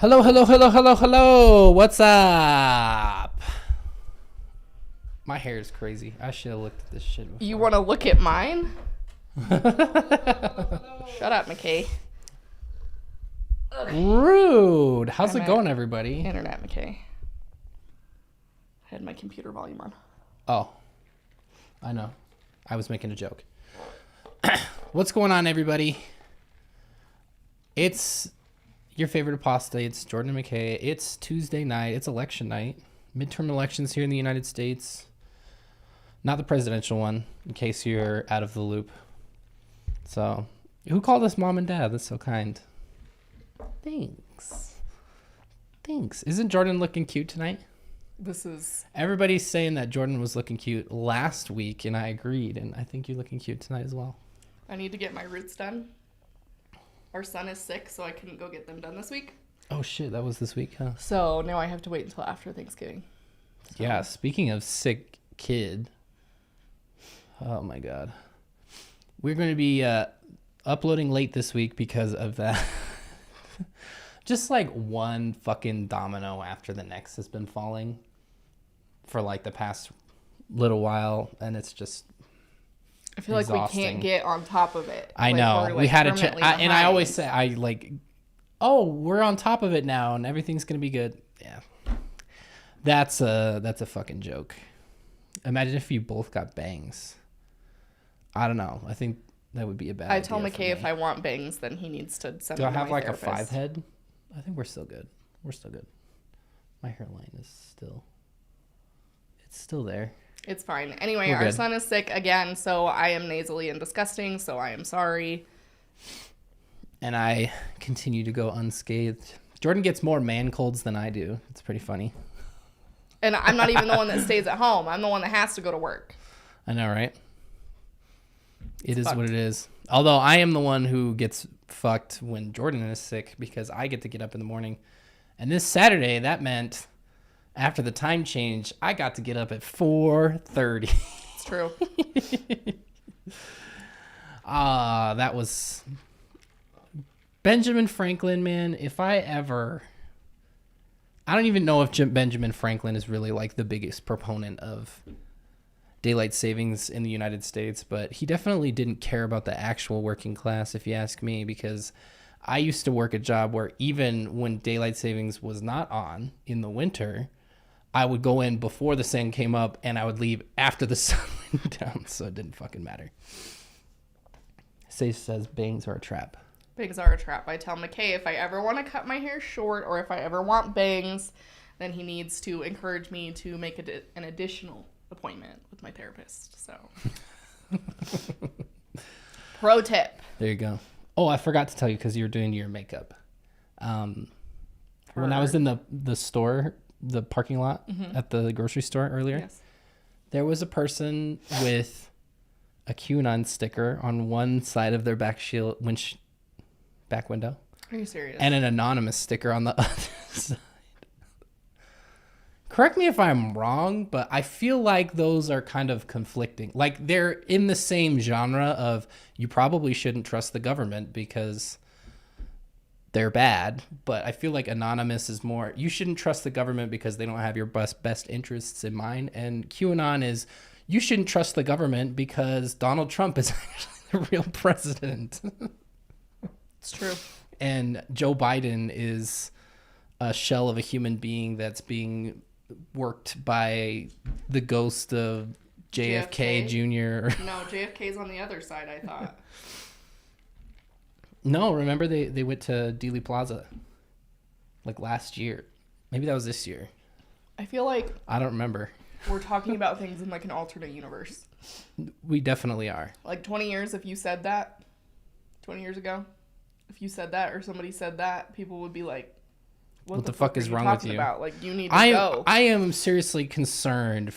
Hello, hello, hello, hello, hello. What's up? My hair is crazy. I should have looked at this shit before. You want to look at mine? Shut up, McKay. Rude. How's it going, everybody? Internet, McKay. I had my computer volume on. Oh, I know. I was making a joke. What's going on, everybody? It's your favorite Apostates, Jordan and McKay. It's Tuesday night. It's election night. Midterm elections here in the United States. Not the presidential one, in case you're out of the loop. So, who called us mom and dad? That's so kind. Thanks. Isn't Jordan looking cute tonight? Everybody's saying that Jordan was looking cute last week, and I agreed, and I think you're looking cute tonight as well. I need to get my roots done. Our son is sick, so I couldn't go get them done this week. Oh shit, that was this week, huh? So now I have to wait until after Thanksgiving. So. Yeah, speaking of sick kid, oh my god. We're going to be uploading late this week because of that. Just like one fucking domino after the next has been falling for like the past little while, and it's just I feel exhausting. Like we can't get on top of it. I know. We had a and I always say, we're on top of it now and everything's going to be good. Yeah. That's a fucking joke. Imagine if you both got bangs. I don't know. I think that would be a bad idea. I tell McKay if I want bangs, then he needs to send Do me I have like therapist. A 5 head? I think we're still good. My hairline is still there. It's fine. Anyway, our son is sick again, so I am nasally and disgusting, so I am sorry. And I continue to go unscathed. Jordan gets more man colds than I do. It's pretty funny. And I'm not even the one that stays at home. I'm the one that has to go to work. I know, right? It is what it is. Although I am the one who gets fucked when Jordan is sick because I get to get up in the morning. And this Saturday, that meant after the time change, I got to get up at 4:30. It's true. That was Benjamin Franklin, man. I don't even know if Benjamin Franklin is really like the biggest proponent of daylight savings in the United States, but he definitely didn't care about the actual working class, if you ask me, because I used to work a job where even when daylight savings was not on in the winter, I would go in before the sun came up and I would leave after the sun went down, so it didn't fucking matter. Says bangs are a trap. Bangs are a trap. I tell McKay if I ever want to cut my hair short or if I ever want bangs, then he needs to encourage me to make an additional appointment with my therapist. So, pro tip. There you go. Oh, I forgot to tell you because you were doing your makeup. When I was in the store, the parking lot at the grocery store earlier, yes, there was a person with a QAnon sticker on one side of their back window. Are you serious? And an anonymous sticker on the other side. Correct me if I'm wrong, but I feel like those are kind of conflicting. Like they're in the same genre of you probably shouldn't trust the government because they're bad, but I feel like anonymous is more you shouldn't trust the government because they don't have your best interests in mind, and QAnon is you shouldn't trust the government because Donald Trump is actually the real president. It's true. And Joe Biden is a shell of a human being that's being worked by the ghost of JFK Jr. No, JFK's on the other side, I thought. No, remember they went to Dealey Plaza like last year. Maybe that was this year. I feel like I don't remember. We're talking about things in like an alternate universe. We definitely are. Like 20 years if you said that 20 years ago, if you said that or somebody said that, people would be like, what the fuck is wrong with you? About? Like you need to go. I am seriously concerned,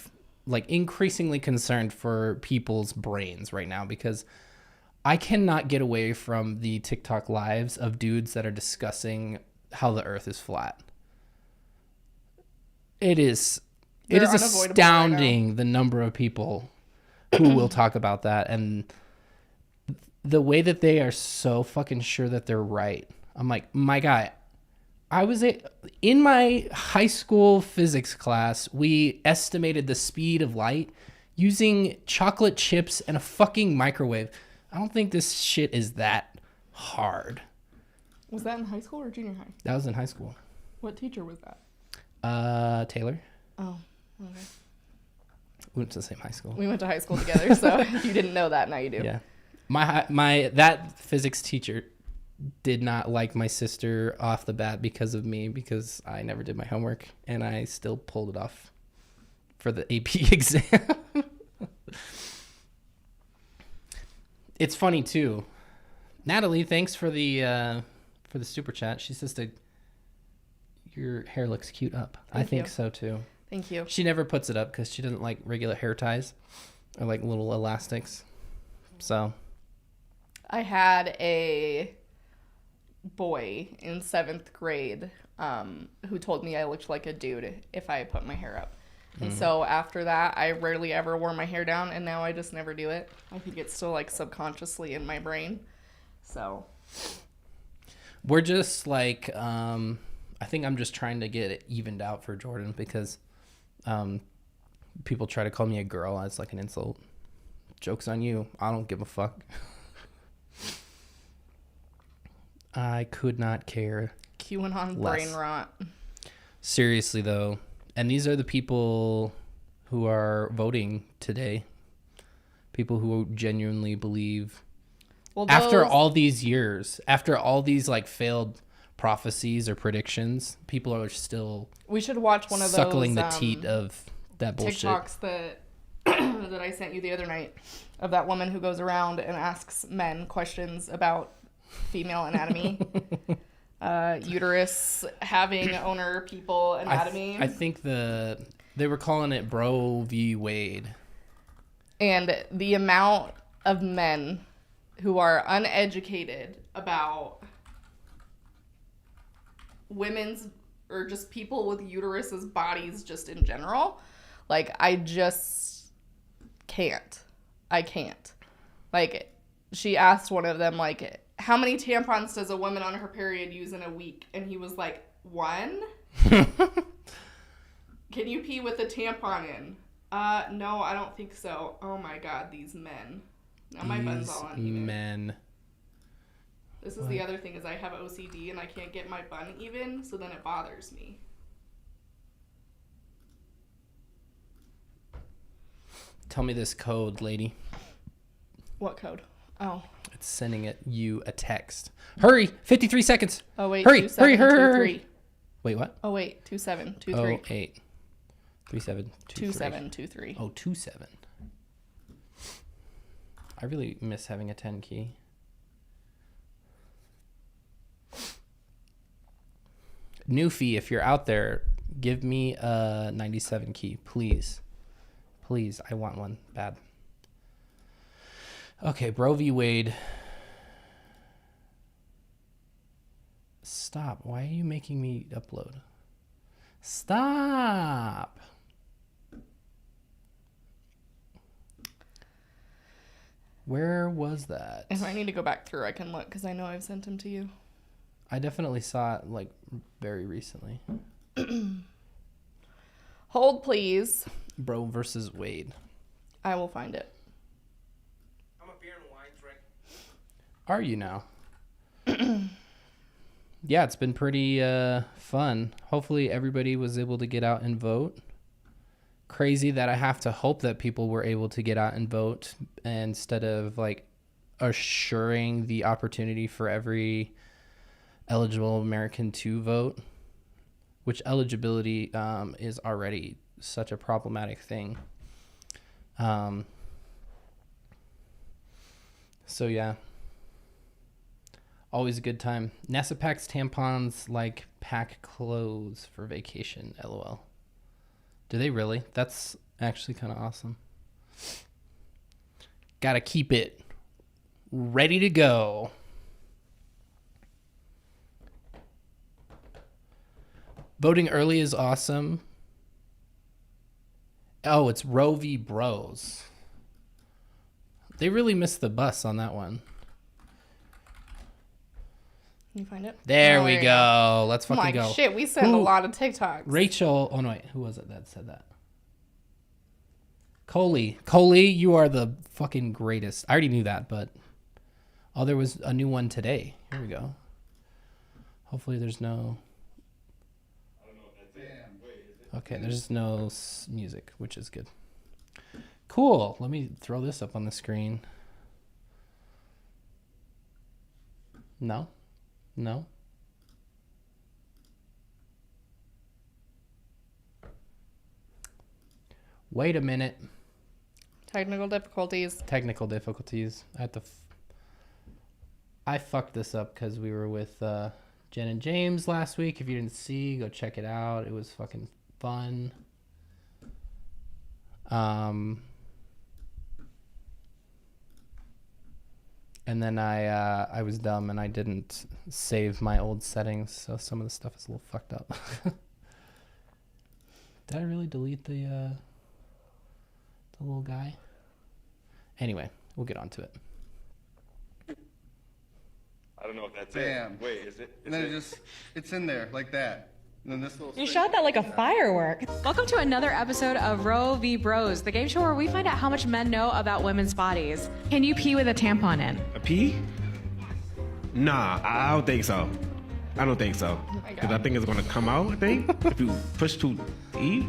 like increasingly concerned for people's brains right now because I cannot get away from the TikTok lives of dudes that are discussing how the earth is flat. It is astounding right the number of people who will talk about that and the way that they are so fucking sure that they're right. I'm like, my guy, In my high school physics class, we estimated the speed of light using chocolate chips and a fucking microwave. I don't think this shit is that hard. Was that in high school or junior high? That was in high school. What teacher was that? Taylor. Oh, okay. We went to the same high school. We went to high school together, so you didn't know that. Now you do. Yeah. That physics teacher did not like my sister off the bat because of me, because I never did my homework and I still pulled it off for the AP exam. It's funny too. Natalie, thanks for the super chat. She says your hair looks cute up. I think so too. Thank you. She never puts it up because she doesn't like regular hair ties or like little elastics. So I had a boy in 7th grade who told me I looked like a dude if I put my hair up. And so after that, I rarely ever wore my hair down, and now I just never do it. I think it's still like subconsciously in my brain. So we're just like, I think I'm just trying to get it evened out for Jordan because people try to call me a girl as like an insult. Joke's on you. I don't give a fuck. I could not care. QAnon less. brain rot. Seriously though, and these are the people who are voting today. People who genuinely believe. Well, after all these years, after all these like failed prophecies or predictions, people are still. We should watch one of those suckling the teat of that bullshit. TikToks that that I sent you the other night of that woman who goes around and asks men questions about female anatomy, uterus having owner people anatomy. I think they were calling it Roe v. Wade. And the amount of men who are uneducated about women's or just people with uteruses bodies just in general, like I just can't. I can't. Like she asked one of them like, how many tampons does a woman on her period use in a week? And he was like, 1? Can you pee with a tampon in? No, I don't think so. Oh my god, these men. Now my bun's all uneven. Men. This is the other thing is I have OCD and I can't get my bun even, so then it bothers me. Tell me this code, lady. What code? Oh. It's sending you a text. Hurry! 53 seconds. Oh wait. Hurry! Hurry! Wait, what? Oh wait. 2723. 08 3723. 2723. Oh, 27. I really miss having a 10 key. Newfie, if you're out there, give me a 97 key, please. Please, I want one bad. Okay, Roe v. Wade. Stop. Why are you making me upload? Stop. Where was that? If I need to go back through, I can look because I know I've sent them to you. I definitely saw it like very recently. Hold, please. Roe versus Wade. I will find it. I'm a beer and wine drink. Are you now? Yeah, it's been pretty fun. Hopefully everybody was able to get out and vote. Crazy that I have to hope that people were able to get out and vote instead of like assuring the opportunity for every eligible American to vote, which eligibility is already such a problematic thing. So yeah, always a good time. NASA packs tampons like pack clothes for vacation, LOL. Do they really? That's actually kind of awesome. Gotta keep it ready to go. Voting early is awesome. Oh, it's Roe v. Bros. They really missed the bus on that one. Can you find it? There Oh, we you go. Let's I'm fucking like, go. shit, we send a lot of TikToks. Rachel. Oh no, wait. Who was it that said that? Coley, you are the fucking greatest. I already knew that, but there was a new one today. Here we go. Hopefully, there's no. Okay, there's no music, which is good. Cool. Let me throw this up on the screen. No. Wait a minute. Technical difficulties. I fucked this up because we were with Jen and James last week. If you didn't see, go check it out. It was fucking fun. And then I was dumb and I didn't save my old settings, so some of the stuff is a little fucked up. Did I really delete the little guy? Anyway, we'll get on to it. I don't know if that's Bam. it. Wait, is it? And then it's in there like that. And then this little. You shot that like a firework. Welcome to another episode of Roe v. Bros, the game show where we find out how much men know about women's bodies. Can you pee with a tampon in? A pee? Nah, I don't think so. I don't think so. Because I think it's going to come out, I think, if you push too deep.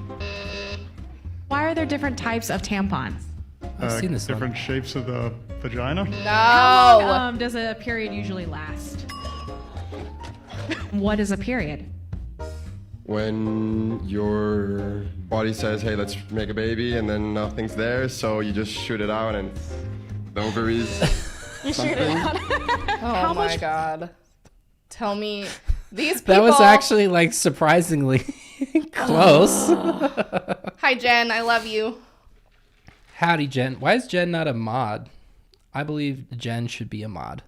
Why are there different types of tampons? I've seen this one. different shapes of the vagina. No. How long does a period usually last? What is a period? When your body says, hey, let's make a baby, and then nothing's there, so you just shoot it out and the ovaries. You shoot it out. Oh my god. Tell me, these people. That was actually like surprisingly close. Hi, Jen. I love you. Howdy, Jen. Why is Jen not a mod? I believe Jen should be a mod.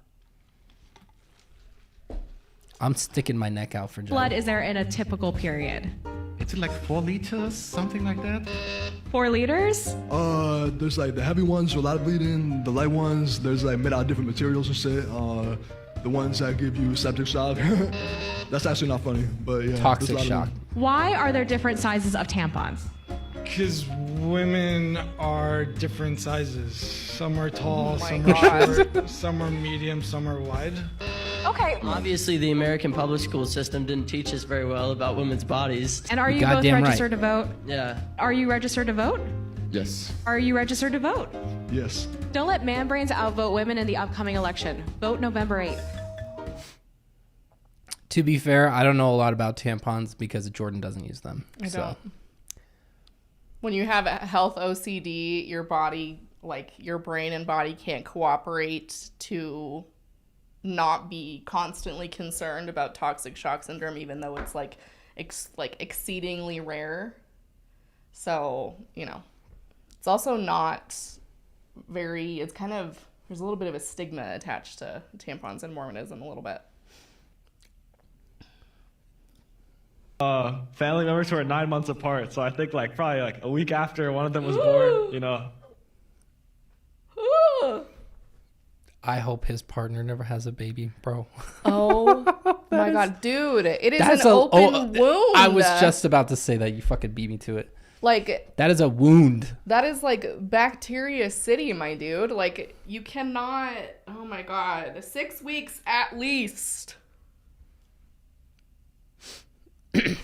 I'm sticking my neck out for Jen. Blood is there in a typical period? It's like 4 liters, something like that. 4 liters? There's like the heavy ones with a lot of bleeding, the light ones, there's like made out of different materials and shit. The ones that give you septic shock. That's actually not funny, but yeah. Toxic there's a lot shock. of them. Why are there different sizes of tampons? Because women are different sizes. Some are tall, some God. are short, some are medium, some are wide. Okay. Obviously, the American public school system didn't teach us very well about women's bodies. And are you both Goddamn registered to vote? Yeah. Are you registered to vote? Yes. Are you registered to vote? Yes. Don't let man brains outvote women in the upcoming election. Vote November 8th. To be fair, I don't know a lot about tampons because Jordan doesn't use them. I so. don't. When you have a health OCD, your body, like your brain and body can't cooperate to not be constantly concerned about toxic shock syndrome, even though it's like exceedingly rare. So, it's also not very, it's kind of, there's a little bit of a stigma attached to tampons and Mormonism a little bit. Family members who are 9 months apart, so I think probably a week after one of them was born, I hope his partner never has a baby, bro. Oh my god, dude. It is an open wound. I was just about to say that. You fucking beat me to it. That is a wound. That is bacteria city, my dude. You cannot, oh my god. 6 weeks at least. Put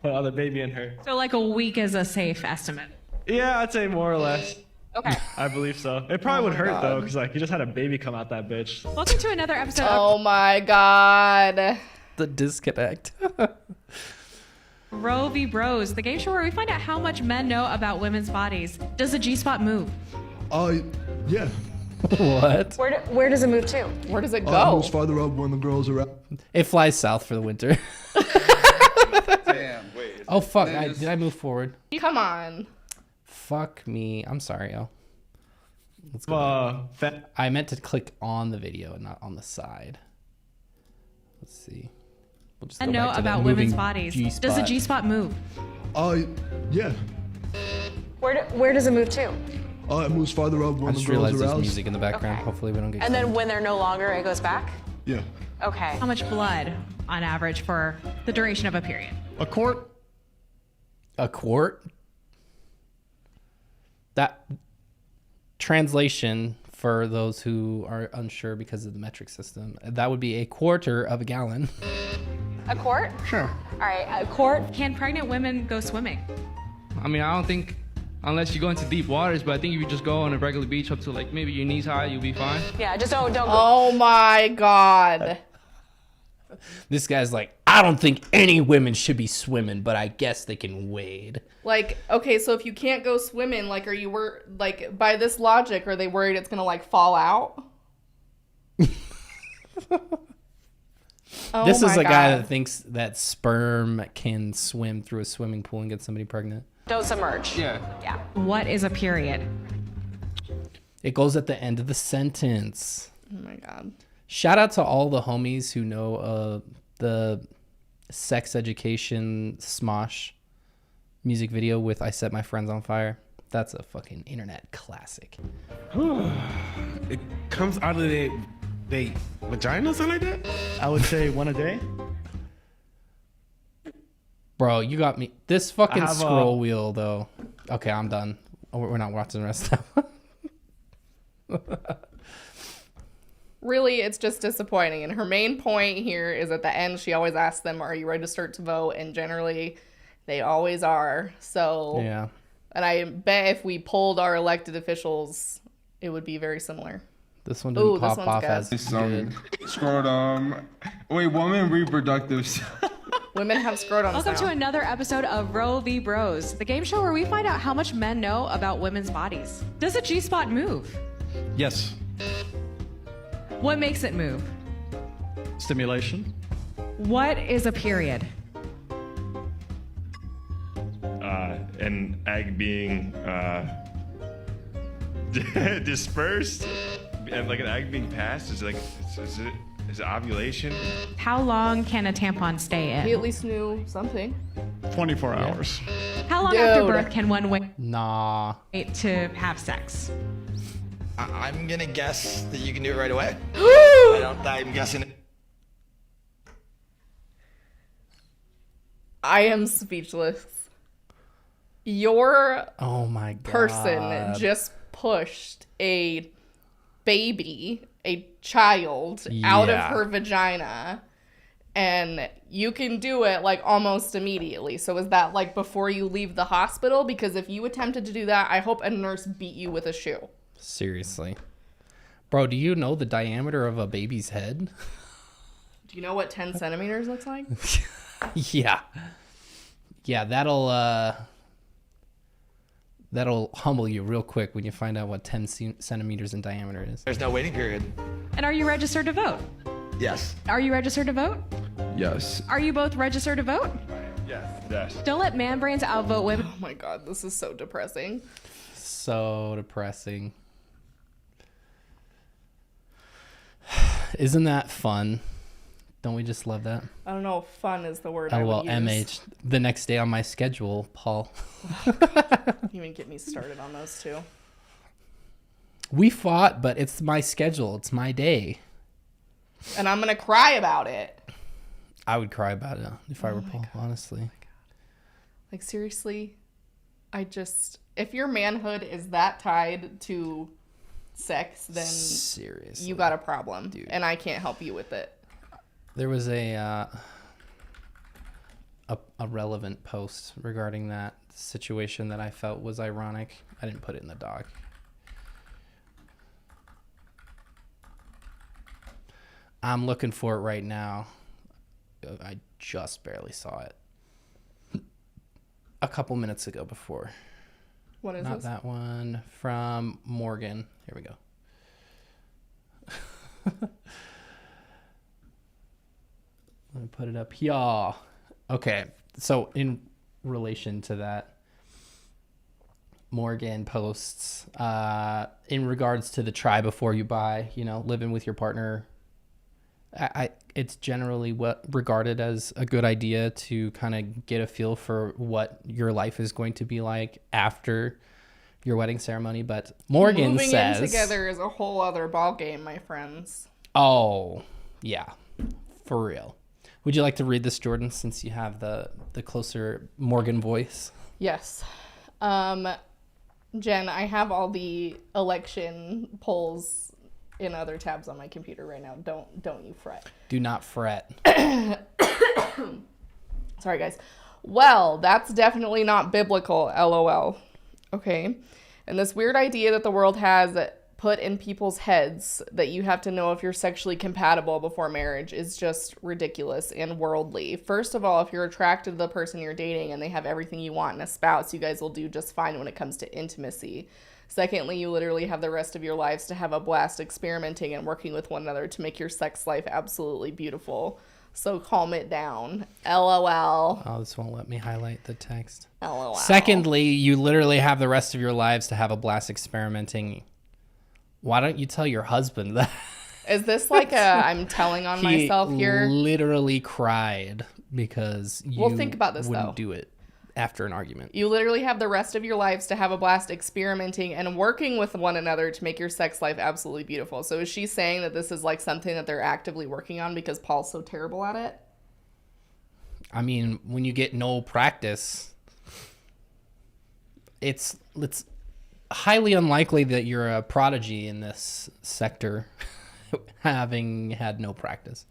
another baby in her. So a week is a safe estimate. Yeah, I'd say more or less. Okay. I believe so. It probably would hurt though, because you just had a baby come out that bitch. Welcome to another episode Oh my god. The disconnect. Roe v. Bros, the game show where we find out how much men know about women's bodies. Does the G-spot move? Yeah. What? Where does it move to? Where does it It go? moves farther up when the girls are out. It flies south for the winter. Damn. Wait. Oh, fuck. Did I move forward? Come on. Fuck me. I'm sorry, yo. Let's go. I meant to click on the video and not on the side. Let's see. We'll just Men go know back to the about women's moving bodies. G-spot. Does the G-spot move? Yeah. Where does it move to? It moves farther up I when the just girls realized are there's out. music in the background. Okay. Hopefully we don't get And then when they're no longer, it goes back? Yeah. Okay. How much blood on average for the duration of a period? A quart? A quart? That translation for those who are unsure because of the metric system, that would be a quarter of a gallon. A quart? Sure. All right, a quart. Can pregnant women go swimming? I mean, I don't think, unless you go into deep waters, but I think if you just go on a regular beach up to like maybe your knees high, you'll be fine. Yeah, just don't go. Oh my God. This guy's like, I don't think any women should be swimming, but I guess they can wade. Like, okay, so if you can't go swimming, like, are you like, by this logic, are they worried it's gonna like fall out? Oh This is my a guy God. that thinks that sperm can swim through a swimming pool and get somebody pregnant. Don't submerge. Yeah. Yeah. What is a period? It goes at the end of the sentence. Oh my God. Shout out to all the homies who know the sex education Smosh music video with I Set My Friends on Fire. That's a fucking internet classic. It comes out of they vagina, something like that? I would say one a day. Bro, you got me. This fucking I have, scroll wheel, though. Okay, I'm done. Oh, we're not watching the rest of that. Really, it's just disappointing. And her main point here is at the end, she always asks them, are you registered to vote? And generally, they always are. So, Yeah. and I bet if we polled our elected officials, it would be very similar. This one didn't Ooh, this pop one's off good. as good. Scrotum. Wait, woman reproductive. Women have scrotums Welcome now. to another episode of Roe v. Bros, the game show where we find out how much men know about women's bodies. Does a G-spot move? Yes. What makes it move? Stimulation. What is a period? An egg being dispersed, and like an egg being passed is like is it ovulation? How long can a tampon stay He in? at least knew something. 24 hours. How long after Dude. birth can one Nah. wait to have sex? I'm gonna guess that you can do it right away. I'm guessing. I am speechless. Your Oh my God. person just pushed a baby, a child, out of Yeah. her vagina, and you can do it like almost immediately. So is that like before you leave the hospital? Because if you attempted to do that, I hope a nurse beat you with a shoe. Seriously. Bro, do you know the diameter of a baby's head? Do you know what 10 centimeters looks like? Yeah. Yeah, that'll humble you real quick when you find out what 10 centimeters in diameter is. There's no waiting period. And are you registered to vote? Yes. Are you registered to vote? Yes. Are you both registered to vote? Yes. Don't let man brains outvote women. Oh my God, this is so depressing. So depressing. Isn't that fun? Don't we just love that? I don't know if fun is the word I LOL, would use. MH. The next day on my schedule, Paul. Don't even get me started on those two. We fought, but it's my schedule. It's my day. And I'm going to cry about it. I would cry about it if I were Paul, honestly. Like, seriously, if your manhood is that tied to sex, then Seriously. you got a problem. Dude. And I can't help you with it. There was a relevant post regarding that situation that I felt was ironic. I didn't put it in the doc. I'm looking for it right now. I just barely saw it a couple minutes ago before. What is Not this? that one. From Morgan. Here we go. Let me put it up here. Okay. So in relation to that, Morgan posts in regards to the try before you buy, living with your partner. It's generally regarded as a good idea to kind of get a feel for what your life is going to be like after your wedding ceremony. But Morgan Moving says, in together is a whole other ball game, my friends. oh, yeah. For real. Would you like to read this, Jordan, since you have the closer Morgan voice? Yes. Jen, I have all the election polls in other tabs on my computer right now. Don't you fret. Do not fret. Sorry, guys. Well, that's definitely not biblical, LOL. Okay. And this weird idea that the world has put in people's heads that you have to know if you're sexually compatible before marriage is just ridiculous and worldly. First of all, if you're attracted to the person you're dating and they have everything you want in a spouse, you guys will do just fine when it comes to intimacy. Secondly, you literally have the rest of your lives to have a blast experimenting and working with one another to make your sex life absolutely beautiful. So calm it down. LOL. Oh, this won't let me highlight the text. LOL. Secondly, you literally have the rest of your lives to have a blast experimenting. Why don't you tell your husband that? Is this like I'm telling on myself here? He literally cried because you think about this, wouldn't though. do it after an argument. You literally have the rest of your lives to have a blast experimenting and working with one another to make your sex life absolutely beautiful. So is she saying that this is like something that they're actively working on because Paul's so terrible at it? I mean, when you get no practice, it's highly unlikely that you're a prodigy in this sector having had no practice.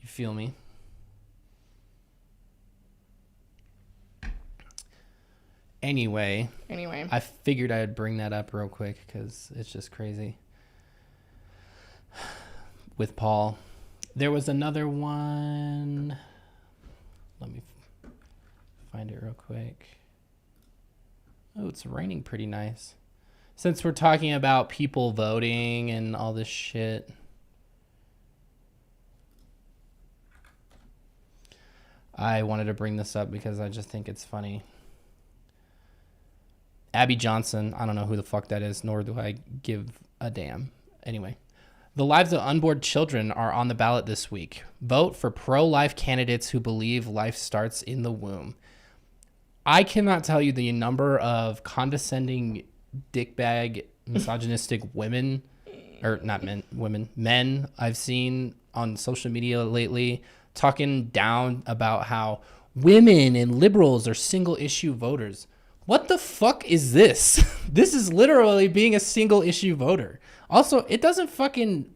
You feel me? Anyway, I figured I'd bring that up real quick because it's just crazy. With Paul, there was another one. Let me find it real quick. Oh, it's raining pretty nice. Since we're talking about people voting and all this shit. I wanted to bring this up because I just think it's funny. Abby Johnson, I don't know who the fuck that is, nor do I give a damn. Anyway, the lives of unborn children are on the ballot this week. Vote for pro-life candidates who believe life starts in the womb. I cannot tell you the number of condescending, dickbag, misogynistic women, or not men, women, men I've seen on social media lately talking down about how women and liberals are single issue voters. What the fuck is this? This is literally being a single issue voter. Also, it doesn't fucking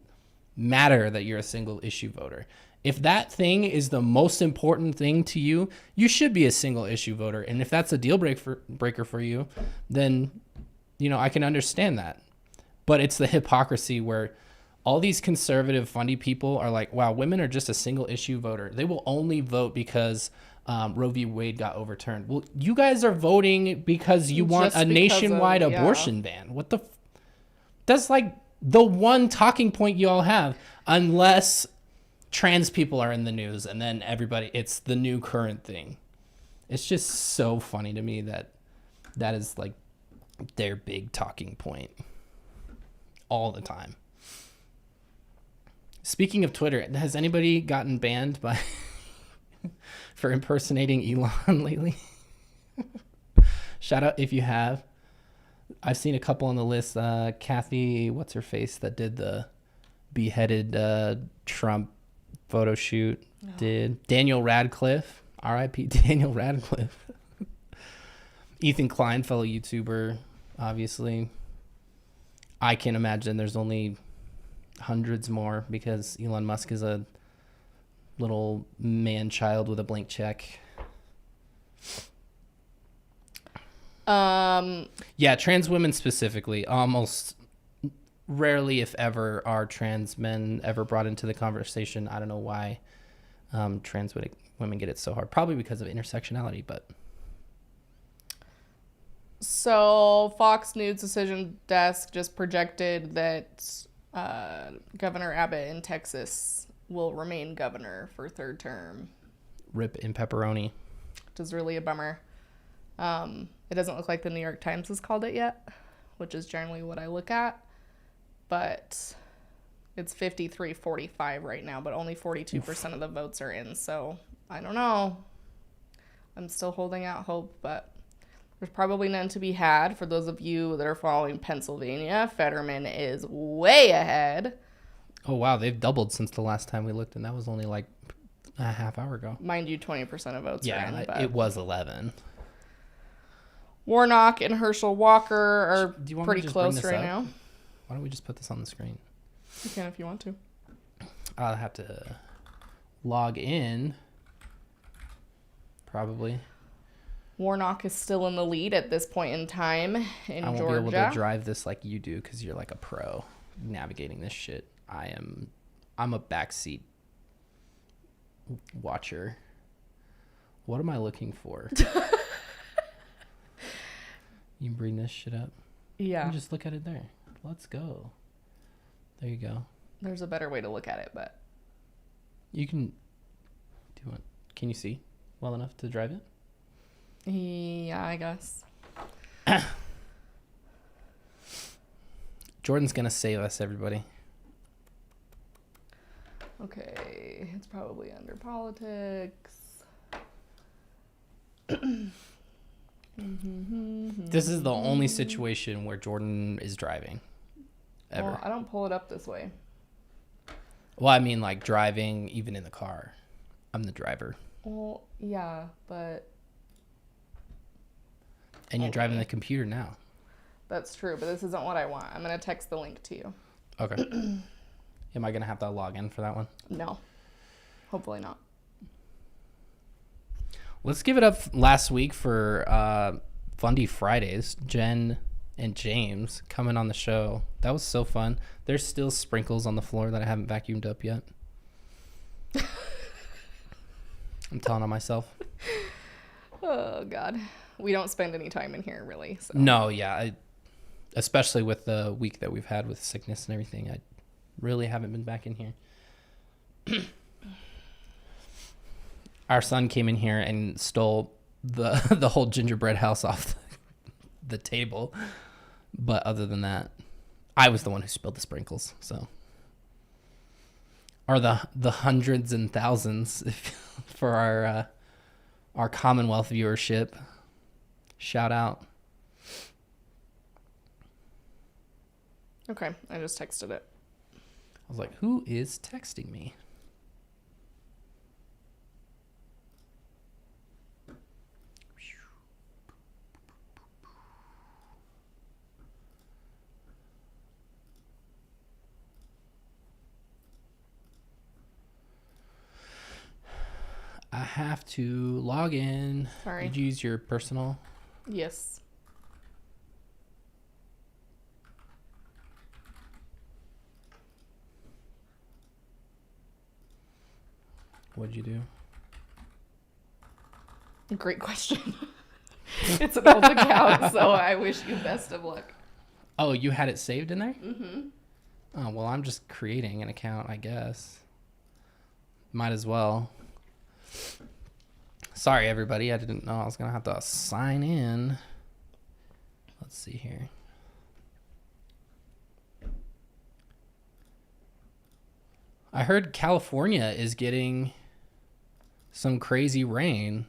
matter that you're a single issue voter. If that thing is the most important thing to you, you should be a single issue voter. And if that's a deal breaker for you, then, you know, I can understand that. But it's the hypocrisy where all these conservative, funny people are like, wow, women are just a single issue voter. They will only vote because Roe v. Wade got overturned. Well, you guys are voting because you want a nationwide abortion ban. What the? That's like the one talking point you all have, unless trans people are in the news and then everybody, it's the new current thing. It's just so funny to me that that is like their big talking point all the time. Speaking of Twitter, has anybody gotten banned by for impersonating Elon lately? Shout out if you have. I've seen a couple on the list. Kathy, what's her face, that did the beheaded Trump photo shoot. Did Daniel Radcliffe, R.I.P. Daniel Radcliffe. Ethan Klein, fellow YouTuber, obviously. I can imagine there's only hundreds more because Elon Musk is a little man-child with a blank check. Yeah, trans women specifically, almost rarely, if ever, are trans men ever brought into the conversation. I don't know why trans women get it so hard. Probably because of intersectionality, but... So Fox News Decision Desk just projected that Governor Abbott in Texas will remain governor for third term. Rip in pepperoni. Which is really a bummer. It doesn't look like the New York Times has called it yet, which is generally what I look at. But it's 53-45 right now, but only 42% of the votes are in. So I don't know. I'm still holding out hope, but there's probably none to be had. For those of you that are following Pennsylvania, Fetterman is way ahead. Oh, wow. They've doubled since the last time we looked, and that was only like a half hour ago. Mind you, 20% of votes are in. But It was 11. Warnock and Herschel Walker are Do you want me pretty to just bring close this right up? now. Why don't we just put this on the screen? You can if you want to. I'll have to log in. Probably. Warnock is still in the lead at this point in time in I won't Georgia. be able to drive this like you do because you're like a pro navigating this shit. I'm a backseat watcher. What am I looking for? You can bring this shit up. Yeah. You just look at it there. Let's go. There you go. There's a better way to look at it, but You can do it. Can you see well enough to drive it? yeah, I guess. Jordan's gonna save us, everybody. Okay, it's probably under politics. This is the only situation where Jordan is driving. Ever. Well, I don't pull it up this way. Well, I mean, like driving even in the car. I'm the driver. Well, yeah, but And you're driving the computer now. that's true, but this isn't what I want. I'm going to text the link to you. Okay. Am I going to have to log in for that one? No. Hopefully not. Let's give it up last week for Fundy Fridays. Jen and James coming on the show. That was so fun. There's still sprinkles on the floor that I haven't vacuumed up yet. I'm telling on myself. Oh, God. We don't spend any time in here, really. So. No, yeah. Especially with the week that we've had with sickness and everything. I really haven't been back in here. Our son came in here and stole the whole gingerbread house off the table. But other than that, I was the one who spilled the sprinkles. So, or the hundreds and thousands for our Commonwealth viewership. Shout out. Okay, I just texted it. I was like, who is texting me? I have to log in. Sorry. Did you use your personal? Yes. What'd you do? Great question. It's an old account, so I wish you best of luck. Oh, you had it saved in there? Mm-hmm. Oh, well, I'm just creating an account, I guess. Might as well. Sorry, everybody. I didn't know I was going to have to sign in. Let's see here. I heard California is getting some crazy rain.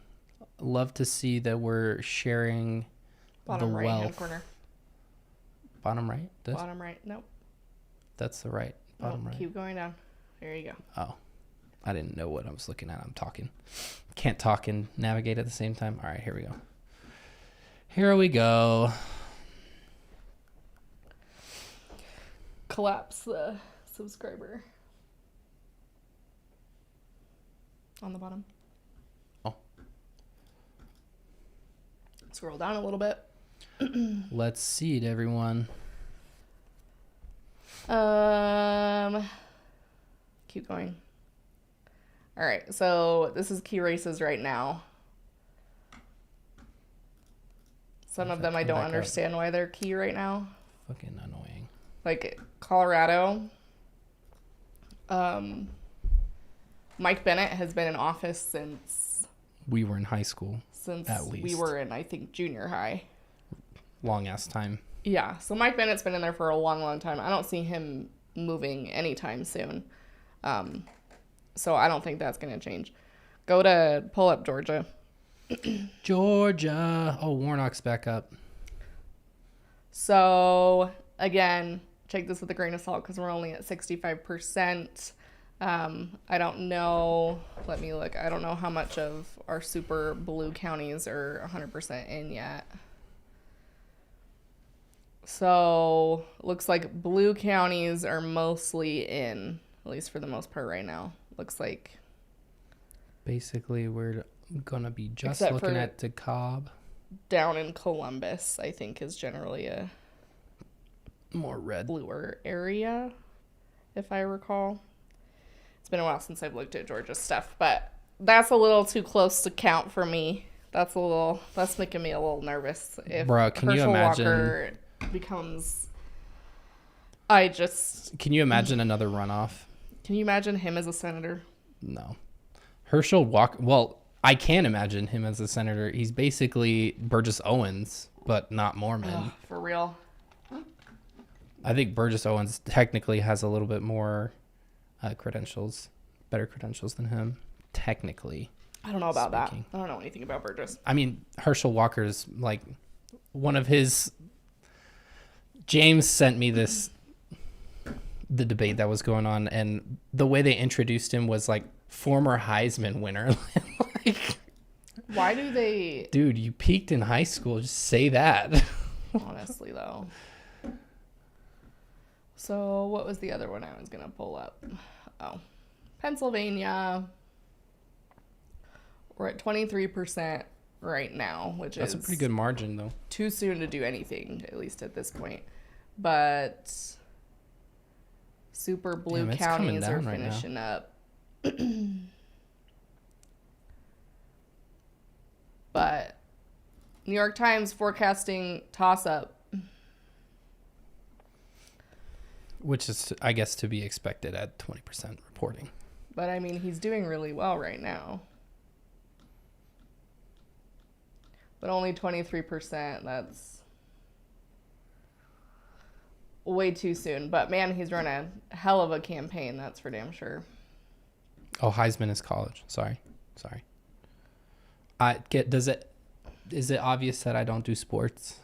Love to see that we're sharing Bottom the right hand wealth. corner. Bottom right? This? Bottom right. Nope. That's the right. Bottom Nope, right. Keep going down. There you go. Oh, I didn't know what I was looking at. I'm talking. Can't talk and navigate at the same time. All right, here we go. Here we go. Collapse the subscriber. On the bottom. Oh. Scroll down a little bit. Let's seed everyone. Keep going. All right, so this is key races right now. Some of them I don't understand why they're key right now. Fucking annoying. Like Colorado. Mike Bennett has been in office since We were in high school. At least. we were in, I think, junior high. Long ass time. Yeah, so Mike Bennett's been in there for a long, long time. I don't see him moving anytime soon. So I don't think that's going to change. Pull up Georgia. Georgia. Oh, Warnock's back up. So, again, take this with a grain of salt because we're only at 65%. I don't know. Let me look. I don't know how much of our super blue counties are 100% in yet. So looks like blue counties are mostly in, at least for the most part right now. Looks like. Basically, we're gonna be just Except looking for at DeKalb. Down in Columbus, I think, is generally a more red, bluer area, if I recall. It's been a while since I've looked at Georgia stuff, but that's a little too close to count for me. That's making me a little nervous. If Bruh, can Herschel you imagine? Walker becomes, Can you imagine another runoff? Can you imagine him as a senator? No. Herschel Walker. Well, I can imagine him as a senator. He's basically Burgess Owens, but not Mormon. Ugh, for real. I think Burgess Owens technically has a little bit more credentials, better credentials than him, technically. I don't know about that. I don't know anything about Burgess. I mean, Herschel Walker's like one of his. James sent me the debate that was going on, and the way they introduced him was like former Heisman winner. Like, why do they? Dude, you peaked in high school. Just say that. Honestly, though. So what was the other one I was going to pull up? Oh, Pennsylvania. We're at 23% right now, which That's is a pretty good margin, though. Too soon to do anything, at least at this point. But super blue counties are finishing up. But New York Times forecasting toss-up. Which is, I guess, to be expected at 20% reporting. But, I mean, he's doing really well right now. But only 23%, that's way too soon. But, man, he's run a hell of a campaign, that's for damn sure. Oh, Heisman is college. Sorry. Is it obvious that I don't do sports?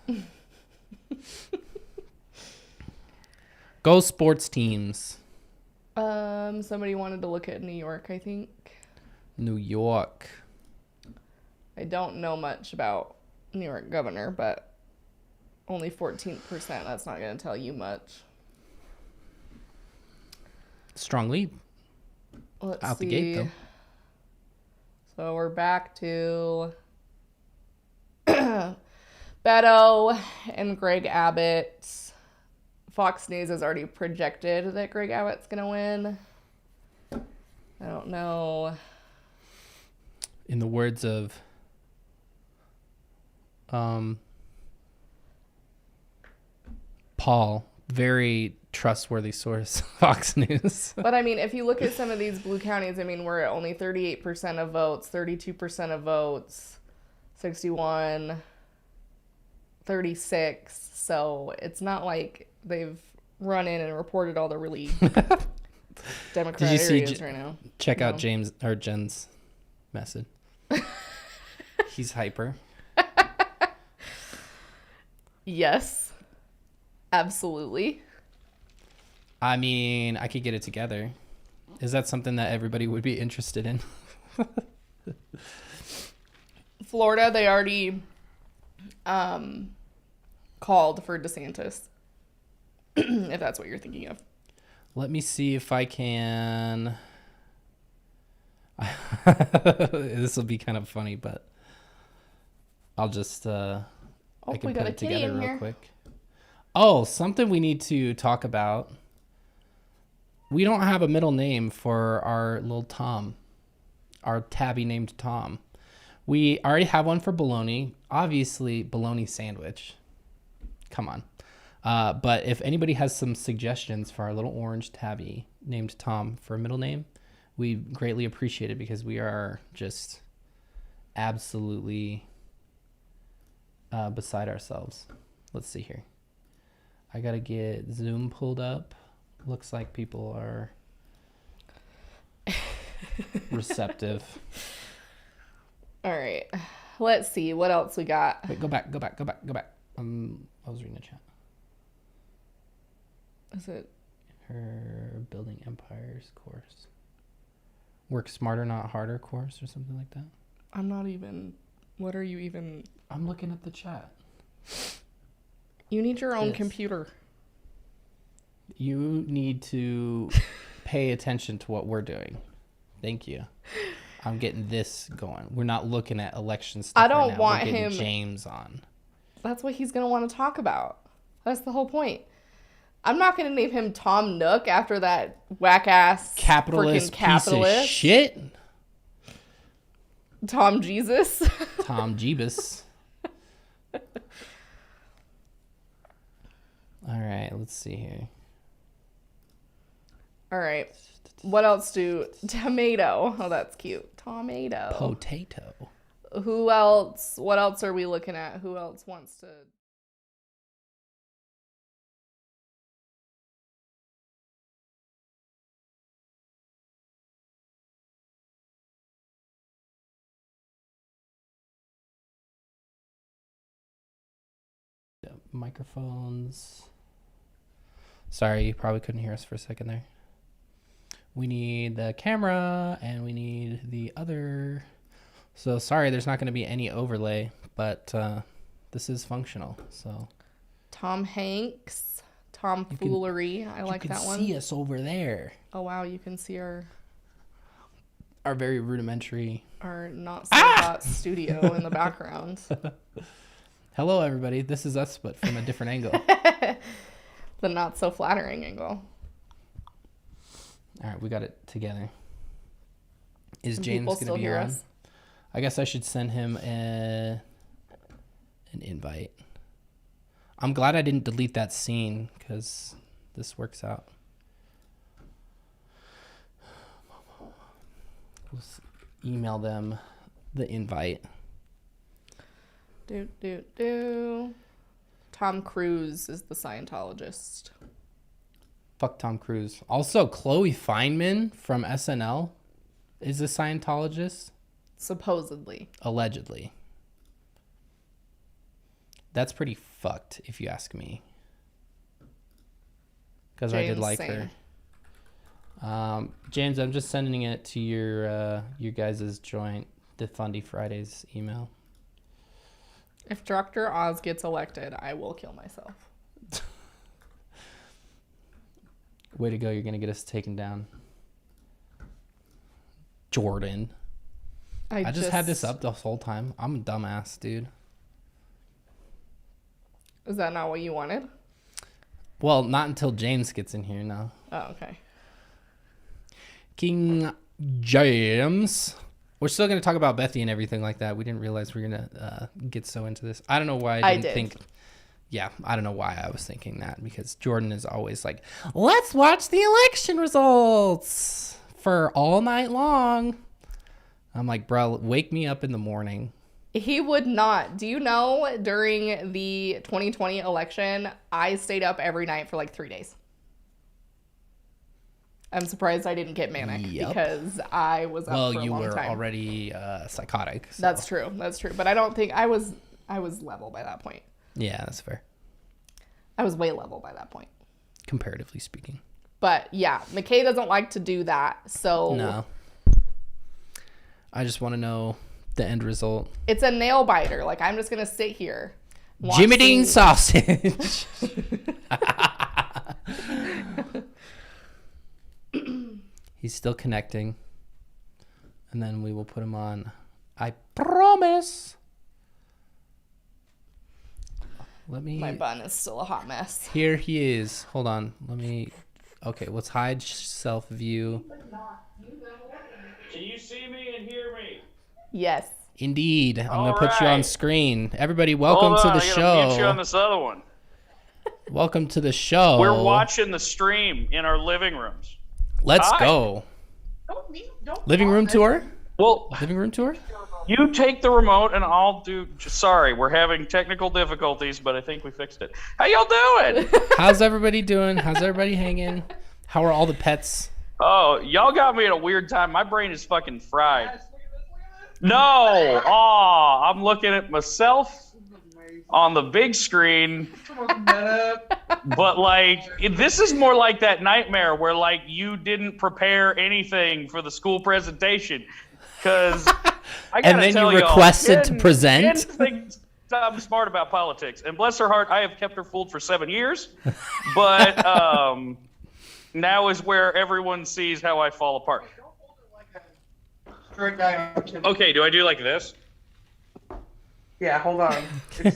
Go sports teams. Somebody wanted to look at New York, I think. New York. I don't know much about New York governor, but only 14%. That's not going to tell you much. Strong lead. Let's Out see. the gate, though. So we're back to Beto and Greg Abbott. Fox News has already projected that Greg Abbott's going to win. I don't know. In the words of Paul, very trustworthy source, Fox News. But I mean, if you look at some of these blue counties, I mean, we're at only 38% of votes, 32% of votes, 61, 36. So it's not like they've run in and reported all the really Democratic areas right now. Check out James or Jen's message. He's hyper. Yes, absolutely. I mean, I could get it together. Is that something that everybody would be interested in? Florida, they already called for DeSantis, if that's what you're thinking of. Let me see if I can. This will be kind of funny, but I'll just I can put it together real quick. Oh, something we need to talk about. We don't have a middle name for our little Tom, our tabby named Tom. We already have one for Bologna, obviously bologna sandwich. Come on. But if anybody has some suggestions for our little orange tabby named Tom for a middle name, we greatly appreciate it because we are just absolutely beside ourselves. Let's see here. I got to get Zoom pulled up. Looks like people are receptive. All right. Let's see what else we got. Wait, go back. I was reading the chat. Is it her Building Empires course? Work Smarter Not Harder course or something like that? I'm not even... What are you even... I'm looking at the chat. You need your own computer. You need to pay attention to what we're doing. Thank you. I'm getting this going. We're not looking at election stuff. I don't right now. want We're getting him... James on. That's what he's going to want to talk about. That's the whole point. I'm not going to name him Tom Nook after that whack-ass capitalist piece of shit. Tom Jesus. Tom Jeebus. All right, let's see here. All right. What else do... Tomato. Oh, that's cute. Tomato. Potato. Who else? What else are we looking at? Who else wants to... Microphones. Sorry, you probably couldn't hear us for a second there. We need the camera and we need the other. So sorry, there's not going to be any overlay, but this is functional. So Tom Hanks, Tomfoolery. I like that one. You can see us over there. Oh wow, you can see our very rudimentary, our not so hot studio in the background. Hello, everybody. This is us, but from a different angle. The not so flattering angle. All right, we got it together. Is Can James people going to still be hear around? us? I guess I should send him an invite. I'm glad I didn't delete that scene because this works out. We'll email them the invite. Tom Cruise is the Scientologist. Fuck Tom Cruise. Also, Chloe Fineman from SNL is a Scientologist. Supposedly. Allegedly. That's pretty fucked, if you ask me. Because I did like her. James, I'm just sending it to your guys' joint Defundy Fridays email. If Dr. Oz gets elected, I will kill myself. Way to go, you're going to get us taken down. Jordan. I just had this up the whole time. I'm a dumbass, dude. Is that not what you wanted? Well, not until James gets in here, no. Oh, okay. King James. We're still going to talk about Bethany and everything like that. We didn't realize we were going to get so into this. I don't know why I didn't think... Yeah, I don't know why I was thinking that, because Jordan is always like, let's watch the election results for all night long. I'm like, bro, wake me up in the morning. He would not. Do you know, during the 2020 election, I stayed up every night for like 3 days. I'm surprised I didn't get manic because I was up for a long time. Well, you were already psychotic. So. That's true. That's true. But I don't think I was level by that point. Yeah, that's fair. I was way level by that point. Comparatively speaking. But yeah, McKay doesn't like to do that. So no. I just want to know the end result. It's a nail biter. Like, I'm just going to sit here. Jimmy Dean sausage. He's still connecting. And then we will put him on. I promise. Let me. My bun is still a hot mess. Here he is. Hold on. Let me. Okay, let's hide self view. Can you see me and hear me? Yes. Indeed. I'm going to put you on screen. Everybody, welcome to the show. I'm get you on this other one. Welcome to the show. We're watching the stream in our living rooms. Let's go. Living room tour? Well, living room tour? You take the remote and I'll do. Sorry, we're having technical difficulties, but I think we fixed it. How y'all doing? How's everybody doing? How's everybody hanging? How are all the pets? Oh, y'all got me at a weird time. My brain is fucking fried. No. I'm looking at myself. on the big screen. But like, this is more like that nightmare where like you didn't prepare anything for the school presentation, because I gotta And then tell you y'all, requested to Jen present. thinks I'm smart about politics, and bless her heart, I have kept her fooled for 7 years. But now is where everyone sees how I fall apart. Okay, do I do like this? Yeah, hold on.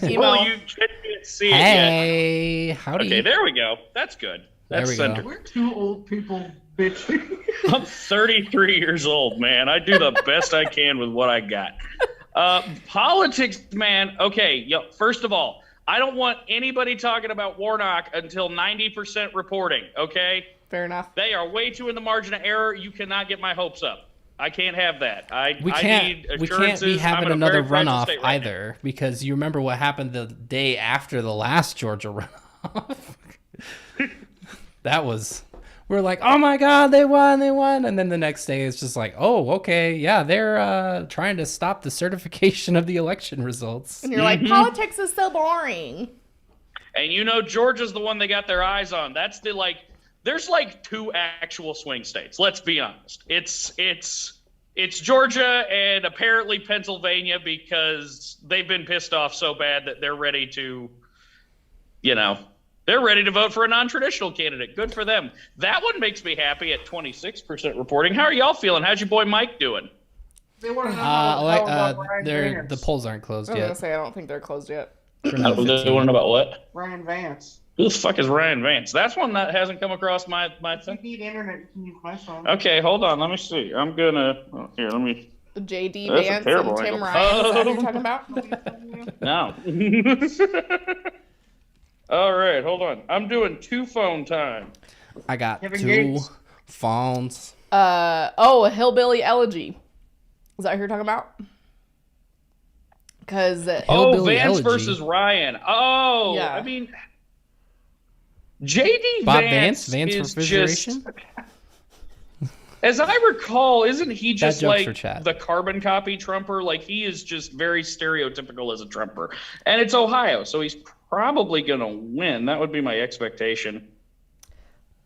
Well, you can't see it yet. Hey, howdy. Okay, there we go. That's good. That's There we go. center. We're two old people bitching. I'm 33 years old, man. I do the best I can with what I got. Politics, man. Okay, first of all, I don't want anybody talking about Warnock until 90% reporting, okay? Fair enough. They are way too in the margin of error. You cannot get my hopes up. I can't have that. We I can't need we can't be assurances. I'm having in a another very fragile runoff state right now. either, because you remember what happened the day after the last Georgia runoff. That was, we're like, oh my God, they won, and then the next day it's just like, oh, okay, yeah, they're trying to stop the certification of the election results. And you're like, politics is so boring. And Georgia's the one they got their eyes on. That's the there's like 2 actual swing states. Let's be honest. It's Georgia and apparently Pennsylvania, because they've been pissed off so bad that they're ready to, they're ready to vote for a non-traditional candidate. Good for them. That one makes me happy at 26% reporting. How are y'all feeling? How's your boy Mike doing? They want to know how about Ryan Vance. The polls aren't closed I was gonna yet. say, I don't think they're closed yet. They want to know about what? Ryan Vance. Who the fuck is Ryan Vance? That's one that hasn't come across my thing. If you need internet, you can use my phone. Okay, hold on. Let me see. I'm gonna here. Let me. JD That's a Vance terrible and Tim angle. Ryan. Is that what you're talking about? No. All right, hold on. I'm doing 2 phone time. I got Kevin 2 Gates. phones. A hillbilly elegy. Is that who you're talking about? Because Hillbilly Vance elegy. versus Ryan. Oh, Yeah. I mean, JD Bob Vance Vance is refrigeration. just, as I recall, isn't he just joke's for like Chad. the carbon copy Trumper? Like, he is just very stereotypical as a Trumper. And it's Ohio, so he's probably going to win. That would be my expectation.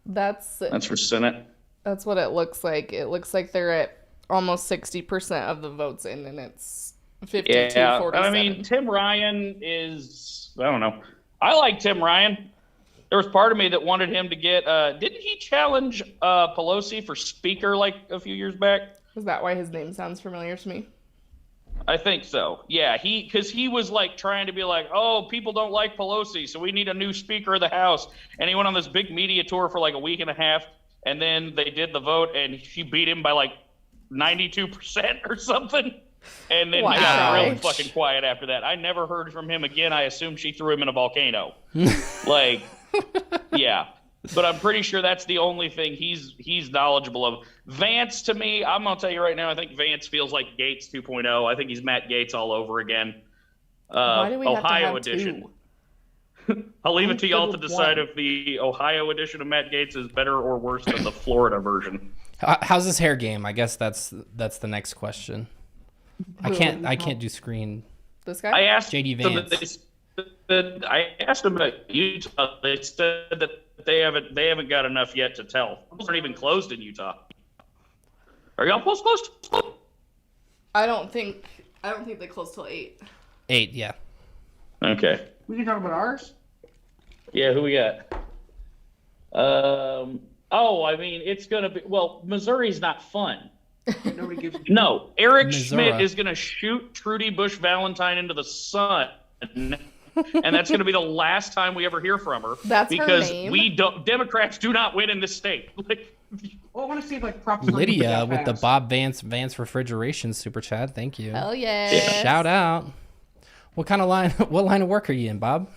That's for Senate. That's what it looks like. It looks like they're at almost 60% of the votes in, and it's 52-47. I mean, Tim Ryan is, I don't know. I like Tim Ryan. There was part of me that wanted him to get, didn't he challenge Pelosi for speaker like a few years back? Is that why his name sounds familiar to me? I think so. Yeah, because he was like trying to be like, oh, people don't like Pelosi, so we need a new Speaker of the House. And he went on this big media tour for like a week and a half, and then they did the vote, and she beat him by like 92% or something. And then he got really fucking quiet after that. I never heard from him again. I assumed she threw him in a volcano. Like, yeah. But I'm pretty sure that's the only thing he's knowledgeable of. Vance, to me, I'm going to tell you right now, I think Vance feels like Gates 2.0. I think he's Matt Gates all over again. Why do we Ohio have to have edition. 2? I'll leave it to y'all to Instead of decide one. if the Ohio edition of Matt Gates is better or worse than the Florida version. How's his hair game? I guess that's the next question. I can't do screen. This guy? I asked JD them Vance. I asked them about Utah. They said that they haven't got enough yet to tell. Polls aren't even closed in Utah. Are y'all polls closed? I don't think they close till 8. 8, yeah. Okay. We can talk about ours. Yeah, who we got? I mean, it's gonna be Missouri's not fun. Nobody gives. No, Eric Missouri. Schmidt is gonna shoot Trudy Bush Valentine into the sun. And that's going to be the last time we ever hear from her. That's her because name? Democrats do not win in this state. Like, Well, I want to see if like props. Lydia with the Bob Vance refrigeration super chat. Thank you. Hell yeah. Shout out. What line of work are you in, Bob?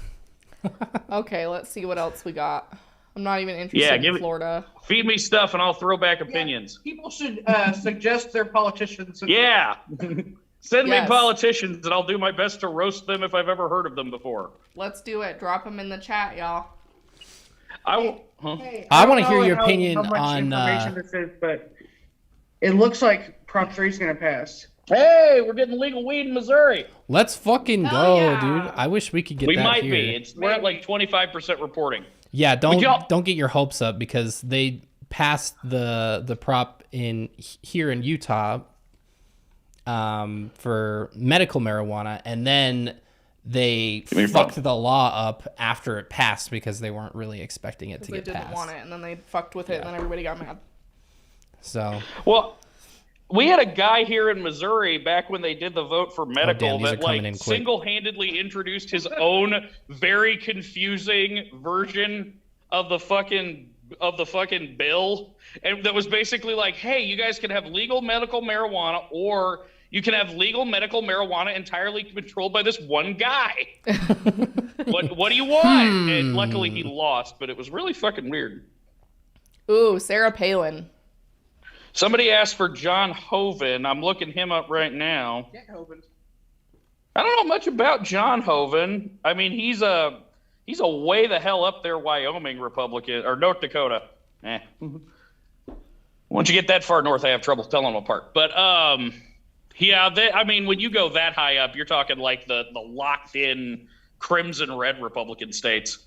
Okay, let's see what else we got. I'm not even interested in Florida. Feed me stuff and I'll throw back opinions. People should suggest their politicians. Yeah. Send me Yes. politicians and I'll do my best to roast them if I've ever heard of them before. Let's do it. Drop them in the chat, y'all. I don't want to hear know your how opinion much on. information this is, but it looks like Prop 3 is going to pass. Hey, we're getting legal weed in Missouri. Let's fucking go, dude. I wish we could get We that might here. be. We're at like 25% reporting. Yeah, don't get your hopes up because they passed the prop here in Utah for medical marijuana, and then they fucked the law up after it passed because they weren't really expecting it to get They didn't passed. want it, and then they fucked with it, and then everybody got mad. So well, we had a guy here in Missouri back when they did the vote for medical damn, these are that coming like in quick. single-handedly introduced his own very confusing version of the fucking bill, and that was basically like, hey, you guys can have legal medical marijuana, or you can have legal medical marijuana entirely controlled by this one guy. What do you want? And luckily he lost, but it was really fucking weird. Ooh, Sarah Palin. Somebody asked for John Hoven. I'm looking him up right now. Get Hoven. I don't know much about John Hoven. I mean, he's a way the hell up there Wyoming Republican or North Dakota. Once you get that far north, I have trouble telling them apart. But yeah, I mean, when you go that high up, you're talking like the locked in crimson red Republican states.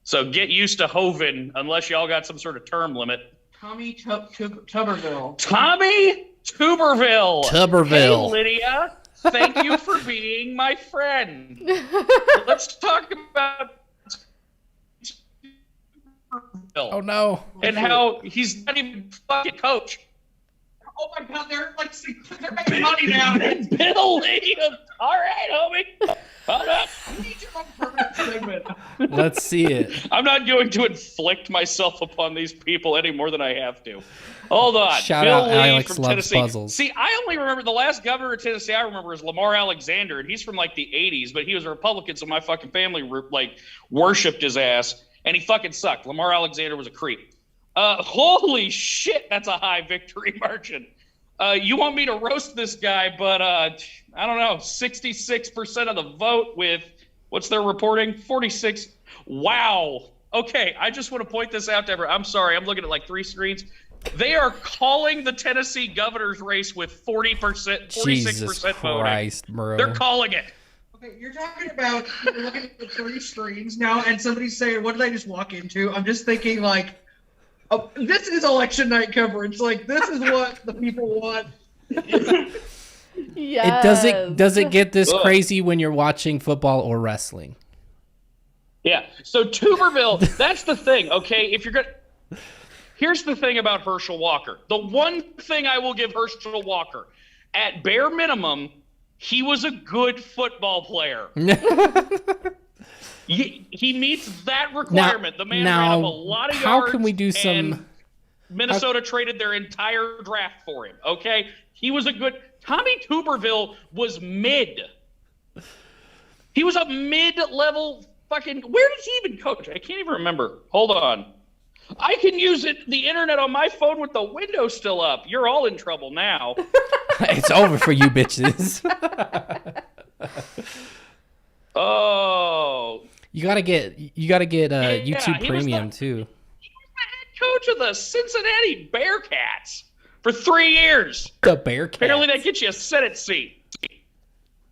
So get used to Hoven, unless y'all got some sort of term limit. Tommy Tuberville. Tommy Tuberville. Tuberville. Hey, Lydia. Thank you for being my friend. Let's talk about Tuberville. Oh no. And how he's not even fucking coach. Oh my God, they're making money now. Bill Lee. All right, homie. Hold up. You need your own permanent segment. Let's see it. I'm not going to inflict myself upon these people any more than I have to. Hold on. Shout Bill out Lee Alex from Loves Tennessee. Puzzles. See, I only remember the last governor of Tennessee I remember is Lamar Alexander, and he's from like the 80s, but he was a Republican, so my fucking family like worshipped his ass, and he fucking sucked. Lamar Alexander was a creep. Holy shit, that's a high victory margin. You want me to roast this guy, but I don't know, 66% of the vote with, what's their reporting? 46. Wow. Okay, I just want to point this out to everyone. I'm sorry, I'm looking at like 3 screens. They are calling the Tennessee governor's race with 40%, 46% Jesus voting. Christ, bro. They're calling it. Okay, you're talking about you're looking at the 3 screens now, and somebody's saying, "What did I just walk into?" I'm just thinking like, oh, this is election night coverage. Like, this is what the people want. Yes. Does it get this crazy when you're watching football or wrestling? Yeah. So Tuberville, that's the thing, okay? If you're gonna, here's the thing about Herschel Walker. The one thing I will give Herschel Walker, at bare minimum, he was a good football player. He meets that requirement. The man ran up a lot of yards. How can we do some? And Minnesota traded their entire draft for him. Okay, he was a good. Tommy Tuberville was mid. He was a mid-level fucking. Where does he even coach? I can't even remember. Hold on. I can use the internet on my phone with the window still up. You're all in trouble now. It's over for you bitches. Oh. You gotta get YouTube he was Premium the- too. Coach of the Cincinnati Bearcats for 3 years. The Bearcats. Apparently that gets you a Senate seat.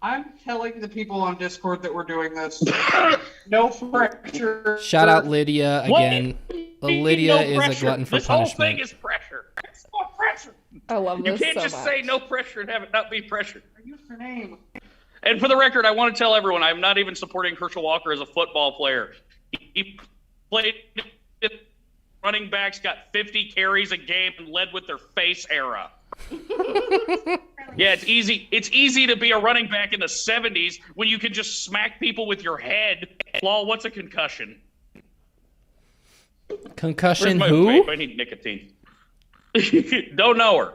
I'm telling the people on Discord that we're doing this. No pressure. Shout out Lydia again. What? Lydia No is pressure. a glutton for this whole punishment. thing is pressure. It's no pressure. I love You this can't so just much. say no pressure and have it not be pressure. Use her name. And for the record, I want to tell everyone I'm not even supporting Herschel Walker as a football player. He played running backs, got 50 carries a game, and led with their face era. Yeah, it's easy. It's easy to be a running back in the 70s when you can just smack people with your head. Lol, what's a concussion? Concussion Where's my who? vape? I need nicotine. Don't know her.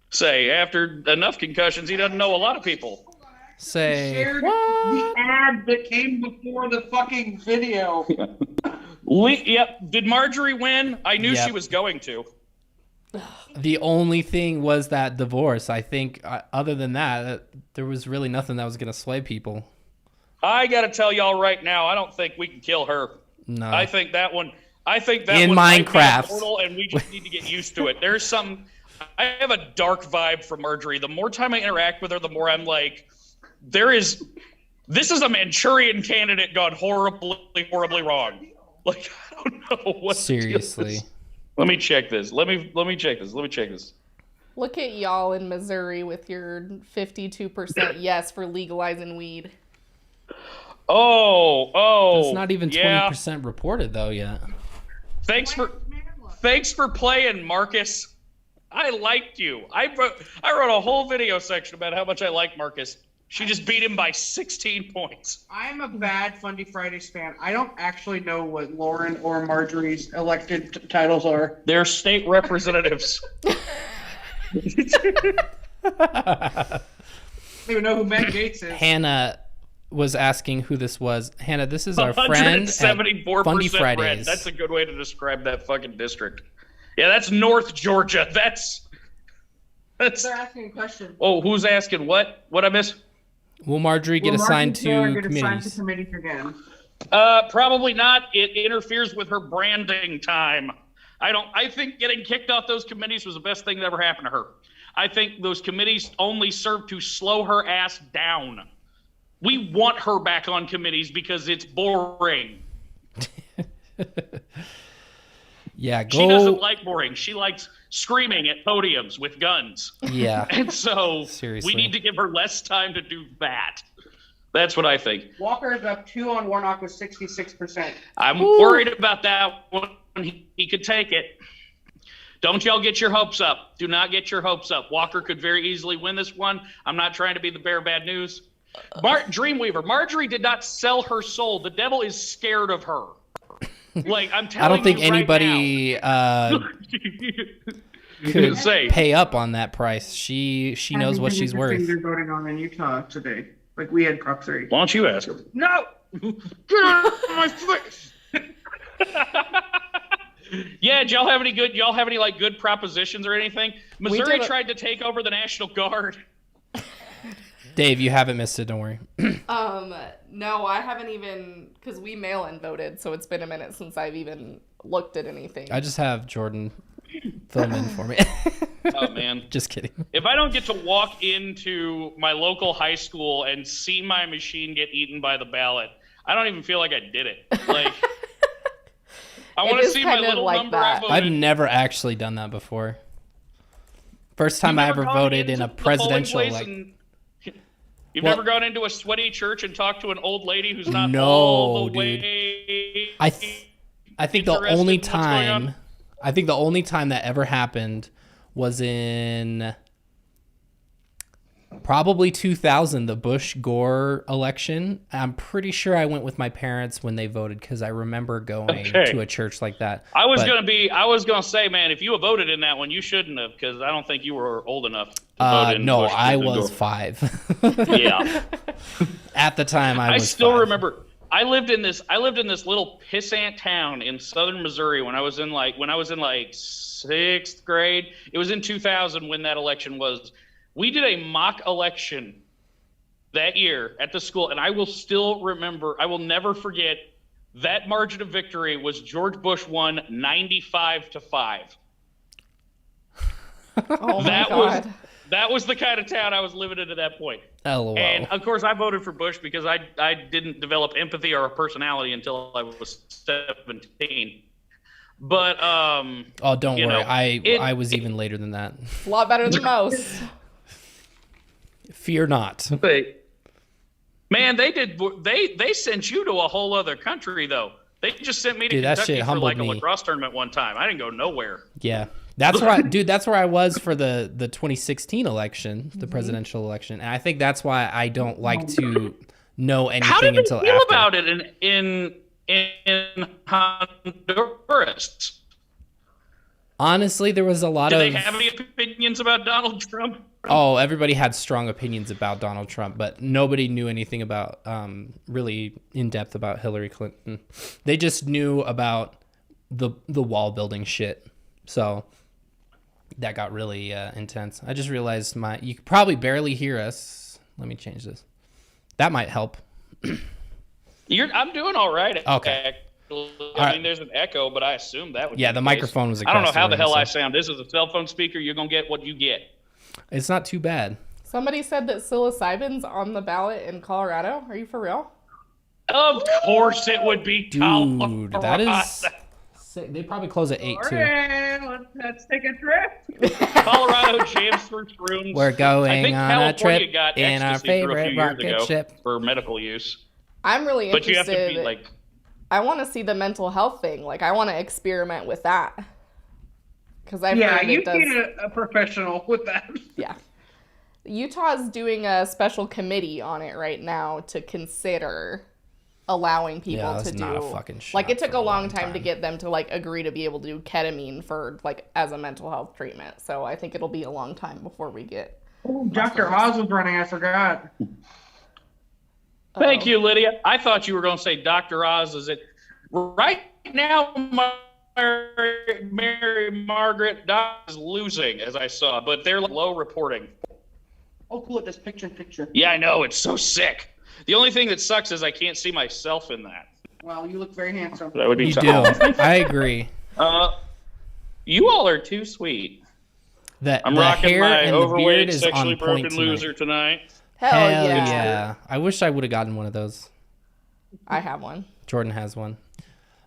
Say, after enough concussions, he doesn't know a lot of people. Say Shared the ad that came before the fucking video. Yep. Did Marjorie win? I knew Yep. she was going to. The only thing was that divorce. I think other than that, there was really nothing that was gonna sway people. I got to tell y'all right now, I don't think we can kill her. No. I think that one. I think that In one might be Minecraft. immortal, and we just need to get used to it. There's some. I have a dark vibe for Marjorie. The more time I interact with her, the more I'm like, this is a Manchurian candidate gone horribly, horribly wrong. Like, I don't know what. Seriously. Let me check this. Let me check this. Look at y'all in Missouri with your 52% yes for legalizing weed. It's not even 20% reported though yet. Thanks for playing, Marcus. I liked you. I wrote a whole video section about how much I like Marcus. She just beat him by 16 points. I'm a bad Fundy Fridays fan. I don't actually know what Lauren or Marjorie's elected titles are. They're state representatives. I don't even know who Matt Gates is. Hannah was asking who this was. Hannah, this is our friend at 174% Fundy red. Fridays. That's a good way to describe that fucking district. Yeah, that's North Georgia. That's. They're asking a question. Oh, who's asking what? What I miss? Will Marjorie get assigned to committees? Again? Probably not. It interferes with her branding time. I think getting kicked off those committees was the best thing that ever happened to her. I think those committees only serve to slow her ass down. We want her back on committees because it's boring. Yeah, She doesn't like boring. She likes screaming at podiums with guns. Yeah. And so Seriously. we need to give her less time to do that. That's what I think. Walker is up 2 on Warnock with 66%. I'm worried about that one. He could take it. Don't y'all get your hopes up. Do not get your hopes up. Walker could very easily win this one. I'm not trying to be the bearer of bad news. Dreamweaver, Marjorie did not sell her soul. The devil is scared of her. Like, I'm telling you, I don't think right anybody could say. pay up on that price. She knows what she's worth. They're voting on in Utah today. Like we had Prop 3. Why don't you ask her? No! Get out of my face! Yeah, did y'all have any like good propositions or anything? Missouri tried to take over the National Guard. Dave, you haven't missed it. Don't worry. No, I haven't even, because we mail-in voted, so it's been a minute since I've even looked at anything. I just have Jordan film in for me. Oh, man. Just kidding. If I don't get to walk into my local high school and see my machine get eaten by the ballot, I don't even feel like I did it. Like, I want to see my little like number that. I voted. I've never actually done that before. First time I ever voted in a presidential election. You've never gone into a sweaty church and talked to an old lady who's not No, all the dude. way. I think the only time that ever happened was in probably 2000, the Bush-Gore election. I'm pretty sure I went with my parents when they voted because I remember going to a church like that. I was gonna say, man, if you had voted in that one, you shouldn't have, because I don't think you were old enough to vote in No, Bush I Gore. was 5. Yeah. At the time, I was still 5. remember. I lived in this little pissant town in southern Missouri when I was in like 6th grade. It was in 2000 when that election was. We did a mock election that year at the school, and I will still remember. I will never forget that margin of victory was George Bush won 95-5. Oh my God. That was the kind of town I was living in at that point. LOL. And of course, I voted for Bush because I didn't develop empathy or a personality until I was 17. But oh, don't worry. I was even later than that. A lot better than most. Fear not. Man, they sent you to a whole other country though. They just sent me to Dude, that Kentucky shit for like humbled a me. lacrosse tournament one time. I didn't go nowhere. Yeah. That's where that's where I was for the 2016 election, the presidential election. And I think that's why I don't like to know anything How did until they feel after. about it in Honduras? Honestly, there was a lot Do of they have any opinions about Donald Trump? Oh, everybody had strong opinions about Donald Trump, but nobody knew anything about really in depth about Hillary Clinton. They just knew about the wall building shit. So that got really intense. I just realized you could probably barely hear us. Let me change this. That might help. I'm doing all right. Okay. I mean, there's an echo, but I assume that would. Yeah, be the case. microphone was. I don't know across the how the room, hell so. I sound. This is a cell phone speaker. You're gonna get what you get. It's not too bad. Somebody said that psilocybin's on the ballot in Colorado. Are you for real? Of course, it would be. Dude, that is. Sick. They probably close at 8 too. Let's take a trip. Colorado jams through shrooms. We're going I think on California a trip got in our ecstasy through a favorite few years rocket ago ship for medical use. I'm really But interested. you have to be like. I want to see the mental health thing. Like, I want to experiment with that. Because I've heard you it does. need a professional with that. Yeah. Utah's doing a special committee on it right now to consider allowing people that's to not a do. fucking shot Like, it took for a a long long time to time. get them to like agree to be able to do ketamine for like as a mental health treatment. So I think it'll be a long time before we get. Oh, Dr. Oz was running. I forgot. Thank you, Lydia. I thought you were going to say Dr. Oz. Is it right now? Mary Margaret Doc is losing, as I saw, but they're low reporting. Oh, cool. This picture. Yeah, I know. It's so sick. The only thing that sucks is I can't see myself in that. Wow, you look very handsome. That would be You tough. do. I agree. You all are too sweet. I'm The rocking hair my and the beard overweight, is sexually on point broken tonight. loser tonight. Hell, Hell yeah. yeah. I wish I would have gotten one of those. I have one. Jordan has one.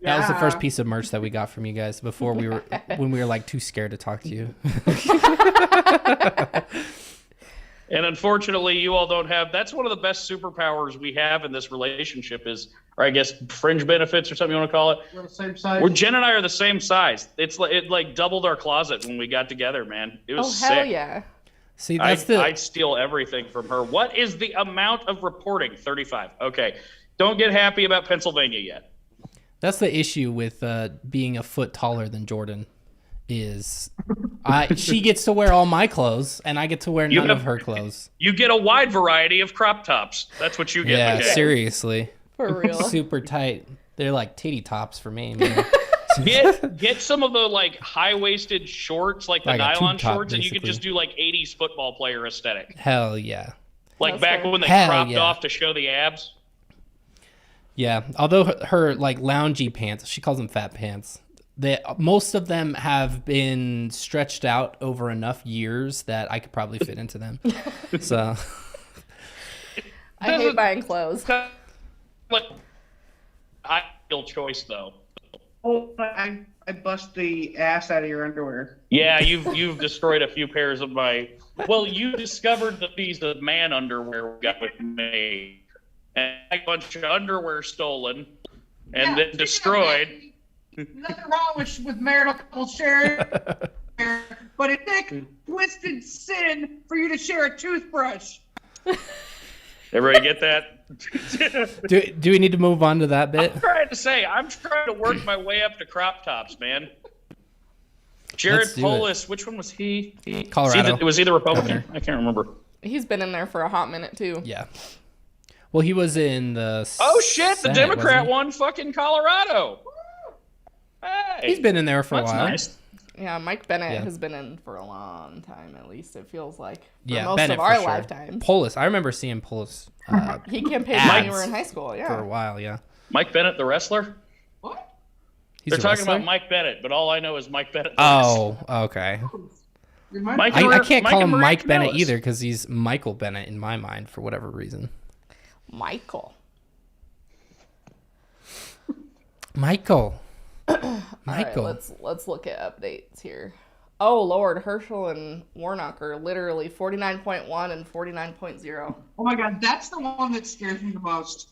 That was the Yeah. first piece of merch that we got from you guys before we were when we were like too scared to talk to you. And unfortunately, you all don't have. That's one of the best superpowers we have in this relationship is, or I guess fringe benefits or something you want to call it. We're the same size. We're Jen and I are the same size. It like doubled our closet when we got together, man. It was Oh, hell sick. yeah. See, that's I'd steal everything from her. What is the amount of reporting? 35. Okay. Don't get happy about Pennsylvania yet. That's the issue with being a foot taller than Jordan. Is she gets to wear all my clothes and I get to wear none of her clothes. You get a wide variety of crop tops. That's what you get. Yeah, McKay. seriously. For real. Super tight. They're like titty tops for me, man. Get some of the like high-waisted shorts, like the Like a tube nylon top, shorts, and you could basically. just do like 80s football player aesthetic. Hell yeah. Like That's back fair. when they Hell cropped yeah. off to show the abs. Yeah, although her like loungy pants, she calls them fat pants. Most of them have been stretched out over enough years that I could probably fit into them. So I hate buying clothes. Like, ideal choice though. Oh, I bust the ass out of your underwear. Yeah, you've destroyed a few pairs of my. Well, you discovered the piece of man underwear we got with me, and a bunch of underwear stolen, and then destroyed. Nothing wrong with marital sharing, but it takes twisted sin for you to share a toothbrush. Everybody get that? do we need to move on to that bit? I'm trying to work my way up to crop tops, man. Jared Let's do Polis, which one was he? Colorado. It was either Republican. Governor. I can't remember. He's been in there for a hot minute too. Yeah. Well, he was in the. Oh shit! The Senate, Democrat wasn't won fucking Colorado. Hey, He's been in there for a that's while. nice. Yeah, Mike Bennett Yeah. has been in for a long time, at least it feels like. For Yeah, most Bennett of our for sure. lifetimes. Polis. I remember seeing Polis. He campaigned ads when we were in high school, yeah. For a while, yeah. Mike Bennett, the wrestler. He's They're a talking wrestler? about Mike Bennett, but all I know is Mike Bennett. Oh, okay. I can't call him Mike Bennett Camillus. either because he's Michael Bennett in my mind for whatever reason. Michael. Michael. All Michael. right, let's look at updates here. Oh Lord, Herschel and Warnock are literally 49.1 and 49.0. Oh my god, that's the one that scares me the most.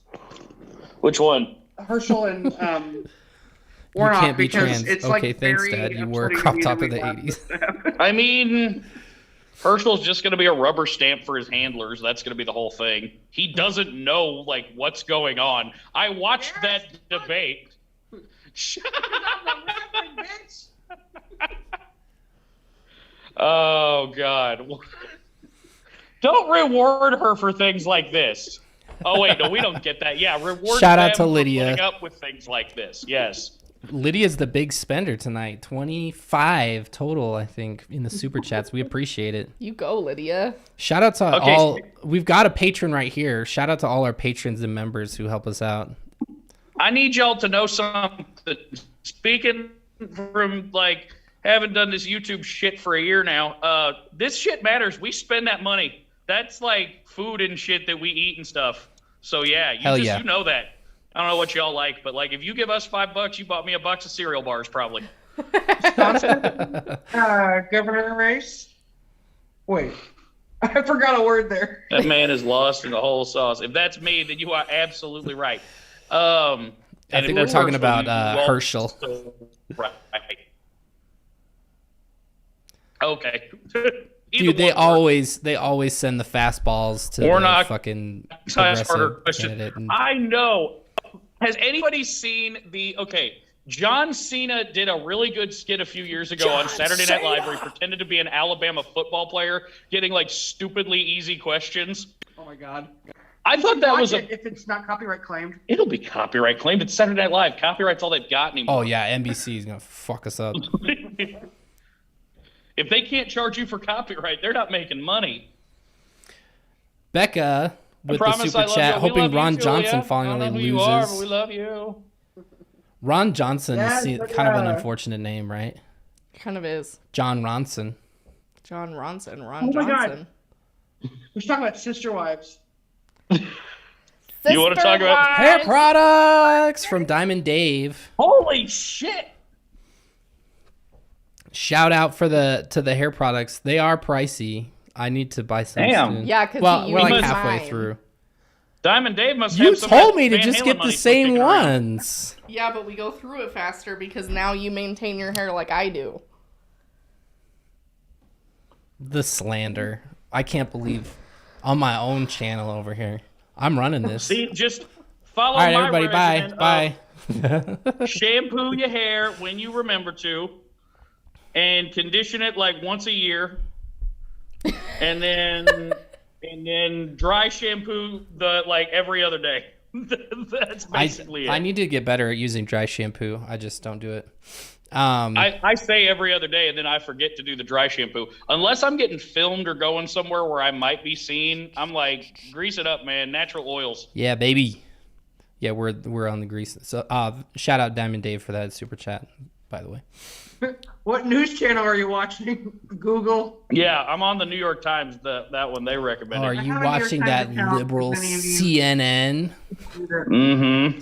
Which one? Herschel and You Warnock, can't be because trans. it's Okay, like thanks, very Dad. You wore a upsetting crop to me top that of we the laughed 80s. I mean, Herschel's just going to be a rubber stamp for his handlers. That's going to be the whole thing. He doesn't know like what's going on. I watched that debate. Oh God! Don't reward her for things like this. Oh wait, no, we don't get that. Yeah, reward. Shout out them to for Lydia. putting up with things like this. Yes. Lydia's the big spender tonight. 25 total, I think, in the super chats. We appreciate it. You go, Lydia. Shout out to Okay. all. We've got a patron right here. Shout out to all our patrons and members who help us out. I need y'all to know something. Speaking from like having done this YouTube shit for a year now, this shit matters. We spend that money. That's like food and shit that we eat and stuff. So yeah, you know that. I don't know what y'all like, but like if you give us $5, you bought me a box of cereal bars probably. Governor race. Wait, I forgot a word there. That man is lost in the whole sauce. If that's me, then you are absolutely right. I think we're talking about Herschel. Right. Okay. Dude, they always send the fastballs to the fucking progressive candidate. I know. Has anybody seen John Cena did a really good skit a few years ago on Saturday Night Live where he pretended to be an Alabama football player getting like stupidly easy questions. Oh my God. I thought that was if it's not copyright claimed. It'll be copyright claimed. It's Saturday Night Live. Copyright's all they've got anymore. Oh yeah, NBC is gonna fuck us up. If they can't charge you for copyright, they're not making money. Becca with the super chat, hoping Ron Johnson finally loses. You are, but we love you. Ron Johnson is kind of an unfortunate name, right? Kind of is. Jon Ronson. Ron Oh my Johnson. God. We're talking about sister wives. You want to talk about hair products from Diamond Dave? Holy shit! Shout out to the hair products. They are pricey. I need to buy some soon. Yeah, because we're like halfway through. Diamond Dave must You have some told me to Van just Halen get money the still same kicking around. ones. Yeah, but we go through it faster because now you maintain your hair like I do. The slander. I can't believe on my own channel over here. I'm running this. See, just follow All right, my everybody, regimen bye. of shampoo your hair when you remember to, and condition it like once a year, and then dry shampoo every other day. That's basically it. I need to get better at using dry shampoo. I just don't do it. I say every other day, and then I forget to do the dry shampoo. Unless I'm getting filmed or going somewhere where I might be seen, I'm like, grease it up, man. Natural oils. Yeah, baby. Yeah, we're on the grease. So shout out Diamond Dave for that super chat, by the way. What news channel are you watching? Google? Yeah, I'm on the New York Times, that one they recommended. Are you watching that liberal CNN? Mm-hmm.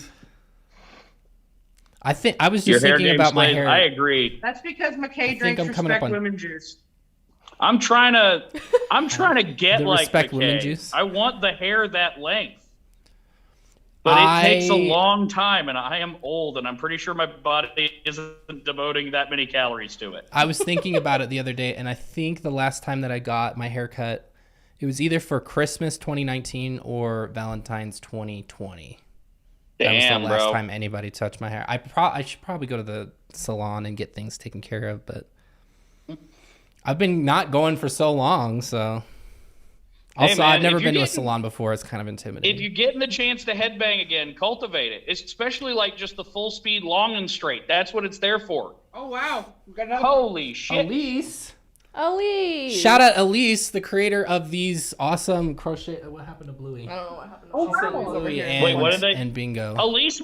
I was just thinking about my hair. I agree. That's because McKay drinks Respect Women juice. I'm trying to get The like Respect McKay. Women juice? I want the hair that length. But it takes a long time, and I am old, and I'm pretty sure my body isn't devoting that many calories to it. I was thinking about it the other day, and I think the last time that I got my hair cut, it was either for Christmas 2019 or Valentine's 2020. That was the last time anybody touched my hair. I should probably go to the salon and get things taken care of, but I've been not going for so long, so... Also, man, I've never been to a salon before. It's kind of intimidating. If you're getting the chance to headbang again, cultivate it. Especially like just the full speed, long and straight. That's what it's there for. Oh, wow. Holy shit. Elise. Shout out Elise, the creator of these awesome crochet. What happened to Bluey? I don't know what happened. Bluey Wait, what did they? And Bingo. Elise,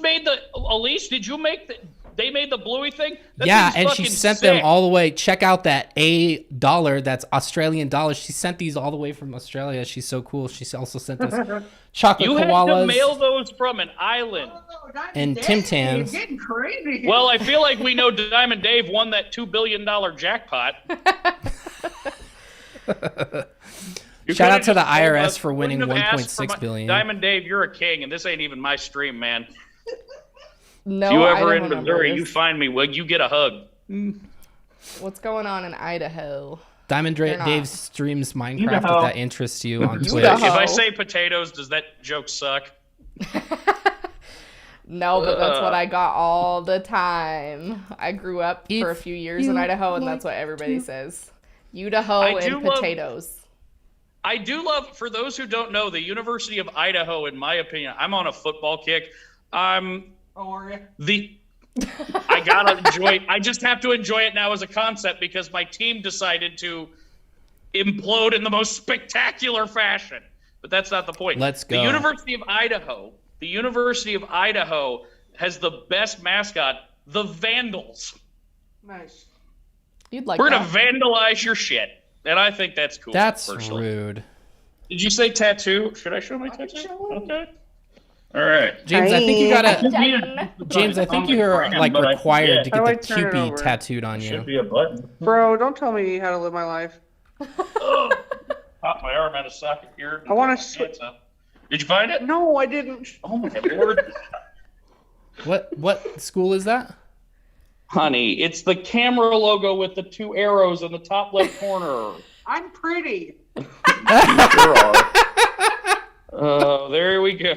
did you make the... They made the Bluey thing? Yeah, and she sent them all the way. Check out that $1. That's Australian dollars. She sent these all the way from Australia. She's so cool. She also sent us chocolate you koalas. had to mail those from an island. And Tim Tams. You're getting crazy. Well, I feel like we know Diamond Dave won that $2 billion jackpot. Shout out to the IRS for winning $1.6 billion. Diamond Dave, you're a king, and this ain't even my stream, man. No, if you ever Idaho in Missouri, numbers. you find me, will you get a hug? What's going on in Idaho? Diamond Dave streams Minecraft Idaho. if that interests you on Twitch. If I say potatoes, does that joke suck? No, but that's what I got all the time. I grew up for a few years in Idaho, and that's what everybody says. Idaho and potatoes. I do love, for those who don't know, the University of Idaho, in my opinion, I'm on a football kick. I gotta enjoy. I just have to enjoy it now as a concept because my team decided to implode in the most spectacular fashion. But that's not the point. Let's go. The University of Idaho has the best mascot, the Vandals. Nice. You'd like We're that. gonna vandalize your shit, and I think that's cool. That's personally. rude. Did you say tattoo? Should I show my tattoo? Okay. All right. James, I think you gotta. James, James, I think you're like required to get the turn it Cupid over? tattooed on you. Should be a button. Bro, don't tell me how to live my life. Pop my arm out of socket here. I want to. Did you find it? No, I didn't. Oh my lord. What school is that? Honey, it's the camera logo with the 2 arrows in the top left corner. I'm pretty. There we go.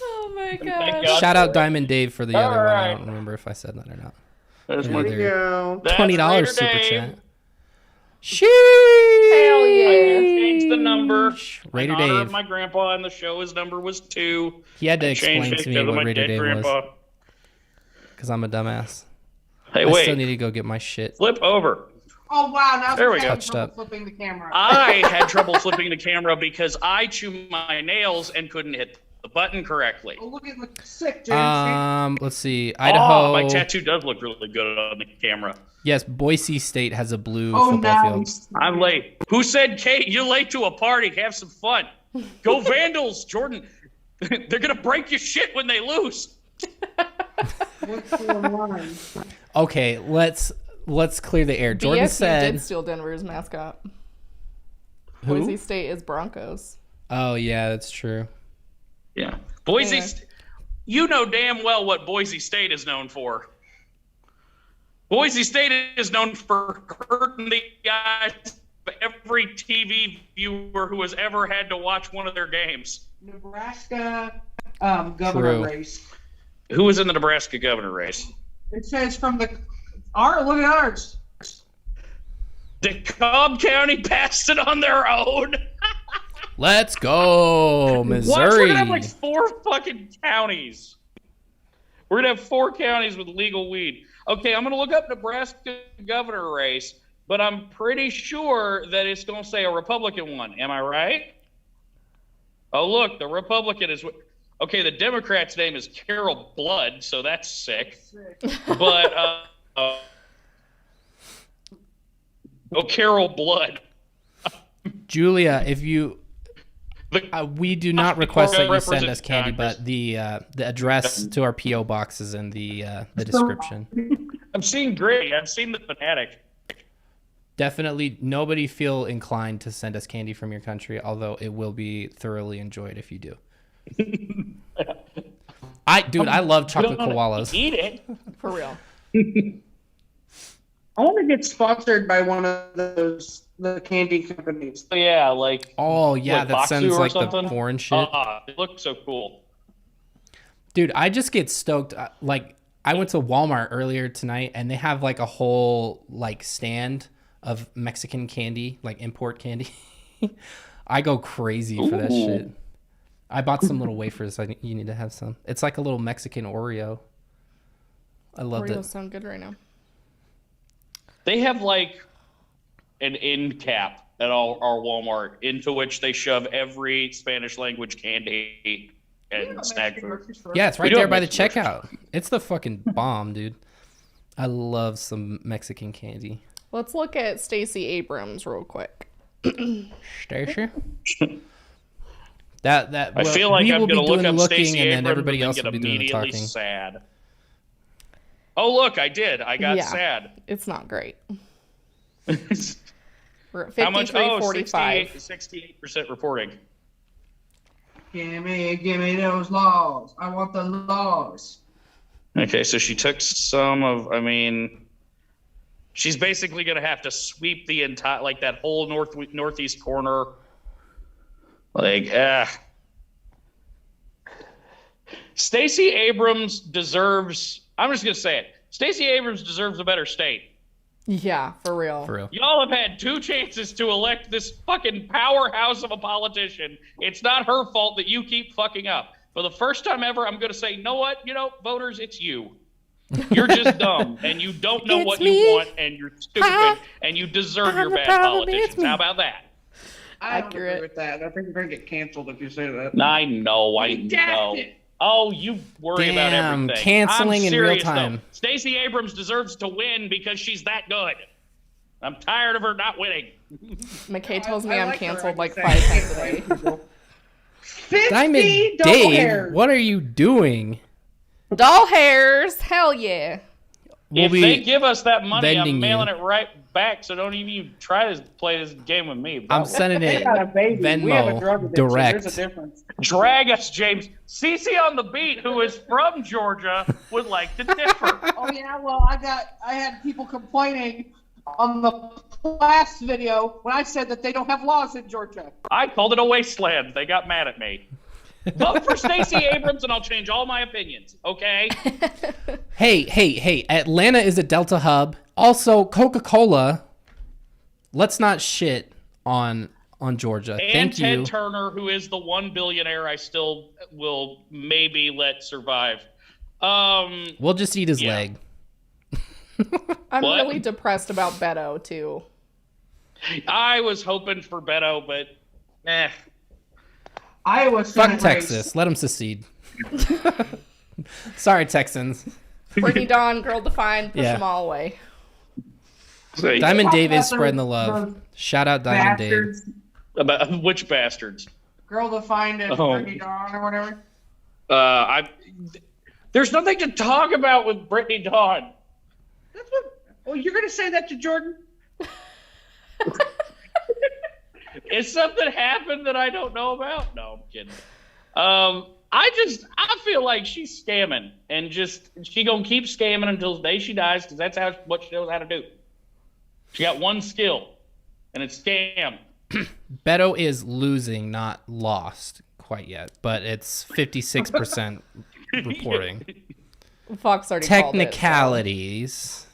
Oh my Thank god. God Shout for out Diamond Dave for the All other one. I right. don't remember if I said that or not. There's Yeah, my there. Go. That's $20 Raider super Dave. chat. Hell I yeah. changed the number. Raider in honor Dave. of my grandpa, and the show, his number was 2. He had to I explain changed it to me because of what my Raider dead Dave grandpa. was. Because I'm a dumbass. Hey, I wait. still need to go get my shit. Flip over. Oh wow! Now There we I'm go. having Touched trouble up. flipping the camera. I had trouble flipping the camera because I chew my nails and couldn't hit the button correctly. Oh, look at the sick, dude. Let's see. Idaho. Oh, my tattoo does look really good on the camera. Yes, Boise State has a blue Oh, football field. nice. I'm late. Who said, Kate, you're late to a party? Have some fun. Go Vandals, Jordan. They're going to break your shit when they lose. What's going on? Okay, let's clear the air. Jordan BSU said. did steal Denver's mascot. Who? Boise State is Broncos. Oh yeah, that's true. Yeah. Boise, Yeah. You know damn well what Boise State is known for. Boise State is known for hurting the eyes of every TV viewer who has ever had to watch one of their games. Nebraska governor True. race. Who was in the Nebraska governor race? It says from the. Look at ours. DeKalb County passed it on their own. Let's go, Watch, we're Missouri. gonna have like 4 fucking counties. We're gonna have 4 counties with legal weed. Okay, I'm gonna look up Nebraska governor race, but I'm pretty sure that it's gonna say a Republican one. Am I right? Oh, look, the Republican is. Okay, the Democrat's name is Carol Blood, so that's sick. But Carol Blood. Julia, if you, we do not request that you send us candy, Congress. but the address to our PO box is in the description. I'm seeing Gray. I've seen the Fanatic. Definitely, nobody feel inclined to send us candy from your country, although it will be thoroughly enjoyed if you do. I love chocolate koalas. Eat it. For real. I want to get sponsored by one of the candy companies. Yeah, like. Oh yeah, like that Baksu sends or like something? the foreign shit. It looks so cool. Dude, I just get stoked. Like, I went to Walmart earlier tonight, and they have like a whole like stand of Mexican candy, like import candy. I go crazy for that Ooh. shit. I bought some little wafers. You need to have some. It's like a little Mexican Oreo. I loved Oreos it. sound good right now. They have like an end cap at our Walmart into which they shove every Spanish language candy and snack food. Yeah, it's We right do there have by the Mexican checkout. It's the fucking bomb, dude. I love some Mexican candy. Let's look at Stacey Abrams real quick. Stacey? That I feel like we I'm will be going to look doing up looking, Stacey and then Abrams everybody and else get will be doing the immediately talking. sad. Oh, look, I did. I got Yeah. sad. It's not great. We're at How much? Oh, 53.45. 68% reporting. Gimme those laws. I want the laws. Okay, so she took some of, she's basically going to have to sweep the entire, like that whole northeast corner. Like, Stacey Abrams deserves, I'm just going to say it. Stacey Abrams deserves a better state. Yeah, for real. For real. Y'all have had 2 chances to elect this fucking powerhouse of a politician. It's not her fault that you keep fucking up. For the first time ever, I'm going to say, voters, it's you. You're just dumb, and you don't know It's what me. you want, and you're stupid, and you deserve your bad politicians. How about that? I don't Accurate. agree with that. I think you're going to get canceled if you say that. I know. Oh, you worry about Damn, everything. canceling I'm in real serious, time. though. Stacey Abrams deserves to win because she's that good. I'm tired of her not winning. McKay tells me I I'm like her, canceled I'm like saying. 5 times a day. 50 Diamond double Dave, hairs. what are you doing? Doll hairs, hell yeah. We'll If be they give us that money, vending I'm mailing you. it right back, so don't even try to play this game with me. I'm sending it We got a baby. We have a drug Venmo addiction. direct. There's a difference. Drag us, James. Cece on the beat, who is from Georgia, would like to differ. Oh yeah, well I had people complaining on the last video when I said that they don't have laws in Georgia. I called it a wasteland. They got mad at me. Vote for Stacey Abrams and I'll change all my opinions, okay? Hey, Atlanta is a Delta hub. Also, Coca-Cola. Let's not shit on Georgia. And Thank Ted you. Turner, who is the one billionaire I still will maybe let survive. We'll just eat his leg. I'm What? really depressed about Beto, too. I was hoping for Beto, but Iowa Fuck Senate Texas. Let them secede. Sorry, Texans. Brittany Dawn, girl defined, push Yeah. them all away. Diamond Dave is spreading the love. Shout out Diamond Dave. bastards. about which bastards? Girl defined as Oh. Brittany Dawn or whatever. There's nothing to talk about with Brittany Dawn. Well, you're gonna say that to Jordan? Is something happened that I don't know about? No, I'm kidding. I feel like she's scamming, and she gonna keep scamming until the day she dies, because that's what she knows how to do. She got one skill, and it's scam. Beto is losing, not lost quite yet, but it's 56% reporting. Fox already called it, so. Technicalities.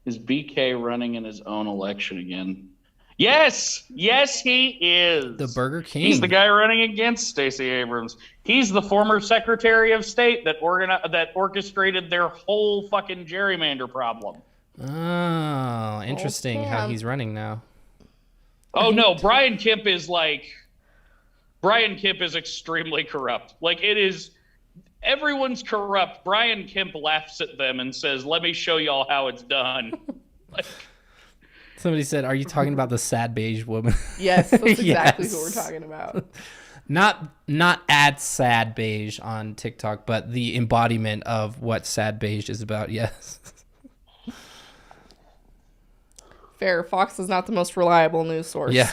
Is BK running in his own election again? Yes, he is. The Burger King. He's the guy running against Stacey Abrams. He's the former Secretary of State that orchestrated their whole fucking gerrymander problem. Oh, interesting how damn. he's running now. Oh no, Brian Kemp is extremely corrupt. Like, it is, everyone's corrupt. Brian Kemp laughs at them and says, "Let me show y'all how it's done." Like, Somebody said, "Are you talking about the sad beige woman?" Yes, that's exactly Yes. who we're talking about. Not at sad beige on TikTok, but the embodiment of what sad beige is about. Yes. Fair. Fox is not the most reliable news source. Yeah.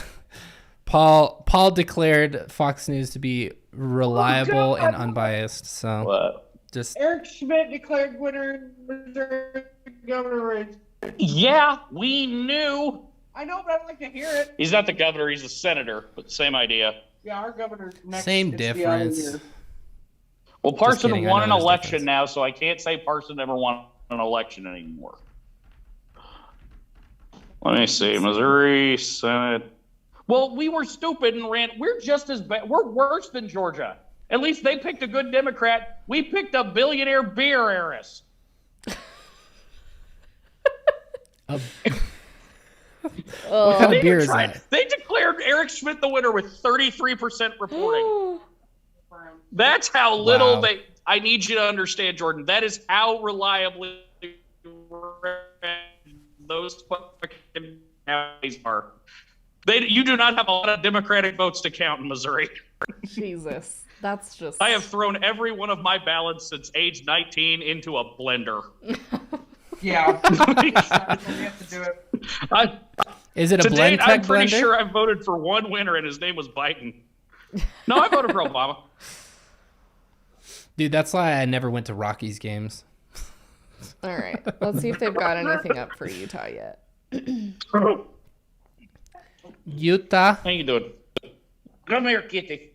Paul declared Fox News to be reliable and unbiased. So just Eric Schmidt declared winner in Missouri governor race. yeah, we knew. I know, but I'd like to hear it. He's not the governor; he's the senator. But same idea. Yeah, our governor's next. same it's the other difference. year. Well, Parson kidding, I won know an there's election difference. now, so I can't say Parson never won an election anymore. Let me see. Missouri Senate. Well, we were stupid and ran. We're just as bad. We're worse than Georgia. At least they picked a good Democrat. We picked a billionaire beer heiress. what kind of beer is that? They declared Eric Schmidt the winner with 33% reporting. That's how little Wow. I need you to understand, Jordan. That is how reliably those fucking counties are. You do not have a lot of Democratic votes to count in Missouri. Jesus. That's just... I have thrown every one of my ballots since age 19 into a blender. Yeah. We have to do it. Is it a To blend date, tech I'm pretty blender? sure I voted for one winner, and his name was Biden. No, I voted for Obama. Dude, that's why I never went to Rockies games. All right. Let's see if they've got anything up for Utah yet. Utah. How you doing? Come here, kitty.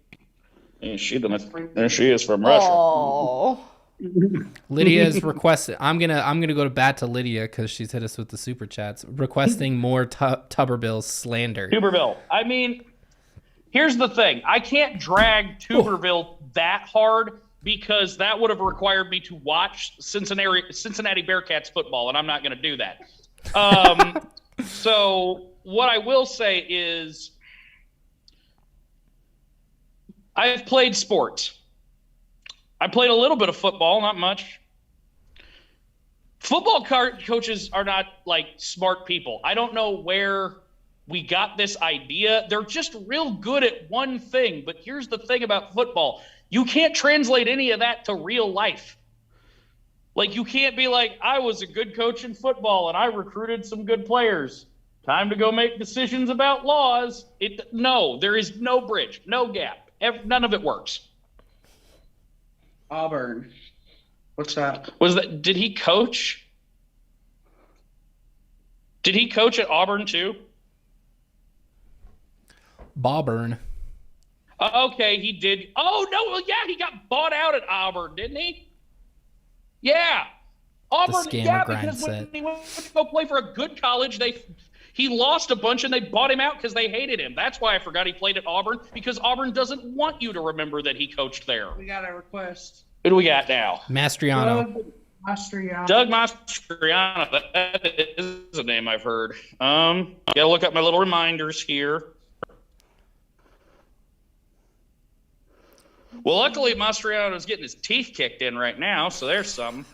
There she is from Russia. Oh. Lydia's requested. I'm gonna go to bat to Lydia because she's hit us with the super chats, requesting more Tuberville slander. Tuberville. I mean, here's the thing. I can't drag Tuberville that hard because that would have required me to watch Cincinnati Bearcats football, and I'm not going to do that. So what I will say is I've played sports. I played a little bit of football, not much. Football coaches are not like smart people. I don't know where we got this idea. They're just real good at one thing. But here's the thing about football. You can't translate any of that to real life. Like, you can't be like, I was a good coach in football and I recruited some good players. Time to go make decisions about laws. No, there is no bridge, no gap. None of it works. Auburn. What's that? Did he coach? Did he coach at Auburn too? Bauburn. Okay, he did. Oh, no, well, yeah, he got bought out at Auburn, didn't he? Yeah. Auburn, yeah, because when he went to go play for a good college, he lost a bunch and they bought him out because they hated him. That's why I forgot he played at Auburn, because Auburn doesn't want you to remember that he coached there. We got a request. Who do we got now? Mastriano. Doug Mastriano. That is a name I've heard. Gotta look up my little reminders here. Well, luckily Mastriano's getting his teeth kicked in right now, so there's something.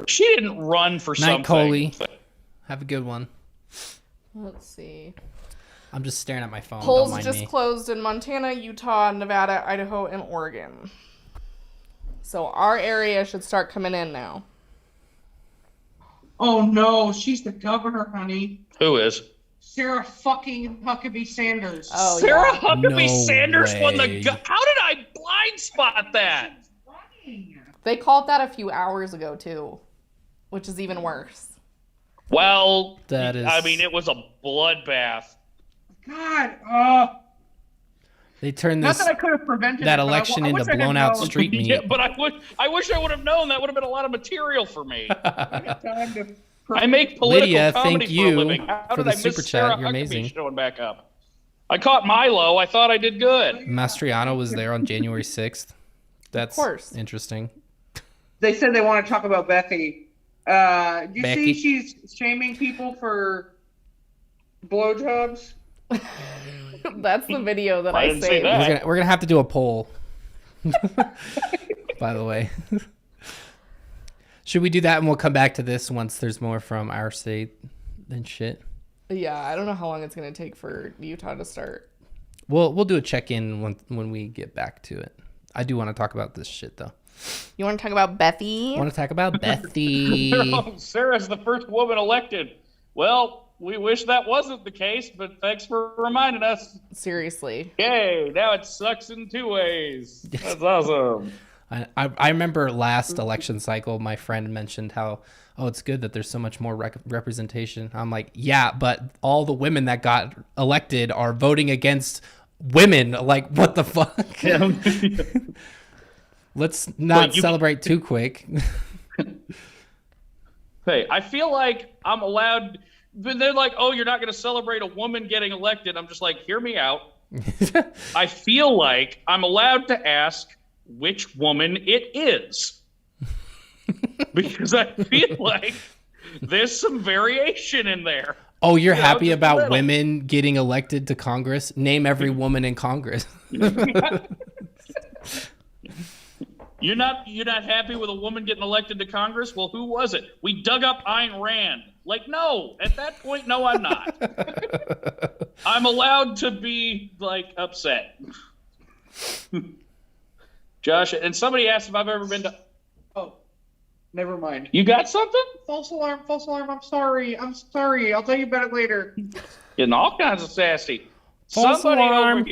She didn't run for Night, something. Coley. Have a good one. Let's see. I'm just staring at my phone. Don't Polls mind just me. closed in Montana, Utah, Nevada, Idaho, and Oregon. So our area should start coming in now. Oh no, she's the governor, honey. Who is? Sarah fucking Huckabee Sanders. Oh, Sarah yeah. Huckabee No Sanders won the. way. How did I blind spot that? They called that a few hours ago too, which is even worse. Well, That is- I mean, it was a bloodbath. God, They turned not this that I could have prevented that it, but election I into wish I had blown out known. street meat. Yeah, but I wish I would have known. That would have been a lot of material for me. Time to I make political Lydia, comedy thank for a you living. How for did the I miss super chat. Sarah You're Huckabee amazing. showing back up? I caught Milo. I thought I did good. Mastriano was there on January 6th. That's course. interesting. They said they want to talk about Bethany. Do you Becky? see she's shaming people for blowjobs? That's the video that I I didn't see saved. that. We're gonna have to do a poll. By the way. Should we do that and we'll come back to this once there's more from our state and shit? Yeah, I don't know how long it's gonna take for Utah to start. We'll do a check-in when we get back to it. I do want to talk about this shit though. You want to talk about Bethy? I want to talk about Bethy. Sarah's the first woman elected. Well, we wish that wasn't the case, but thanks for reminding us. Seriously. Yay, now it sucks in two ways. That's awesome. I remember last election cycle, my friend mentioned how, oh, it's good that there's so much more representation. I'm like, yeah, but all the women that got elected are voting against women. Like, what the fuck? Let's not celebrate too quick. Hey, I feel like I'm allowed, but they're like, oh, you're not going to celebrate a woman getting elected. I'm just like, hear me out. I feel like I'm allowed to ask which woman it is. Because I feel like there's some variation in there. Oh, you're You know, happy just a about little. women getting elected to Congress? Name every woman in Congress. You're not happy with a woman getting elected to Congress? Well, who was it? We dug up Ayn Rand. Like, no, at that point, no, I'm not. I'm allowed to be like upset. Josh, and somebody asked if I've ever been to. Oh, never mind. You got something? False alarm, false alarm. I'm sorry. I'll tell you about it later. Getting all kinds of sassy. False alarm.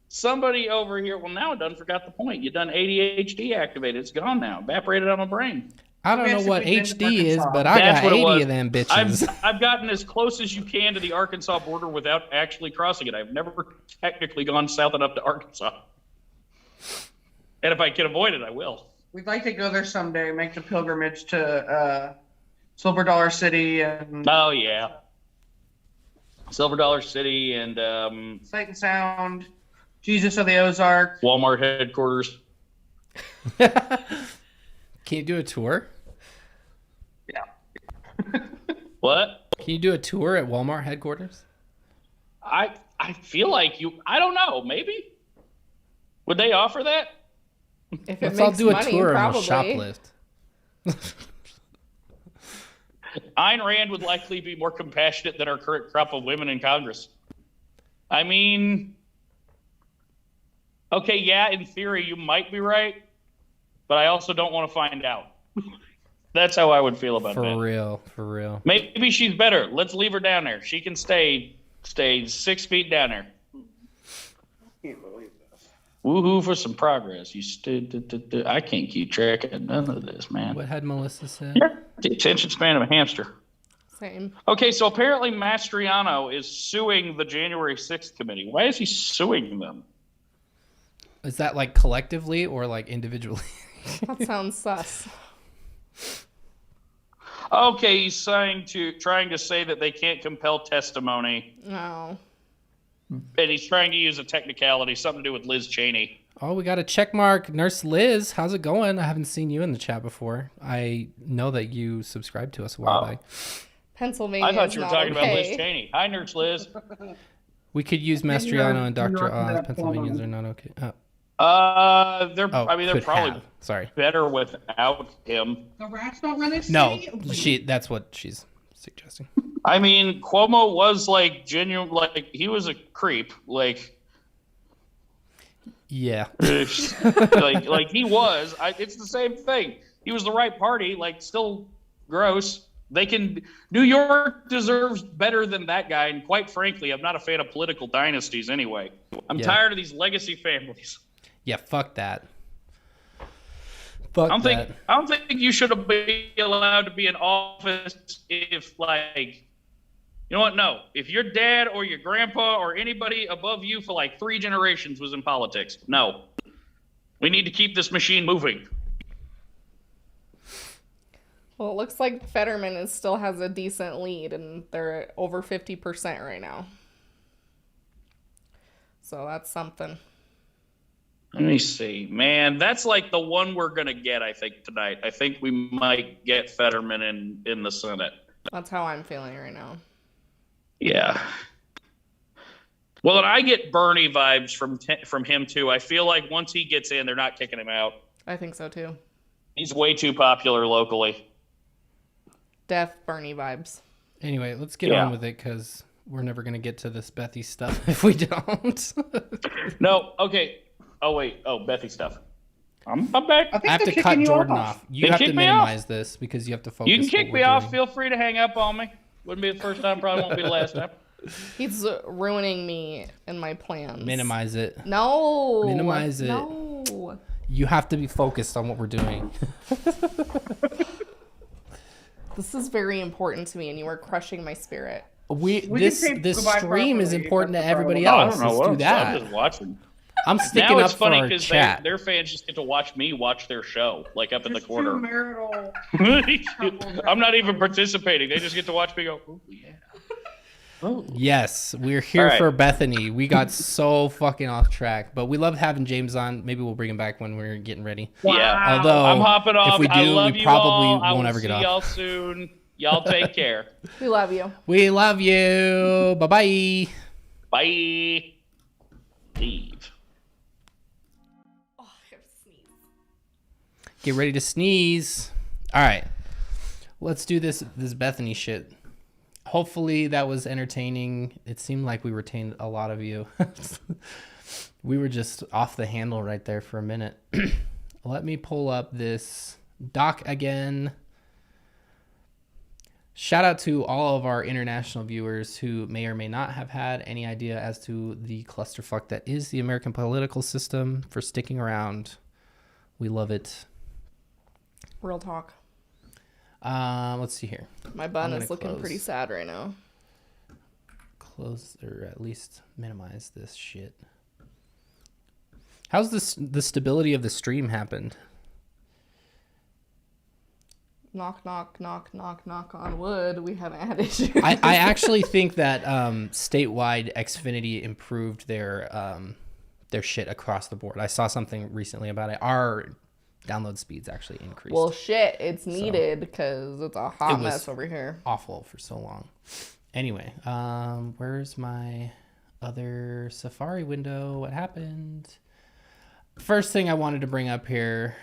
Somebody over here. Well, now I done forgot the point. You done ADHD activated. It's gone now. Evaporated out of my brain. I don't know what Yes, HD is, but I That's got what it 80 was. of them bitches. I've gotten as close as you can to the Arkansas border without actually crossing it. I've never technically gone south enough to Arkansas. And if I can avoid it, I will. We'd like to go there someday. Make the pilgrimage to Silver Dollar City and Oh, yeah. Silver Dollar City and Sight and Sound, Jesus of the Ozark. Walmart headquarters. Can you do a tour? Yeah. What? Can you do a tour at Walmart headquarters? I feel like I don't know, maybe? Would they offer that? If Let's all do a tour and we'll shoplift. Ayn Rand would likely be more compassionate than our current crop of women in Congress. I mean, okay, yeah, in theory, you might be right, but I also don't want to find out. That's how I would feel about that. For real. Maybe she's better. Let's leave her down there. She can stay 6 feet down there. Woohoo for some progress. I can't keep track of none of this, man. What had Melissa said? The attention span of a hamster. Same. Okay, so apparently Mastriano is suing the January 6th committee. Why is he suing them? Is that like collectively or like individually? That sounds sus. Okay, he's trying to say that they can't compel testimony. No. And he's trying to use a technicality, something to do with Liz Cheney. Oh, we got a check mark. Nurse Liz, how's it going? I haven't seen you in the chat before. I know that you subscribed to us a while back. Pennsylvania. I thought you were talking about okay. Liz Cheney. Hi, Nurse Liz. We could use Mastriano and Dr. Oz. Pennsylvanians are not okay. They're probably better without him. The rats don't run this No, city? that's what she's suggesting. I mean, Cuomo was like genuine, like he was a creep, like yeah, like he was. It's the same thing. He was the right party, like still gross. New York deserves better than that guy, and quite frankly, I'm not a fan of political dynasties anyway. I'm tired of these legacy families. Yeah, fuck that. I don't think you should be allowed to be in office if, like, you know what? No. If your dad or your grandpa or anybody above you for like 3 generations was in politics, no. We need to keep this machine moving. Well, it looks like Fetterman still has a decent lead, and they're at over 50% right now. So that's something. Let me see. Man, that's like the one we're going to get, I think, tonight. I think we might get Fetterman in the Senate. That's how I'm feeling right now. Yeah. Well, and I get Bernie vibes from him, too. I feel like once he gets in, they're not kicking him out. I think so, too. He's way too popular locally. Death Bernie vibes. Anyway, let's get on with it, because we're never going to get to this Bethy stuff if we don't. No, okay. Oh, wait. Oh, Bethy stuff. I'm back. I have to cut Jordan off. You have to minimize this because you have to focus. You can kick me off. Feel free to hang up on me. Wouldn't be the first time. Probably won't be the last time. He's ruining me and my plans. Minimize it. No. Minimize it. No. You have to be focused on what we're doing. This is very important to me, and you are crushing my spirit. This stream is important to everybody else. Let's do that. I'm just watching. I'm sticking up for our chat. Their fans just get to watch me watch their show, like up in the corner. I'm not even participating. They just get to watch me go, oh, yeah. Oh. Yes, we're here for Bethany. We got so fucking off track, but we love having James on. Maybe we'll bring him back when we're getting ready. Yeah. Although I'm hopping off. If we do, I love we you probably all. won't ever get off. Y'all soon. Y'all take care. We love you. We love you. Bye-bye. Bye. Leave. Oh, I have to sneeze. Get ready to sneeze. All right. Let's do this Bethany shit. Hopefully that was entertaining. It seemed like we retained a lot of you. We were just off the handle right there for a minute. Let me pull up this doc again. Shout out to all of our international viewers who may or may not have had any idea as to the clusterfuck that is the American political system, for sticking around. We love it. Real talk. Let's see here. My bun is looking pretty sad right now. Close, or at least minimize this shit. How's the stability of the stream happened? Knock, knock, knock, knock, knock on wood. We haven't had issues. I actually think that statewide Xfinity improved their shit across the board. I saw something recently about it. Our download speeds actually increased. Well, shit, it's needed because it's a hot mess over here. Awful for so long. Anyway, where's my other Safari window. What happened? First thing I wanted to bring up here.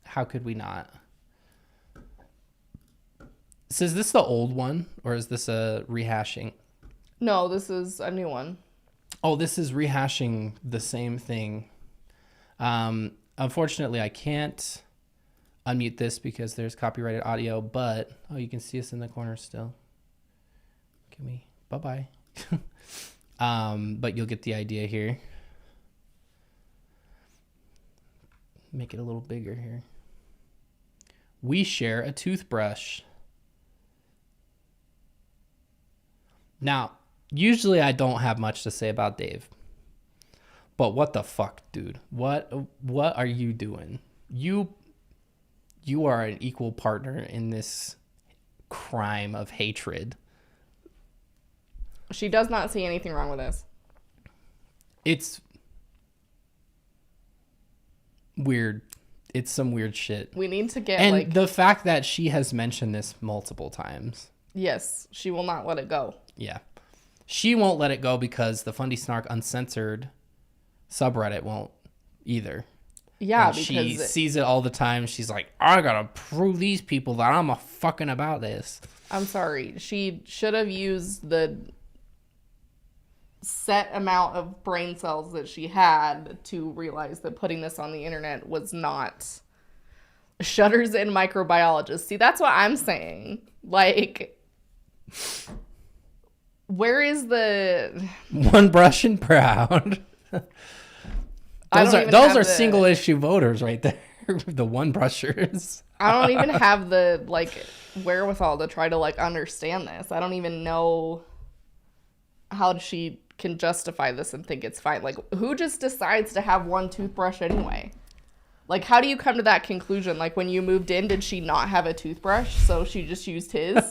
How could we not? So is this the old one or is this a rehashing? No, this is a new one. Oh, this is rehashing the same thing. Unfortunately, I can't unmute this because there's copyrighted audio, but oh, you can see us in the corner still. Give me bye-bye. But you'll get the idea here. Make it a little bigger here. We share a toothbrush. Now, usually I don't have much to say about Dave. But what the fuck, dude? What are you doing? You are an equal partner in this crime of hatred. She does not see anything wrong with this. It's weird. It's some weird shit. We need to get and the fact that she has mentioned this multiple times. Yes, she will not let it go. Yeah. She won't let it go because the Fundy Snark Uncensored subreddit won't either. Yeah, and she sees it all the time. She's like, I gotta prove these people that I'm a fucking about this. I'm sorry. She should have used the set amount of brain cells that she had to realize that putting this on the internet was not shutters in microbiologists. See, that's what I'm saying. Like, where is the one brush and proud? Those are single issue voters right there. The one brushers. I don't even have the wherewithal to try to understand this. I don't even know how she can justify this and think it's fine. Like, who just decides to have one toothbrush anyway? Like, how do you come to that conclusion? Like, when you moved in, did she not have a toothbrush, so she just used his?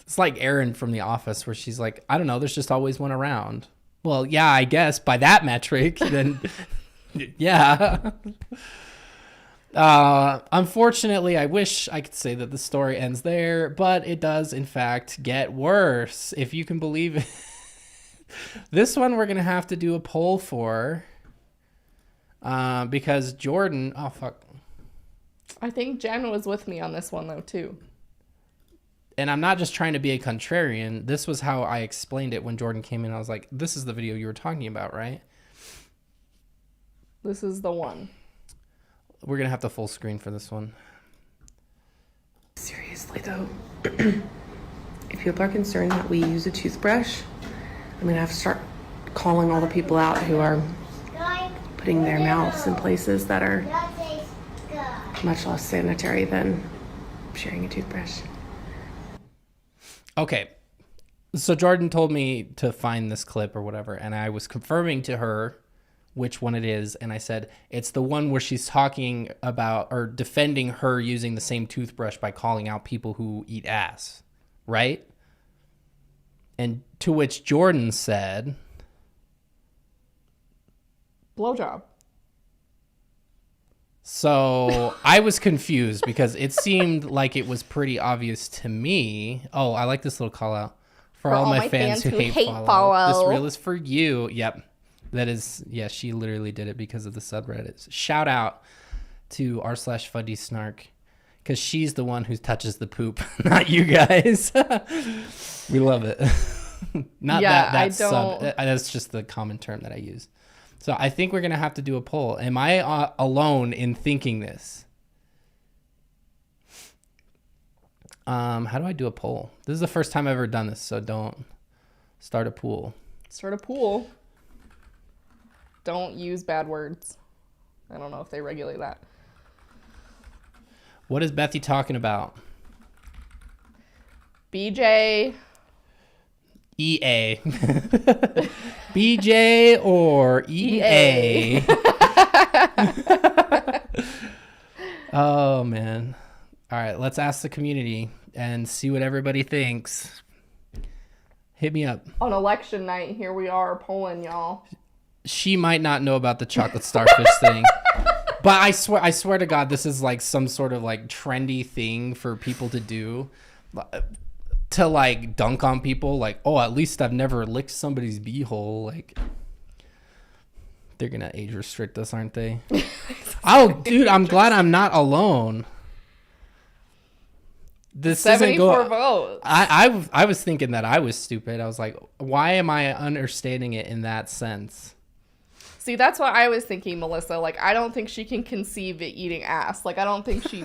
It's like Erin from The Office, where she's like, I don't know, there's just always one around. Well, yeah, I guess by that metric, then yeah. Unfortunately, I wish I could say that the story ends there, but it does, in fact, get worse, if you can believe it. This one we're going to have to do a poll for, because Jordan... Oh, fuck. I think Jen was with me on this one, though, too. And I'm not just trying to be a contrarian. This was how I explained it when Jordan came in. I was like, this is the video you were talking about, right? This is the one. We're going to have to full screen for this one. Seriously, though, if people are concerned that we use a toothbrush, I'm going to have to start calling all the people out who are putting their mouths in places that are much less sanitary than sharing a toothbrush. Okay, so Jordan told me to find this clip or whatever, and I was confirming to her which one it is, and I said, it's the one where she's talking about or defending her using the same toothbrush by calling out people who eat ass, right? And to which Jordan said... Blowjob. So I was confused because it seemed like it was pretty obvious to me. Oh, I like this little call out. For all my fans who hate follow. This reel is for you. Yep. That is, yeah, she literally did it because of the subreddits. Shout out to r/Fundy Snark, because she's the one who touches the poop, not you guys. We love it. Not yeah, that sub. That's just the common term that I use. So I think we're going to have to do a poll. Am I alone in thinking this? How do I do a poll? This is the first time I've ever done this, so don't start a pool. Start a pool. Don't use bad words. I don't know if they regulate that. What is Bethy talking about? BJ. EA. BJ or EA. Oh, man. All right, let's ask the community and see what everybody thinks. Hit me up. On election night, here we are polling, y'all. She might not know about the chocolate starfish thing. But I swear to God, this is like some sort of like trendy thing for people to do. to like dunk on people like, oh, at least I've never licked somebody's beehole. Like, they're gonna age restrict us, aren't they? Oh, dude, I'm glad I'm not alone. This 74 votes. I was thinking that I was stupid. I was like, why am I understanding it in that sense? See, that's what I was thinking, Melissa. Like, I don't think she can conceive it eating ass. Like, I don't think she...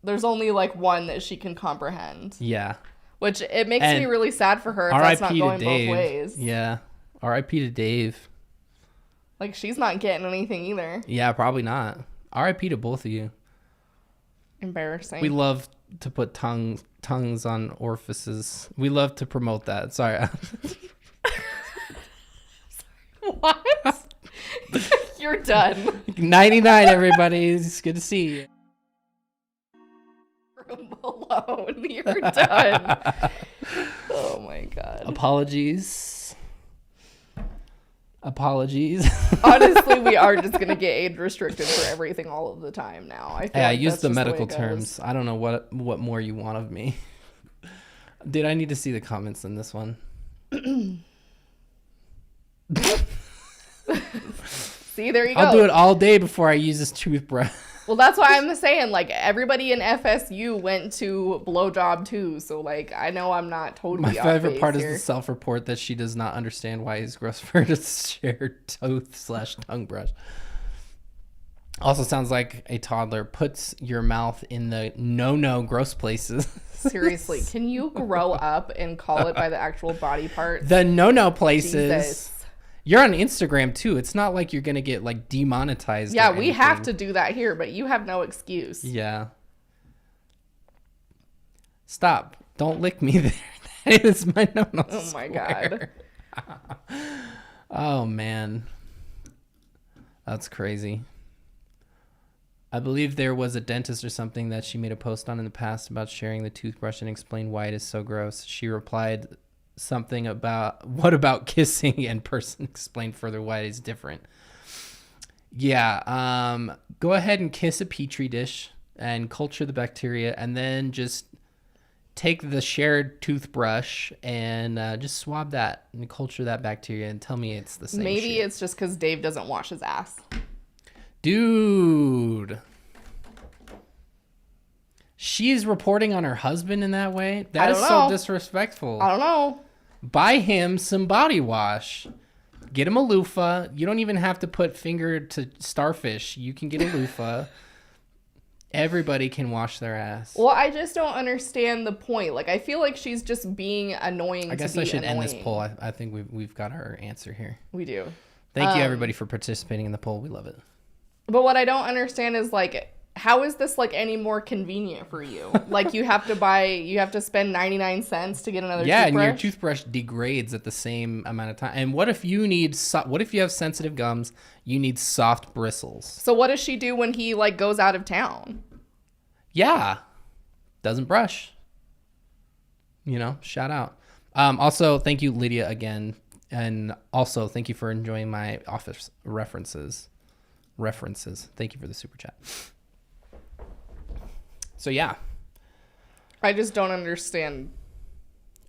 There's only, like, one that she can comprehend. Yeah. Which, it makes me really sad for her if that's not going both ways. Yeah. R.I.P. to Dave. Like, she's not getting anything either. Yeah, probably not. R.I.P. to both of you. Embarrassing. We love to put tongues on orifices. We love to promote that. Sorry. What? You're done. 99, everybody. It's good to see you. Room alone. You're done. Oh my god. Apologies. Honestly, we are just gonna get age restricted for everything all of the time now. I feel I like use that's the just medical way it terms. goes. I don't know what more you want of me. Dude, I need to see the comments in this one. See, there you go. I'll do it all day before I use this toothbrush. Well, that's why I'm saying, like, everybody in FSU went to blowjob too, so like I know I'm not totally My off favorite base part here. is the self-report that she does not understand why it's gross for her to share tooth/tongue brush. Also sounds like a toddler puts your mouth in the no gross places. Seriously, can you grow up and call it by the actual body part? The no places. Jesus. You're on Instagram too. It's not like you're gonna get like demonetized. Yeah, or we have anything. to do that here, but you have no excuse. Yeah. Stop. Don't lick me there. That is my no-no Oh my god. Oh man. That's crazy. I believe there was a dentist or something that she made a post on in the past about sharing the toothbrush and explained why it is so gross. She replied something about, what about kissing, and person explained further why it is different. Yeah, go ahead and kiss a petri dish and culture the bacteria, and then just take the shared toothbrush and just swab that and culture that bacteria and tell me it's the same Maybe shit. it's just because Dave doesn't wash his ass. Dude. She's reporting on her husband in that way? That is so disrespectful. I don't know. Buy him some body wash. Get him a loofah. You don't even have to put finger to starfish. You can get a loofah. Everybody can wash their ass. Well, I just don't understand the point. Like, I feel like she's just being annoying. I guess to be I should annoying. end this poll. I think we've got our answer here. We do. Thank you, everybody, for participating in the poll. We love it. But what I don't understand is, like, how is this, like, any more convenient for you? Like, you have to spend 99 cents to get another Yeah, toothbrush? and your toothbrush degrades at the same amount of time. And what if you have sensitive gums? You need soft bristles. So what does she do when he, like, goes out of town? Yeah. Doesn't brush. You know, shout out. Also, thank you, Lydia, again. And also, thank you for enjoying my office references. Thank you for the super chat. So, yeah. I just don't understand.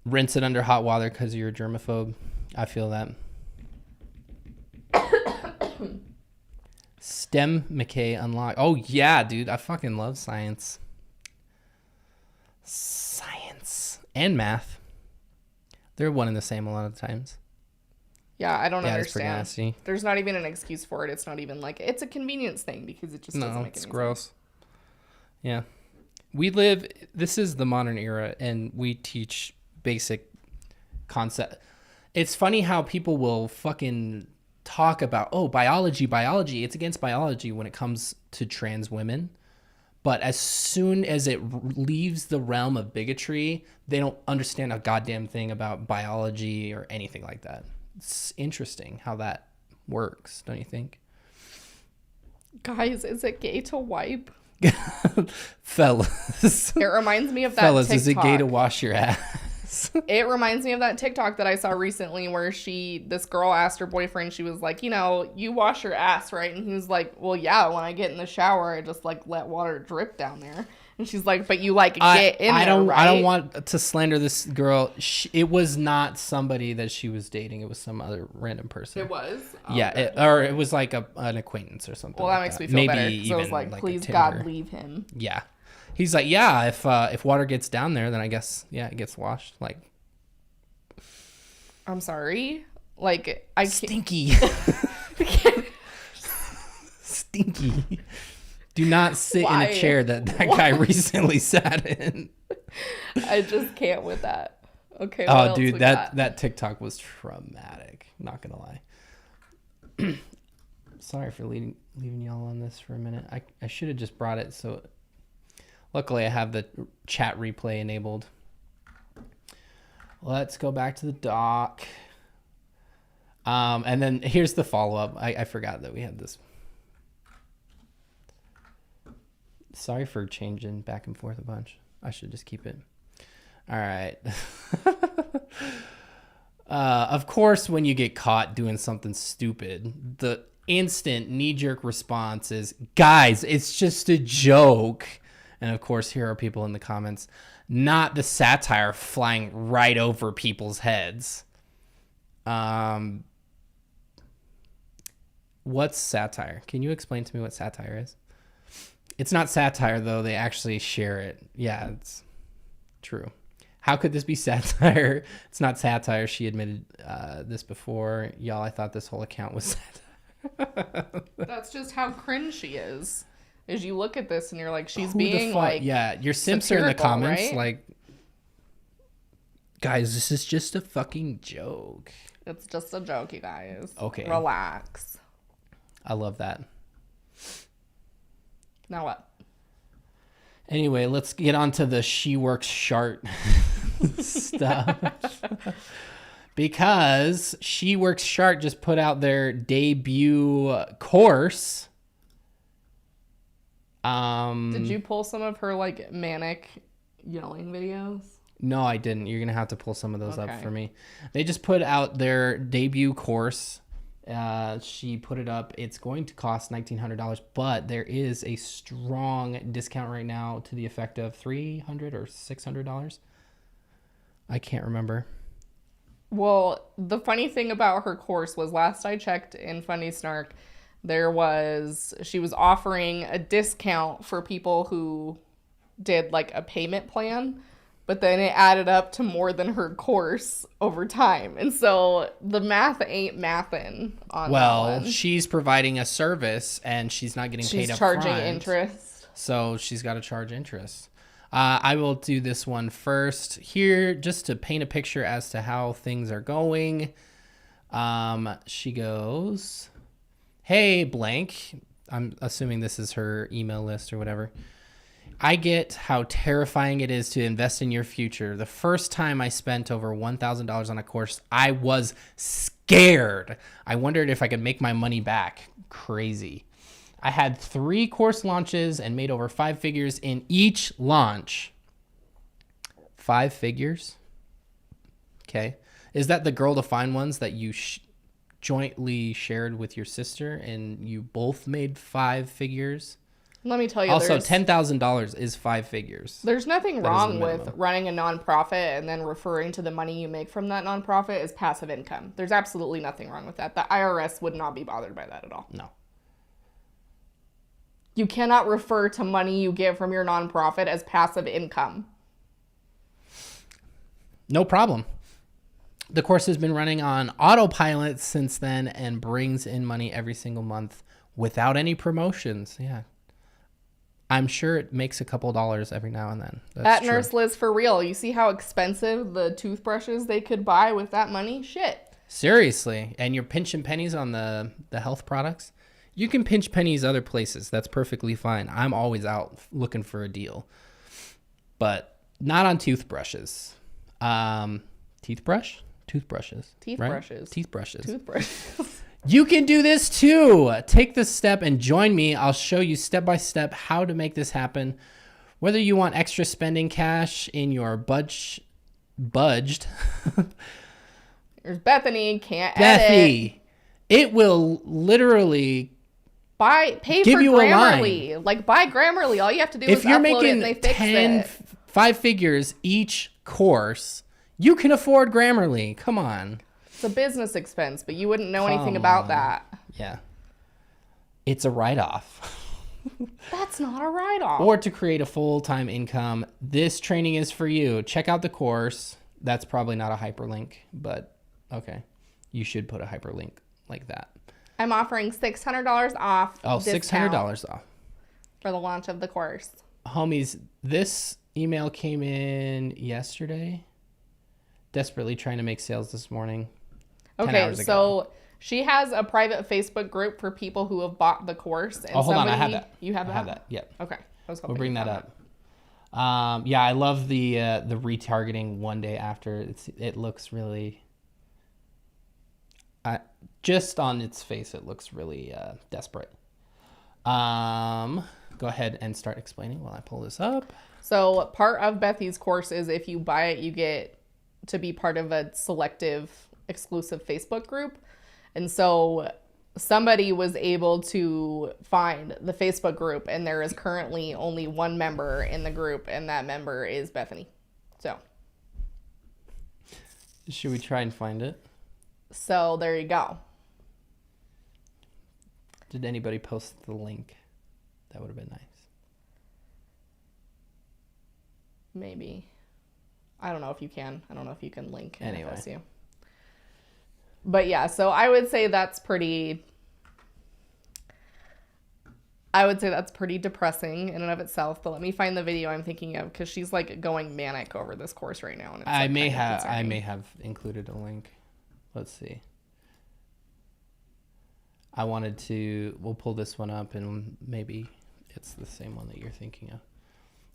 Rinse it under hot water because you're a germaphobe. I feel that. STEM McKay unlock. Oh, yeah, dude. I fucking love science. Science. And math. They're one and the same a lot of times. Yeah, I don't Yeah, it's pretty understand. nasty. There's not even an excuse for it. It's not even like, it's a convenience thing because it just doesn't make it's any gross. sense. Yeah. This is the modern era, and we teach basic concept. It's funny how people will fucking talk about, oh, biology. It's against biology when it comes to trans women. But as soon as it leaves the realm of bigotry, they don't understand a goddamn thing about biology or anything like that. It's interesting how that works, don't you think? Guys, is it gay to wipe? Fellas. It reminds me of that Fellas, TikTok. is it gay to wash your ass? It reminds me of that TikTok that I saw recently where this girl asked her boyfriend, she was like, you know, you wash your ass, right? And he was like, well, yeah, when I get in the shower, I just like let water drip down there. And she's like, but you like get in there, right? I don't want to slander this girl. It was not somebody that she was dating. It was some other random person. It was? Oh, yeah, okay. It was like an acquaintance or something. Well, that makes me feel better. Because I was like, please God, leave him. Yeah. He's like, yeah, if water gets down there, then I guess, yeah, it gets washed. Like, I'm sorry. Like, I Stinky. Stinky. Do not sit in a chair that guy recently sat in. I just can't with that. Okay. Oh, dude, that TikTok was traumatic. Not gonna lie. Sorry for leaving y'all on this for a minute. I should have just brought it. So, luckily, I have the chat replay enabled. Let's go back to the doc. And then here's the follow up. I forgot that we had this. Sorry for changing back and forth a bunch. I should just keep it. All right. Of course, when you get caught doing something stupid, the instant knee-jerk response is, guys, it's just a joke. And of course, here are people in the comments, not the satire flying right over people's heads. What's satire? Can you explain to me what satire is? It's not satire, though. They actually share it. Yeah, it's true. How could this be satire? It's not satire. She admitted this before. Y'all, I thought this whole account was satire. That's just how cringe she is. As you look at this and you're like, she's being like, yeah, your simps are in the comments, right? like, guys, this is just a fucking joke. It's just a joke, you guys. Okay. Relax. I love that. Now what? Anyway, let's get on to the She Works Chart stuff. Because She Works Chart just put out their debut course. Did you pull some of her like manic yelling videos? No, I didn't. You're going to have to pull some of those up Okay. for me. They just put out their debut course. She put it up. It's going to cost $1,900, but there is a strong discount right now to the effect of $300 or $600. I can't remember. Well, the funny thing about her course was last I checked in Funny Snark, she was offering a discount for people who did like a payment plan, but then it added up to more than her course over time. And so the math ain't mathin' on that one. She's providing a service and she's not getting paid up front. She's charging front, interest. So she's got to charge interest. I will do this one first here just to paint a picture as to how things are going. She goes, hey, blank. I'm assuming this is her email list or whatever. I get how terrifying it is to invest in your future. The first time I spent over $1,000 on a course, I was scared. I wondered if I could make my money back. Crazy. I had 3 course launches and made over 5 figures in each launch. 5 figures? Okay. Is that the Girl to Find ones that you jointly shared with your sister and you both made 5 figures? Let me tell you. Also, $10,000 is 5 figures. There's nothing wrong with running a nonprofit and then referring to the money you make from that nonprofit as passive income. There's absolutely nothing wrong with that. The IRS would not be bothered by that at all. No. You cannot refer to money you get from your nonprofit as passive income. No problem. The course has been running on autopilot since then and brings in money every single month without any promotions. Yeah. I'm sure it makes a couple dollars every now and then. That's true. Nurse Liz, for real, you see how expensive the toothbrushes they could buy with that money? Shit. Seriously. And you're pinching pennies on the health products? You can pinch pennies other places. That's perfectly fine. I'm always out looking for a deal. But not on toothbrushes. Toothbrushes. Teeth Right? brushes. Toothbrushes. Toothbrushes. You can do this too. Take this step and join me. I'll show you step by step how to make this happen. Whether you want extra spending cash in your budged. There's Bethany, can't edit. Bethany. It will literally Pay give for you a line. Grammarly. Like, buy Grammarly. All you have to do If is you're upload it making and they fix 10, it. 5 figures each course, you can afford Grammarly. Come on. It's a business expense, but you wouldn't know anything Come about on. that. Yeah. It's a write-off. That's not a write-off. Or to create a full-time income. This training is for you. Check out the course. That's probably not a hyperlink, but okay. You should put a hyperlink like that. I'm offering $600 off. Oh, discount $600 off. for the launch of the course. Homies, this email came in yesterday. Desperately trying to make sales this morning. 10 Okay, hours ago. so she has a private Facebook group for people who have bought the course. And hold on, I have that. You have that? I have that. Yep. Okay. We'll bring that up. Yeah, I love the retargeting one day after. It looks really. Just on its face, it looks really desperate. Go ahead and start explaining while I pull this up. So part of Bethy's course is if you buy it, you get to be part of a selective, exclusive Facebook group. And so somebody was able to find the Facebook group, and there is currently only one member in the group, and that member is Bethany. So should we try and find it? So there you go. Did anybody post the link? That would have been nice. Maybe. I don't know if you can. I don't know if you can link Anyway. FSU. But yeah, so I would say that's pretty depressing in and of itself. But let me find the video I'm thinking of, because she's like going manic over this course right now. And it's I may have included a link. Let's see. We'll pull this one up and maybe it's the same one that you're thinking of.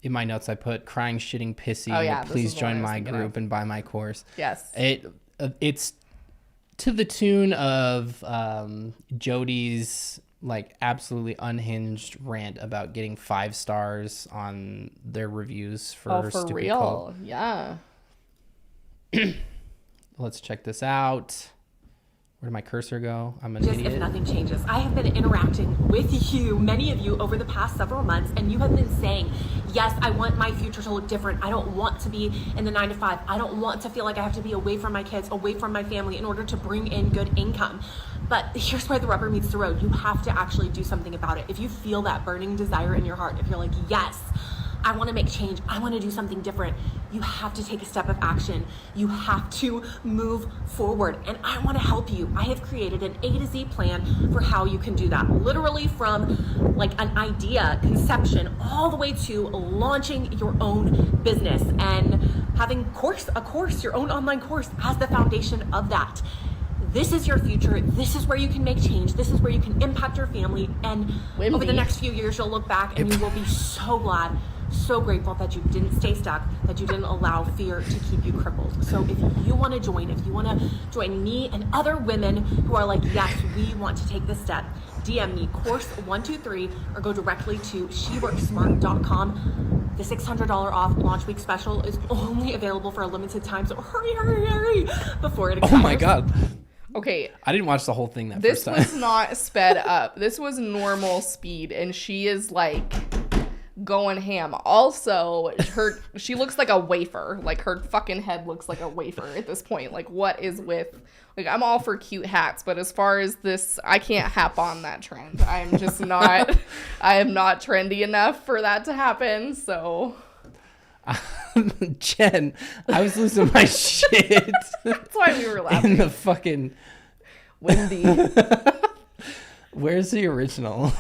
In my notes, I put crying, shitting, pissy. Oh, yeah, Please join my thinking group of. and buy my course. Yes. It's to the tune of Jody's like absolutely unhinged rant about getting 5 stars on their reviews for for Stupid real. Cult. Yeah. Let's check this out. Where did my cursor go? I'm an Just idiot. if nothing changes. I have been interacting with you, many of you, over the past several months, and you have been saying, yes, I want my future to look different. I don't want to be in the 9 to 5. I don't want to feel like I have to be away from my kids, away from my family in order to bring in good income. But here's where the rubber meets the road. You have to actually do something about it. If you feel that burning desire in your heart, if you're like, yes, I want to make change, I want to do something different, you have to take a step of action. You have to move forward. And I want to help you. I have created an A to Z plan for how you can do that. Literally from like an idea, conception, all the way to launching your own business and having a course, your own online course as the foundation of that. This is your future. This is where you can make change. This is where you can impact your family. And over the next few years, you'll look back and you will be so glad, so grateful that you didn't stay stuck, that you didn't allow fear to keep you crippled. So if you want to join me and other women who are like, yes, we want to take this step, DM me course123 or go directly to sheworksmart.com. The $600 off launch week special is only available for a limited time. So hurry before it expires. Oh my God. Okay. I didn't watch the whole thing that This first time. was not sped up. This was normal speed, and she is like going ham. Also, she looks like a wafer. Like her fucking head looks like a wafer at this point. Like, what is with, like, I'm all for cute hats, but as far as this, I can't hop on that trend. I'm just not, I am not trendy enough for that to happen. So Jen, I was losing my shit. That's why we were laughing. In the fucking Wendy. Where's the original?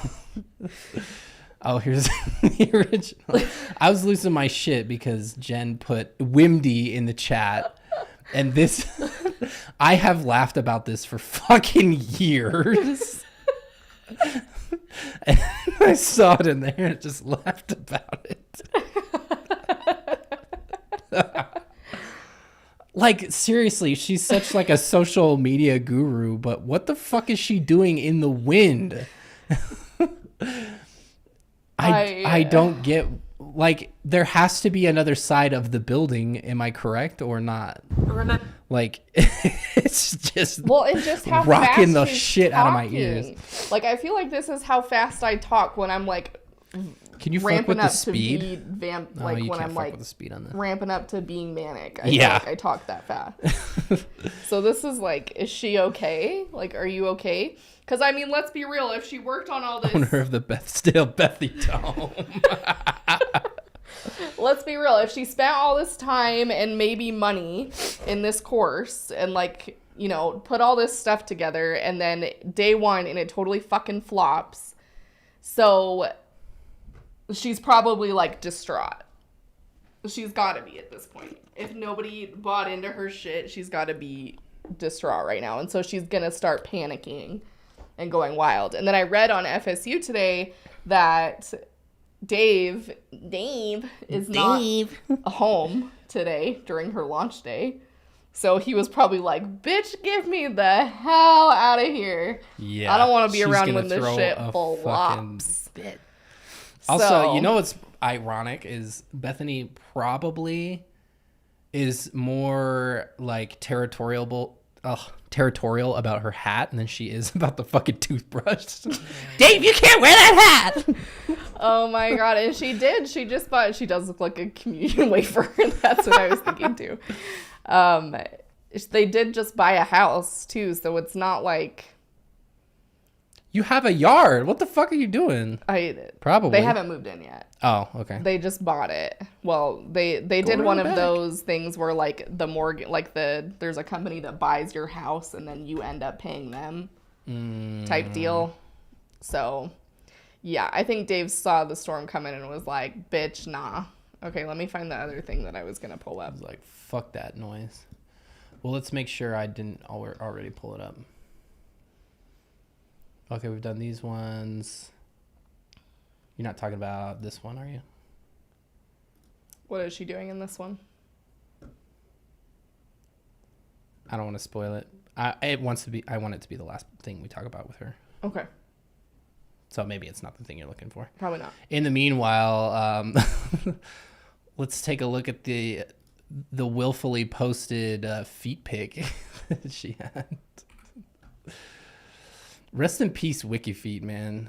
Oh, here's the original. I was losing my shit because Jen put Wimdy in the chat. And this, I have laughed about this for fucking years. And I saw it in there and just laughed about it. Like, seriously, she's such like a social media guru, but what the fuck is she doing in the wind? I don't get, like, there has to be another side of the building. Am I correct or not? Remember, like, It's just how rocking fast the he's shit out of my talking. ears. Like, I feel like this is how fast I talk when I'm like Can you fuck ramping with the up speed? to be No, like you when can't I'm fuck like with the speed on this. ramping up to being manic. I feel Yeah. like I talk that fast. So this is like, is she okay? Like, are you okay? Because I mean, let's be real. If she worked on all this, Owner of the Bethany Dome. let's be real. If she spent all this time and maybe money in this course and like, you know, put all this stuff together and then day one and it totally fucking flops. So she's probably like distraught. She's got to be at this point. If nobody bought into her shit, she's got to be distraught right now. And so she's going to start panicking and going wild. And then I read on FSU today that Dave is not home today during her launch day. So he was probably like, bitch, get me the hell out of here. Yeah. I don't want to be she's around gonna when this throw shit a flops. fucking- Also, you know what's ironic is Bethany probably is more like territorial about her hat than she is about the fucking toothbrush. Dave, you can't wear that hat. Oh my god, and she did. She just bought. She does look like a communion wafer. That's what I was thinking too. They did just buy a house too, so it's not like You have a yard. What the fuck are you doing? Probably they haven't moved in yet. Oh, okay. They just bought it. Well, they did one of those things where like the mortgage, like there's a company that buys your house and then you end up paying them type deal. So yeah, I think Dave saw the storm coming and was like, bitch, nah. Okay, let me find the other thing that I was going to pull up. I was like, fuck that noise. Well, let's make sure I didn't already pull it up. Okay, we've done these ones. You're not talking about this one, are you? What is she doing in this one? I don't want to spoil it. I want it to be the last thing we talk about with her. Okay. So maybe it's not the thing you're looking for. Probably not. In the meanwhile, let's take a look at the willfully posted feet pic that she had. Rest in peace, WikiFeet, man.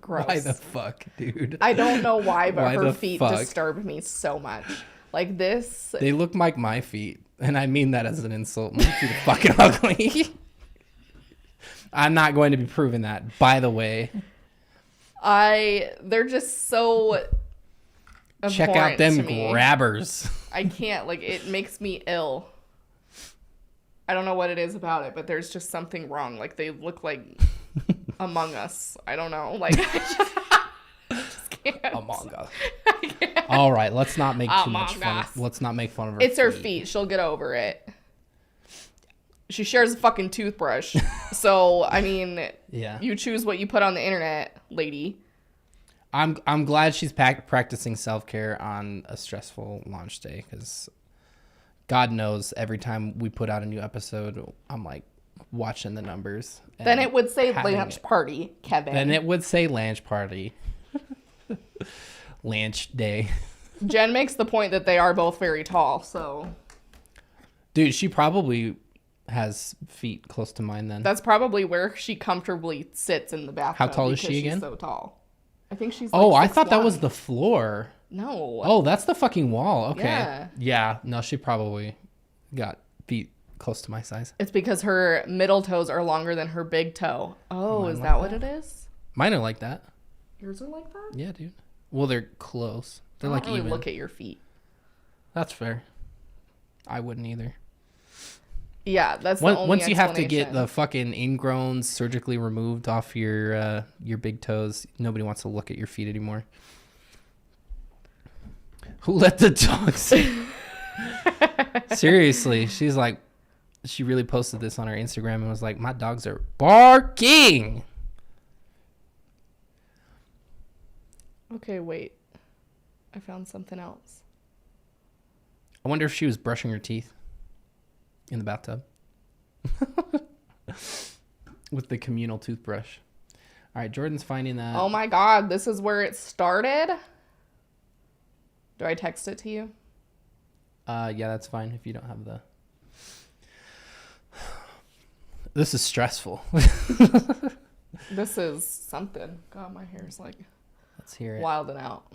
Gross. Why the fuck, dude? I don't know why, but Why her the feet fuck? disturbed me so much. Like this. They look like my feet, and I mean that as an insult. My feet are fucking ugly. I'm not going to be proving that, by the way. They're just so Check out them abhorrent to me. grabbers. I can't, like, it makes me ill. I don't know what it is about it, but there's just something wrong. Like, they look like Among Us. I don't know. Like, I just can't. Among Us. All right, let's not make too much fun. Let's not make fun of her. It's her feet. She'll get over it. She shares a fucking toothbrush. So, I mean, Yeah. you choose what you put on the internet, lady. I'm glad she's practicing self-care on a stressful launch day, because God knows every time we put out a new episode, I'm like watching the numbers. Then it would say lunch party, Kevin. Then it would say lunch party. Lunch day. Jen makes the point that they are both very tall, so. Dude, she probably has feet close to mine then. That's probably where she comfortably sits in the bathtub. How tall is because she again? She's so tall. I think she's Oh, like I thought that 6'1". was the floor. No. Oh, that's the fucking wall. Okay. Yeah. Yeah. No, she probably got feet close to my size. It's because her middle toes are longer than her big toe. Oh, Mine is like that what it is? Mine are like that. Yours are like that? Yeah, dude. Well, they're close. They're I like don't really even. look at your feet. That's fair. I wouldn't either. Yeah, that's the only Once you have to get explanation. the fucking ingrowns surgically removed off your big toes, nobody wants to look at your feet anymore. Who let the dogs? Seriously, she's like, she really posted this on her Instagram and was like, my dogs are barking. Okay, wait. I found something else. I wonder if she was brushing her teeth in the bathtub with the communal toothbrush. All right, Jordan's finding that. Oh my god, this is where it started? Do I text it to you? Yeah, that's fine if you don't have the... This is stressful. This is something. God, my hair's like... Let's hear it. Wilding out.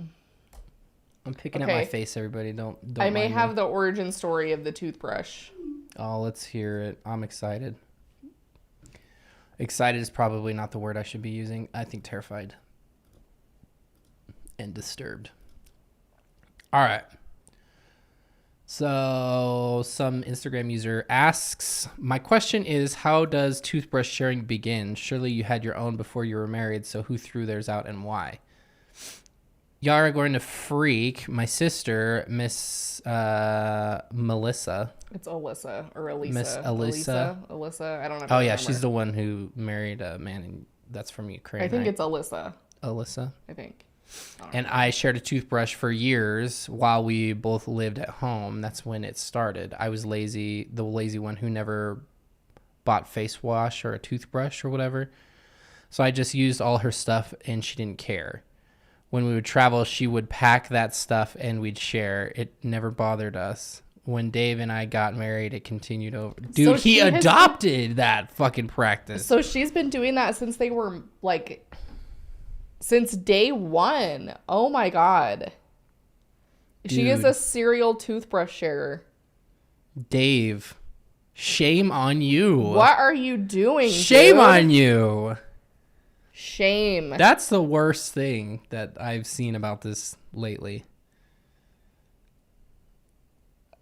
I'm picking at my face, everybody. Don't I may mind have me. the origin story of the toothbrush. Oh, let's hear it. I'm excited. Excited is probably not the word I should be using. I think terrified. And disturbed. All right. So some Instagram user asks, my question is, how does toothbrush sharing begin? Surely you had your own before you were married, so who threw theirs out and why? Y'all are going to freak. My sister, Miss Melissa. It's Alyssa or Elisa. Miss Alyssa. Alyssa. I don't know. Oh yeah, she's the one who married a man that's from Ukraine. I think right? it's Alyssa. Alyssa. I think. And I shared a toothbrush for years while we both lived at home. That's when it started. I was lazy, the lazy one who never bought face wash or a toothbrush or whatever. So I just used all her stuff and she didn't care. When we would travel, she would pack that stuff and we'd share. It never bothered us. When Dave and I got married, it continued over. Dude, So he she has adopted that fucking practice. So she's been doing that since they were like... Since day one. Oh my God. She is Dude. a serial toothbrush sharer. Dave, shame on you. What are you doing? Shame dude? on you. Shame. That's the worst thing that I've seen about this lately.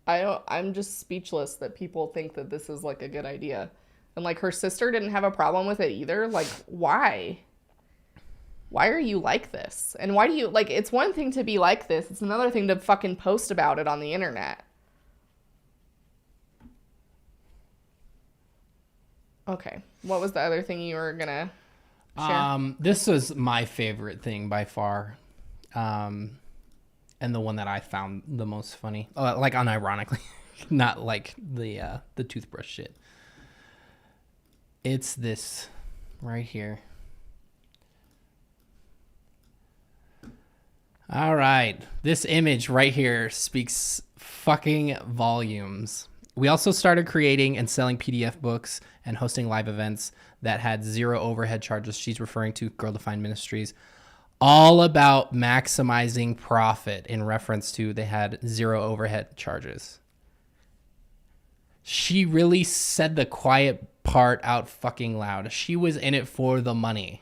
I'm just speechless that people think that this is like a good idea. And like her sister didn't have a problem with it either. Like, why? Why are you like this? And why do you, like, it's one thing to be like this. It's another thing to fucking post about it on the internet. Okay. What was the other thing you were gonna share? This was my favorite thing by far. And the one that I found the most funny. Like unironically. Not like the toothbrush shit. It's this right here. All right. This image right here speaks fucking volumes. We also started creating and selling PDF books and hosting live events that had zero overhead charges. She's referring to Girl Defined Ministries. All about maximizing profit in reference to they had zero overhead charges. She really said the quiet part out fucking loud. She was in it for the money.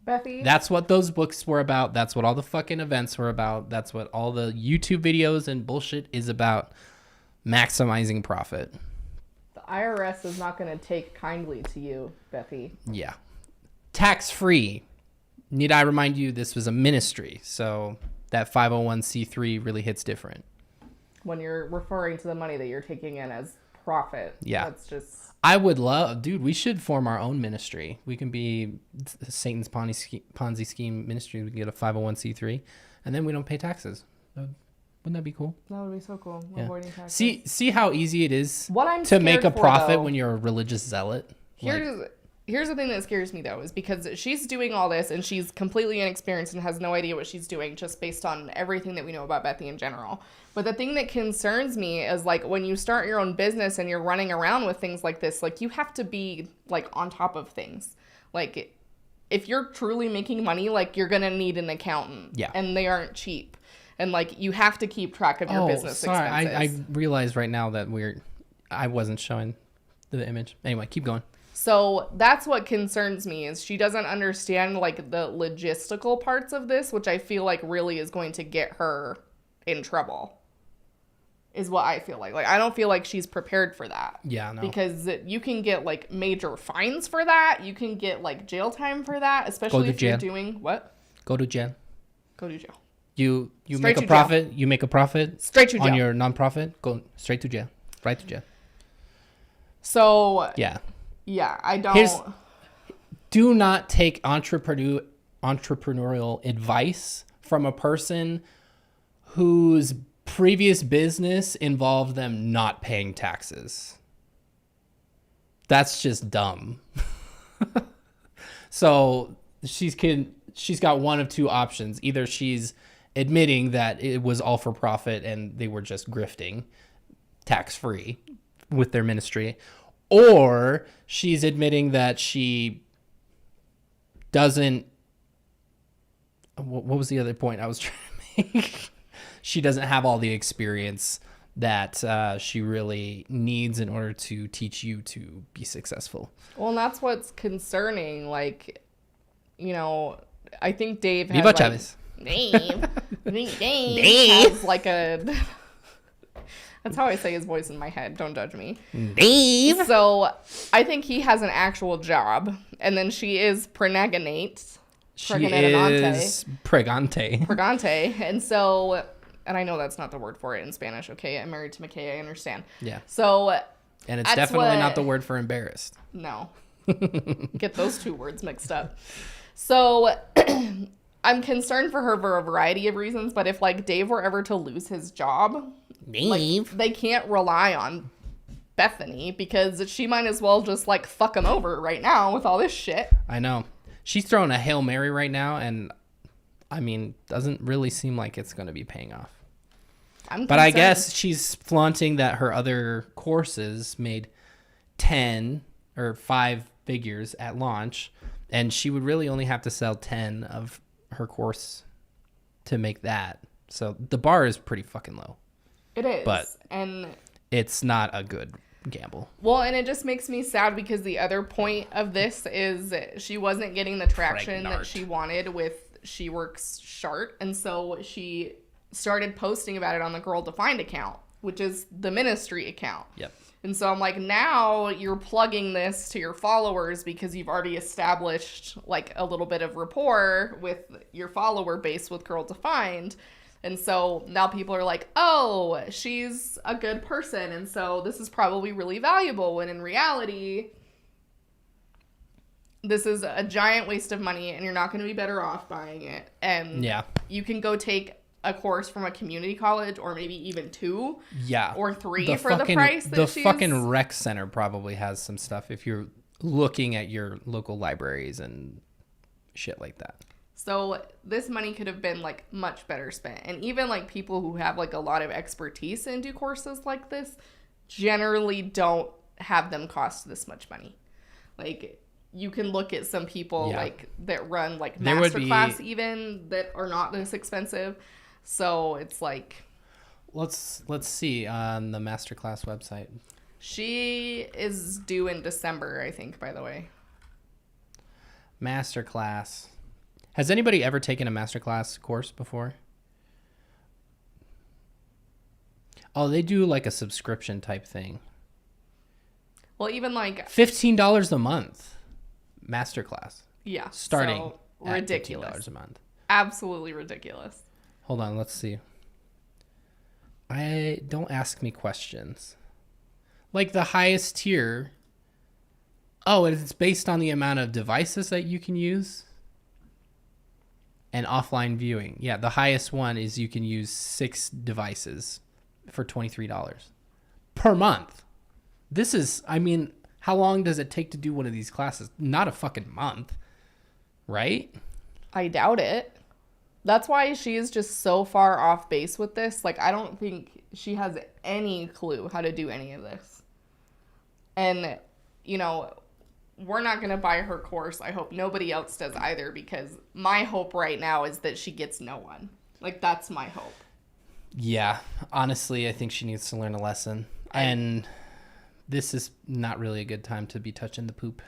Bethy? That's what those books were about. That's what all the fucking events were about. That's what all the YouTube videos and bullshit is about. Maximizing profit. The IRS is not going to take kindly to you, Bethy. Yeah. Tax-free. Need I remind you, this was a ministry. So that 501c3 really hits different. When you're referring to the money that you're taking in as profit. Yeah. That's just... I would love, dude, we should form our own ministry. We can be Satan's Ponzi scheme ministry. We can get a 501c3 and then we don't pay taxes. Wouldn't that be cool? That would be so cool. Yeah. Avoiding taxes. See how easy it is What I'm to make a scared for, profit though, when you're a religious zealot. Here's the thing that scares me, though, is because she's doing all this and she's completely inexperienced and has no idea what she's doing just based on everything that we know about Bethy in general. But the thing that concerns me is, like, when you start your own business and you're running around with things like this, like, you have to be, like, on top of things. Like, if you're truly making money, like, you're going to need an accountant. Yeah. And they aren't cheap. And, like, you have to keep track of your business expenses. I realize right now that I wasn't showing the image. Anyway, keep going. So that's what concerns me is she doesn't understand like the logistical parts of this, which I feel like really is going to get her in trouble. Is what I feel like. Like, I don't feel like she's prepared for that. Yeah, no. Because you can get like major fines for that. You can get like jail time for that, especially if you're doing what? Go to jail. Go to jail. You Straight make a to profit. jail. You make a profit. Straight to jail. On your nonprofit. Go straight to jail. Right to jail. So yeah. Yeah, I don't. Do not take entrepreneurial advice from a person whose previous business involved them not paying taxes. That's just dumb. So she's got one of two options. Either she's admitting that it was all for profit and they were just grifting tax-free with their ministry, or she's admitting that she doesn't. What was the other point I was trying to make? She doesn't have all the experience that she really needs in order to teach you to be successful. Well, and that's what's concerning. Like, you know, I think Dave Viva Chavez. Dave has like a... That's how I say his voice in my head. Don't judge me. Dave. So I think he has an actual job. And then she is pregnant. She is pregante. And so... And I know that's not the word for it in Spanish, okay? I'm married to McKay, I understand. Yeah. So... And it's definitely not the word for embarrassed. No. Get those two words mixed up. So I'm concerned for her for a variety of reasons, but if like Dave were ever to lose his job, like, they can't rely on Bethany because she might as well just like fuck him over right now with all this shit. I know. She's throwing a Hail Mary right now, and I mean, doesn't really seem like it's going to be paying off. But I guess she's flaunting that her other courses made 10 or 5 figures at launch, and she would really only have to sell 10 of her course to make that. So the bar is pretty fucking low. It is. But and it's not a good gamble. Well, and it just makes me sad because the other point of this is she wasn't getting the traction that she wanted with She Works Shart, and so she started posting about it on the Girl Defined account, which is the ministry account. Yep. And so I'm like, now you're plugging this to your followers because you've already established like a little bit of rapport with your follower base with Girl Defined. And so now people are like, oh, she's a good person. And so this is probably really valuable. When in reality, this is a giant waste of money and you're not going to be better off buying it. And you can go take a course from a community college or maybe even 2 or 3 for the price that the fucking rec center probably has some stuff if you're looking at your local libraries and shit like that. So this money could have been like much better spent. And even like people who have like a lot of expertise and do courses like this generally don't have them cost this much money. Like you can look at some people like that run like masterclass even that are not this expensive. So it's like, let's see on the masterclass website. She is due in December, I think, by the way. Masterclass. Has anybody ever taken a masterclass course before? Oh, they do like a subscription type thing. Well, even like $15 a month masterclass. Yeah. Starting so at ridiculous. $15 a month. Absolutely ridiculous. Hold on, let's see. Don't ask me questions. Like the highest tier. Oh, it's based on the amount of devices that you can use and offline viewing. Yeah, the highest one is you can use 6 devices for $23 per month. This is, I mean, how long does it take to do one of these classes? Not a fucking month, right? I doubt it. That's why she is just so far off base with this. Like, I don't think she has any clue how to do any of this. And, you know, we're not going to buy her course. I hope nobody else does either, because my hope right now is that she gets no one. Like, that's my hope. Yeah, honestly, I think she needs to learn a lesson. And this is not really a good time to be touching the poop.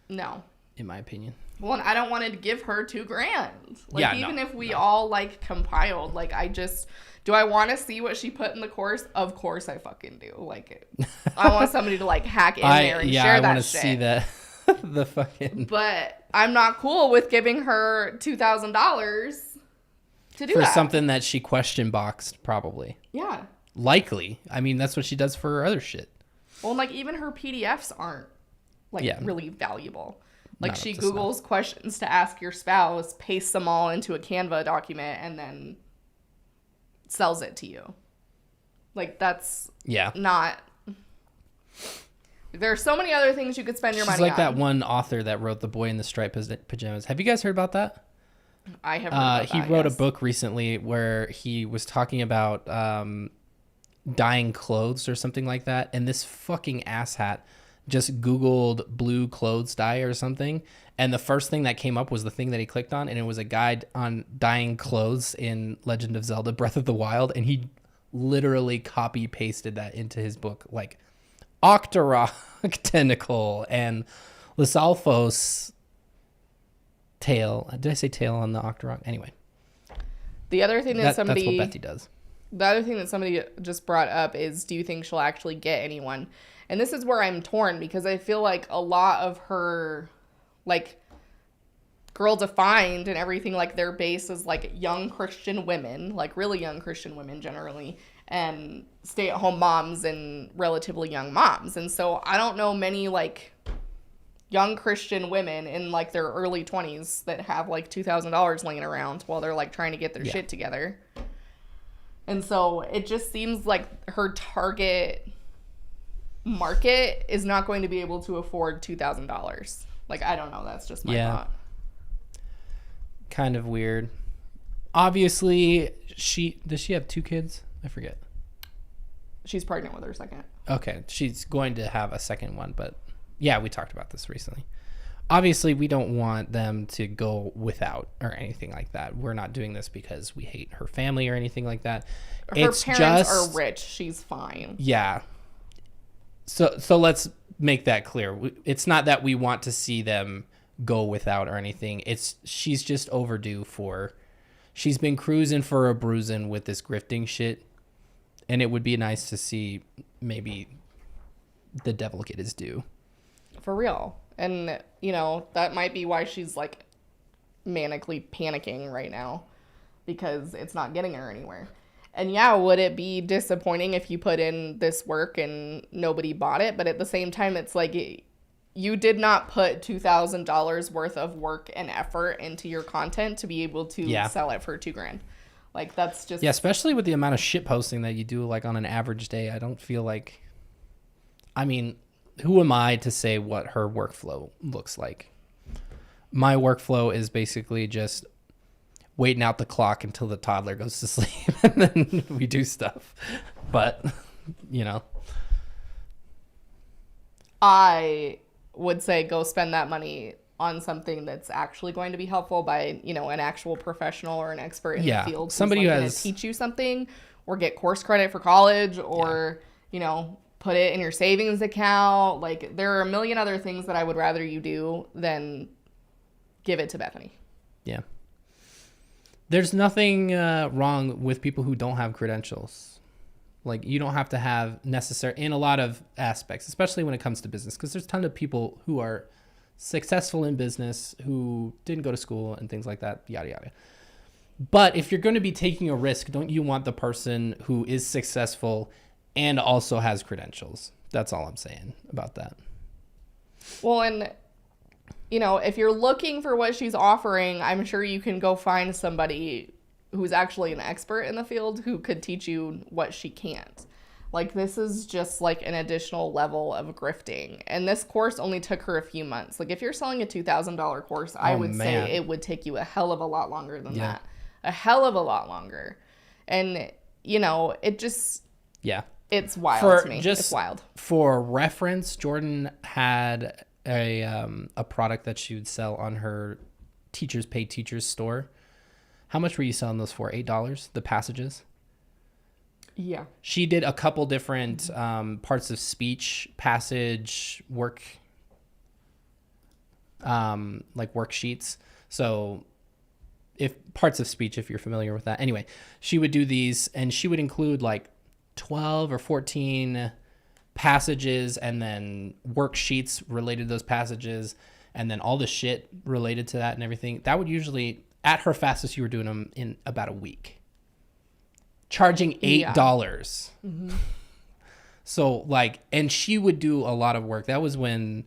No. In my opinion. Well, and I don't want to give her $2,000. Like, even if we all, like, compiled, like, do I want to see what she put in the course? Of course I fucking do. Like, I want somebody to, like, hack in there and share that shit. I want to see that. The fucking... But I'm not cool with giving her $2,000 to do for that. something that she question boxed, probably. Yeah. Likely. I mean, that's what she does for her other shit. Well, like, even her PDFs aren't, like, really valuable. Like, she Googles questions to ask your spouse, pastes them all into a Canva document, and then sells it to you. Like, that's not... There are so many other things you could spend your money on. She's like that one author that wrote The Boy in the Striped Pajamas. Have you guys heard about that? I have heard about he that, wrote yes. a book recently where he was talking about dyeing clothes or something like that, and this fucking asshat just Googled blue clothes dye or something, and the first thing that came up was the thing that he clicked on, and it was a guide on dyeing clothes in Legend of Zelda Breath of the Wild, and he literally copy pasted that into his book, like Octorok tentacle and Lysalphos tail. Did I say tail on the Octorok? Anyway, The other thing that somebody... That's what Betty does. The other thing that somebody just brought up is, do you think she'll actually get anyone? And this is where I'm torn, because I feel like a lot of her, like, Girl Defined and everything, like, their base is, like, young Christian women, like, really young Christian women generally, and stay-at-home moms and relatively young moms. And so I don't know many, like, young Christian women in, like, their early 20s that have, like, $2,000 laying around while they're, like, trying to get their shit together. And so it just seems like her target market is not going to be able to afford $2,000. Like, I don't know. That's just my thought. Kind of weird. Obviously, does she have 2 kids? I forget. She's pregnant with her second. Okay, she's going to have a second one, but yeah, we talked about this recently. Obviously, we don't want them to go without or anything like that. We're not doing this because we hate her family or anything like that. Her parents are rich. She's fine. Yeah. So let's make that clear. It's not that we want to see them go without or anything. She's just overdue for... She's been cruising for a bruising with this grifting shit, and it would be nice to see maybe the devil get his due. For real. And, you know, that might be why she's, like, manically panicking right now, because it's not getting her anywhere. And yeah, would it be disappointing if you put in this work and nobody bought it? But at the same time, it's like, you did not put $2,000 worth of work and effort into your content to be able to sell it for $2,000. Like, that's just... Yeah, especially with the amount of shit posting that you do, like, on an average day. I don't feel like... I mean... Who am I to say what her workflow looks like? My workflow is basically just waiting out the clock until the toddler goes to sleep, and then we do stuff. But, you know. I would say go spend that money on something that's actually going to be helpful by, you know, an actual professional or an expert in the field. Somebody who's who going has... to teach you something or get course credit for college or, you know... put it in your savings account. Like, there are a million other things that I would rather you do than give it to Bethany. Yeah. There's nothing wrong with people who don't have credentials. Like, you don't have to have in a lot of aspects, especially when it comes to business, because there's a ton of people who are successful in business who didn't go to school and things like that, yada, yada. But if you're going to be taking a risk, don't you want the person who is successful and also has credentials? That's all I'm saying about that. Well, and, you know, if you're looking for what she's offering, I'm sure you can go find somebody who's actually an expert in the field who could teach you what she can't. Like, this is just, like, an additional level of grifting. And this course only took her a few months. Like, if you're selling a $2,000 course, I would say it would take you a hell of a lot longer than that. A hell of a lot longer. And, you know, it just... Yeah. It's wild to me. It's wild. For reference, Jordan had a product that she would sell on her Teachers Pay Teachers store. How much were you selling those for? $8? The passages? Yeah. She did a couple different parts of speech, passage, work, like worksheets. So if parts of speech, if you're familiar with that. Anyway, she would do these, and she would include like 12 or 14 passages and then worksheets related to those passages and then all the shit related to that and everything. That would usually, at her fastest, you were doing them in about a week. Charging $8. Mm-hmm. So, like, and she would do a lot of work. That was when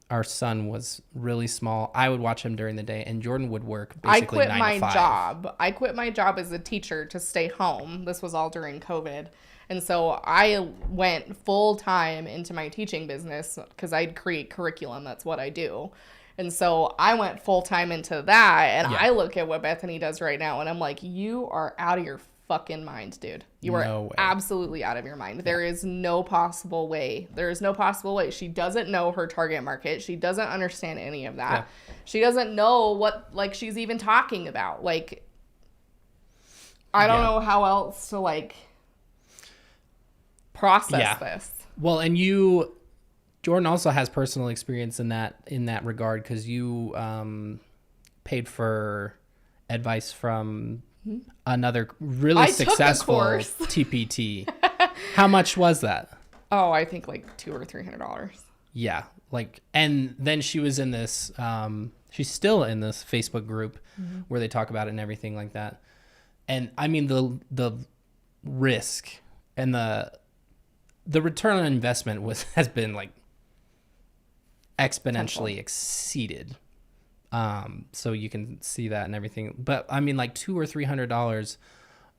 our son was really small. I would watch him during the day, and Jordan would work basically 9 to 5. I quit my job as a teacher to stay home. This was all during COVID. And so I went full time into my teaching business because I'd create curriculum. That's what I do. And so I went full time into that, and Yeah. I look at what Bethany does right now, and I'm like, you are out of your fucking mind, dude. You are No way. absolutely out of your mind. There is no possible way. There is no possible way. She doesn't know her target market. She doesn't understand any of that. Yeah. She doesn't know what like she's even talking about. Like, I don't know how else to like process this. Well, and Jordan also has personal experience in that regard, because you paid for advice from another really I took a successful course. TPT. How much was that? Oh, I think like $200 or $300. Yeah, like, and then she was in this. She's still in this Facebook group where they talk about it and everything like that. And I mean the risk and the return on investment has been like exponentially exceeded. So you can see that and everything. But I mean, like $200 or $300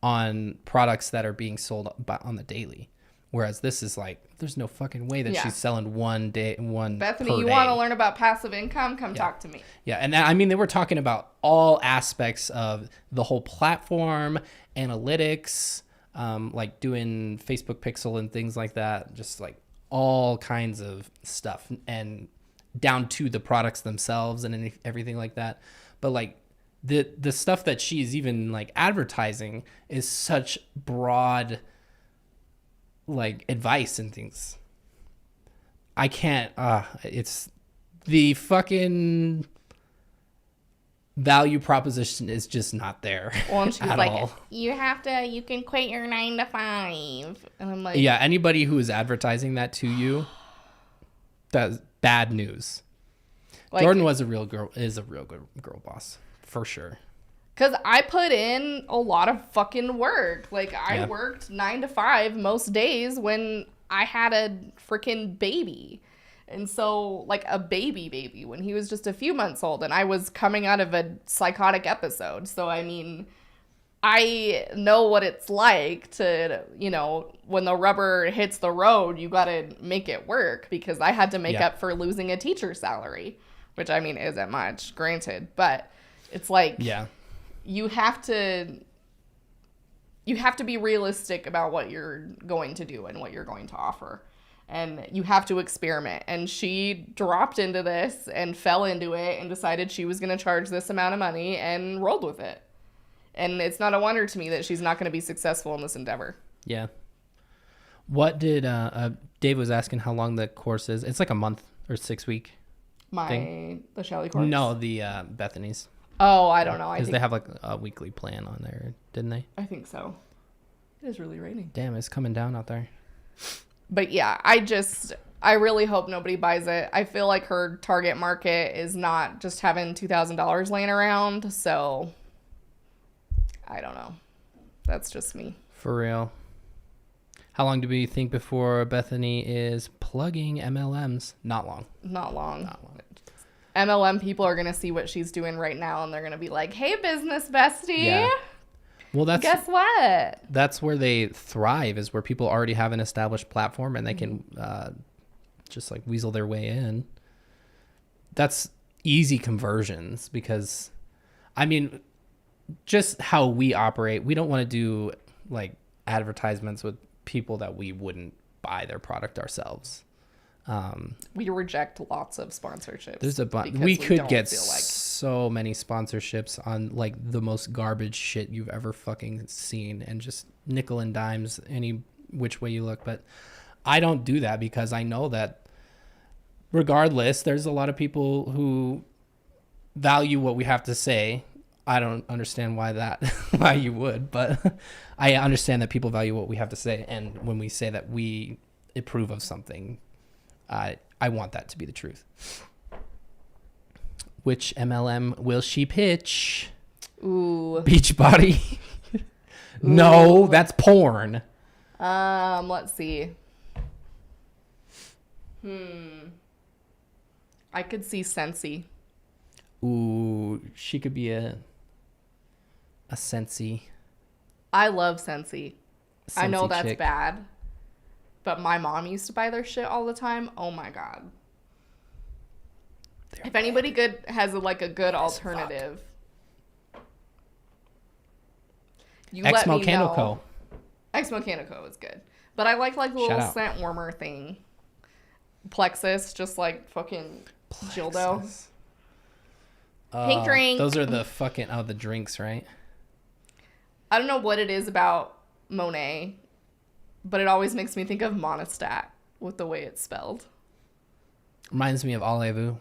on products that are being sold on the daily, whereas this is like, there's no fucking way that she's selling one Bethany, per you day. want to learn about passive income? Come talk to me. Yeah, and I mean, they were talking about all aspects of the whole platform, analytics, like doing Facebook Pixel and things like that, just like all kinds of stuff, and down to the products themselves and everything like that. But like the stuff that she's even like advertising is such broad like advice and things. I can't it's the fucking value proposition is just not there. Well, and she's at like, all. you can quit your 9 to 5. And I'm like, Yeah, anybody who is advertising that to you, that's bad news. Like, Jordan is a real good girl boss, for sure. because I put in a lot of fucking work. Like, I Yeah. worked 9 to 5 most days when I had a freaking baby. And so, like, a baby when he was just a few months old, and I was coming out of a psychotic episode. So, I mean, I know what it's like to, you know, when the rubber hits the road, you got to make it work, because I had to make up for losing a teacher's salary, which, I mean, isn't much, granted, but it's like, you have to be realistic about what you're going to do and what you're going to offer. And you have to experiment. And she dropped into this and fell into it and decided she was going to charge this amount of money and rolled with it. And it's not a wonder to me that she's not going to be successful in this endeavor. Yeah. What did Dave was asking how long the course is? It's like a month or 6 week. The Shelley course? No, the Bethany's. Oh, I don't know. Because they have like a weekly plan on there, didn't they? I think so. It is really raining. Damn, it's coming down out there. But yeah, I really hope nobody buys it. I feel like her target market is not just having $2,000 laying around. So I don't know. That's just me. For real. How long do we think before Bethany is plugging MLMs? Not long. Not long. MLM people are going to see what she's doing right now, and they're going to be like, hey, business bestie. Yeah. Well, guess what? That's where they thrive, is where people already have an established platform and they can just like weasel their way in. That's easy conversions, because, I mean, just how we operate, we don't want to do like advertisements with people that we wouldn't buy their product ourselves. We reject lots of sponsorships. There's a bunch. because We could don't get feel like so many sponsorships on like the most garbage shit you've ever fucking seen, and just nickel and dimes any which way you look. But I don't do that, because I know that regardless, there's a lot of people who value what we have to say. I don't understand why you would, but I understand that people value what we have to say. And when we say that we approve of something, I want that to be the truth. Which MLM will she pitch? Ooh. Beachbody? No, that's porn. Let's see. I could see Scentsy. Ooh, she could be a Scentsy. I love Scentsy. I know Scentsy that's chick. bad, but my mom used to buy their shit all the time. Oh my God. If anybody good has a good alternative, you Ex let me Mechanico. know. Ex Mechanico is good, but I like the Shout little out. scent warmer thing. Plexus, just like fucking dildo. Pink drink. Those are the fucking the drinks, right? I don't know what it is about Monet, but it always makes me think of Monistat with the way it's spelled. Reminds me of Allez-vous.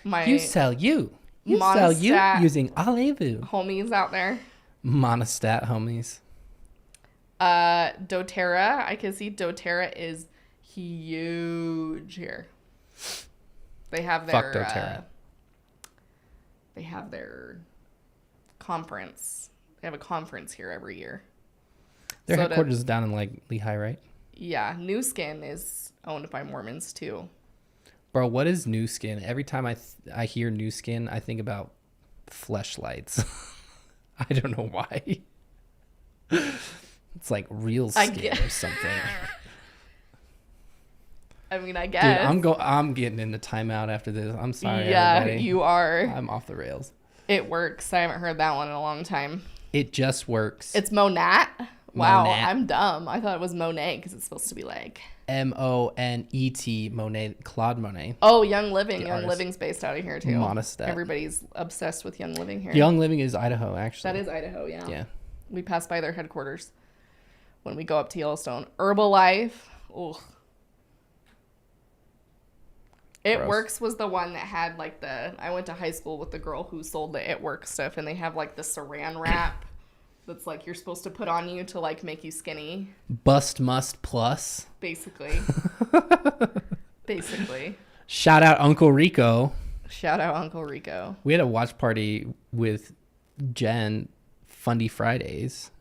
My You sell you sell you Monistat using Allez-vous. homies out there. Monistat homies. doTERRA. I can see doTERRA is huge here. They have their Fuck doTERRA. They have their conference. They have a conference here every year. Their So headquarters is down in Lehigh, right? Yeah, New Skin is owned by Mormons too. Bro, what is New Skin? Every time I hear New Skin, I think about fleshlights. I don't know why. It's like real skin or something. I mean, I guess. Dude, I'm getting into timeout after this. I'm sorry. Yeah, everybody. you are. I'm off the rails. It works. I haven't heard that one in a long time. It just works. It's Monat. Wow, Monat. I'm dumb. I thought it was Monet because it's supposed to be like Monet, Monet, Claude Monet. Oh, Young Living. The Young artist. Living's based out of here too. Monistat. Everybody's obsessed with Young Living here. Young Living is Idaho, actually. That is Idaho, yeah. Yeah. We pass by their headquarters when we go up to Yellowstone. Herbalife. Ugh. It Gross. Works was the one that had I went to high school with the girl who sold the It Works stuff, and they have the saran wrap that's you're supposed to put on you to make you skinny. Bust Must Plus. Basically. Basically. Shout out Uncle Rico. Shout out Uncle Rico. We had a watch party with Jen, Fundy Fridays,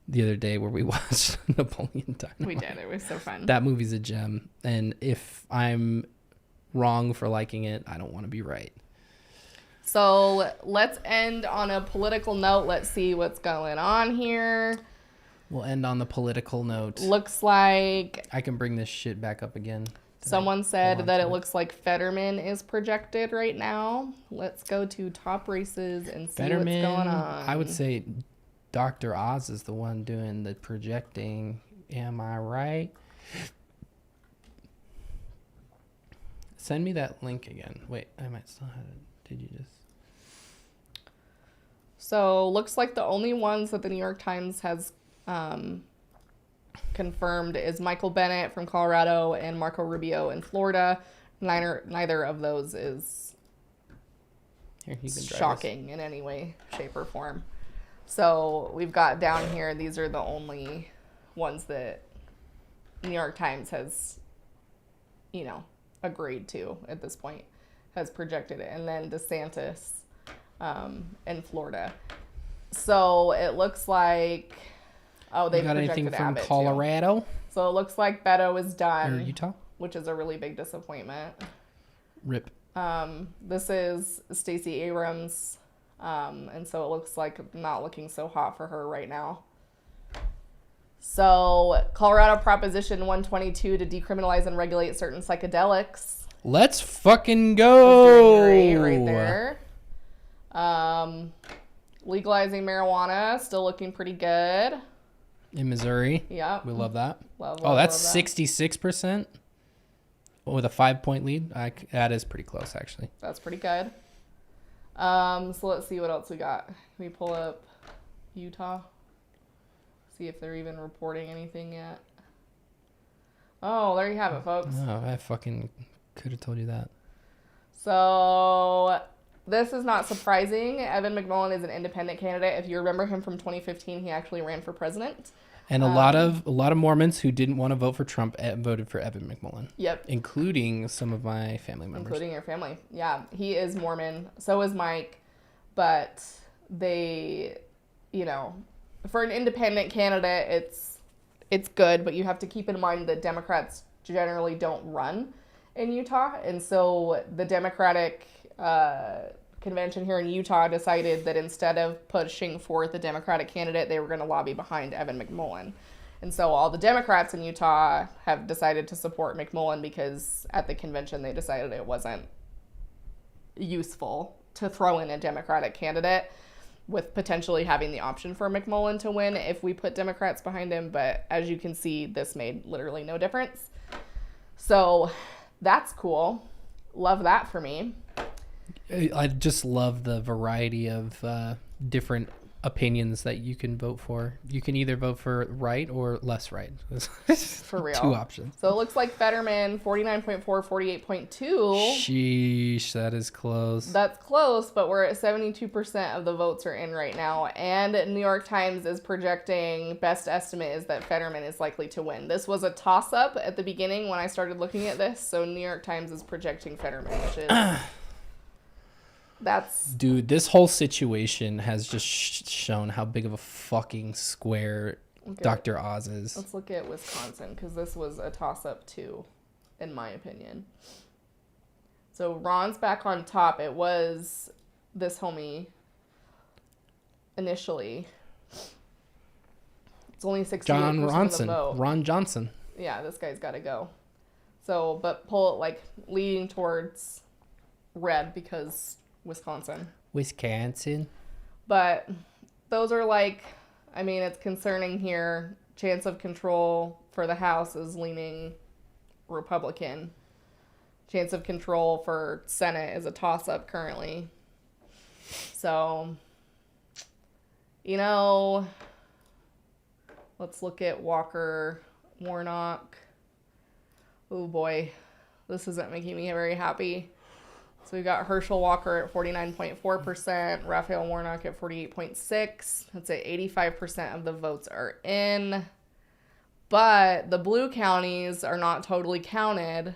the other day where we watched Napoleon Dynamite. We did. It was so fun. That movie's a gem. And if I'm wrong for liking it, I don't want to be right. So let's end on a political note. Let's see what's going on here. We'll end on the political note. Looks like I can bring this shit back up again. someone said that it looks like Fetterman is projected right now. Let's go to top races and see Fetterman, what's going on. I would say Dr. Oz is the one doing the projecting. Am I right? Send me that link again. Wait, I might still have it. Did you just? So looks like the only ones that the New York Times has confirmed is Michael Bennett from Colorado and Marco Rubio in Florida. Neither of those is Here, you can drive us. shocking in any way, shape, or form. So we've got down here, these are the only ones that New York Times has, agreed to at this point, has projected it. And then DeSantis in Florida. So it looks like, they You got projected anything from Abbott too. Colorado? So it looks like Beto is done. Or Utah? Which is a really big disappointment. Rip. This is Stacey Abrams. And so it looks like not looking so hot for her right now. So Colorado Proposition 122 to decriminalize and regulate certain psychedelics. Let's fucking go. Doing great right there. Legalizing marijuana, still looking pretty good. In Missouri. Yep. We love that. Love, that's love that. 66% with a 5-point lead. That is pretty close, actually. That's pretty good. So let's see what else we got. Can we pull up Utah? See if they're even reporting anything yet. Oh, there you have it, folks. Oh, I fucking could have told you that. So this is not surprising. Evan McMullen is an independent candidate. If you remember him from 2015, he actually ran for president. And a lot of Mormons who didn't want to vote for Trump voted for Evan McMullen. Yep. Including some of my family members. Including your family. Yeah, he is Mormon. So is Mike. But they, for an independent candidate, it's good. But you have to keep in mind that Democrats generally don't run in Utah. And so the Democratic convention here in Utah decided that instead of pushing forth a Democratic candidate, they were going to lobby behind Evan McMullen. And so all the Democrats in Utah have decided to support McMullen because at the convention they decided it wasn't useful to throw in a Democratic candidate with potentially having the option for McMullen to win if we put Democrats behind him. But as you can see, this made literally no difference. So that's cool. Love that for me. I just love the variety of different opinions that you can vote for. You can either vote for right or less right. For real. 2 options. So it looks like Fetterman, 49.4, 48.2. Sheesh, that is close. That's close, but we're at 72% of the votes are in right now. And New York Times is projecting, best estimate is that Fetterman is likely to win. This was a toss-up at the beginning when I started looking at this. So New York Times is projecting Fetterman, which is... That's... Dude, this whole situation has just shown how big of a fucking square Dr. Oz is. Let's look at Wisconsin, because this was a toss-up too, in my opinion. So Ron's back on top. It was this homie initially. It's only 68% John of the Ronson. vote. Ron Johnson. Yeah, this guy's got to go. So, but pull it like leading towards red because Wisconsin. But those are like, I mean, it's concerning here. Chance of control for the House is leaning Republican. Chance of control for Senate is a toss-up currently. So, you know, let's look at Walker, Warnock. Oh boy, this isn't making me very happy. So we got Herschel Walker at 49.4%, Raphael Warnock at 48.6%. That's at 85% of the votes are in. But the blue counties are not totally counted.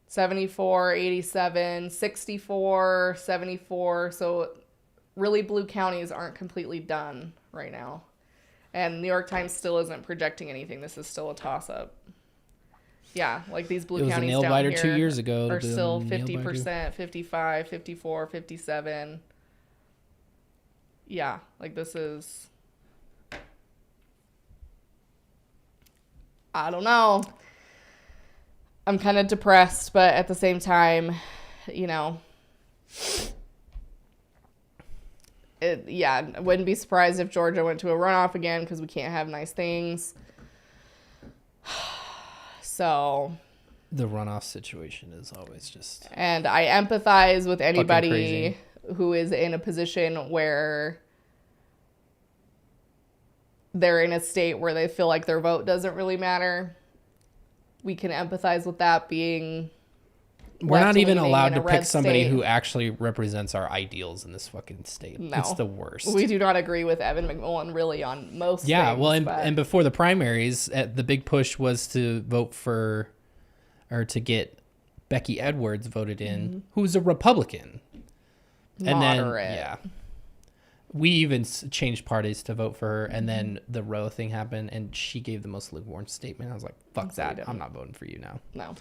74, 87, 64, 74. So really blue counties aren't completely done right now. And New York Times still isn't projecting anything. This is still a toss-up. Yeah, like these blue counties down here 2 years ago are still 50%, 55, 54, 57. Yeah, like this is... I don't know. I'm kind of depressed, but at the same time, you know... I wouldn't be surprised if Georgia went to a runoff again because we can't have nice things. So... The runoff situation is always just... And I empathize with anybody who is in a position where they're in a state where they feel like their vote doesn't really matter. We can empathize with that being... We're not even allowed to pick somebody who actually represents our ideals in this fucking state. No. It's the worst. We do not agree with Evan McMullen really on most things. Well, and before the primaries, the big push was to vote for, or to get Becky Edwards voted in, who's a Republican. Moderate. And then, we even changed parties to vote for her, and then the Roe thing happened, and she gave the most lukewarm statement. I was like, fuck that. I'm not voting for you now. No.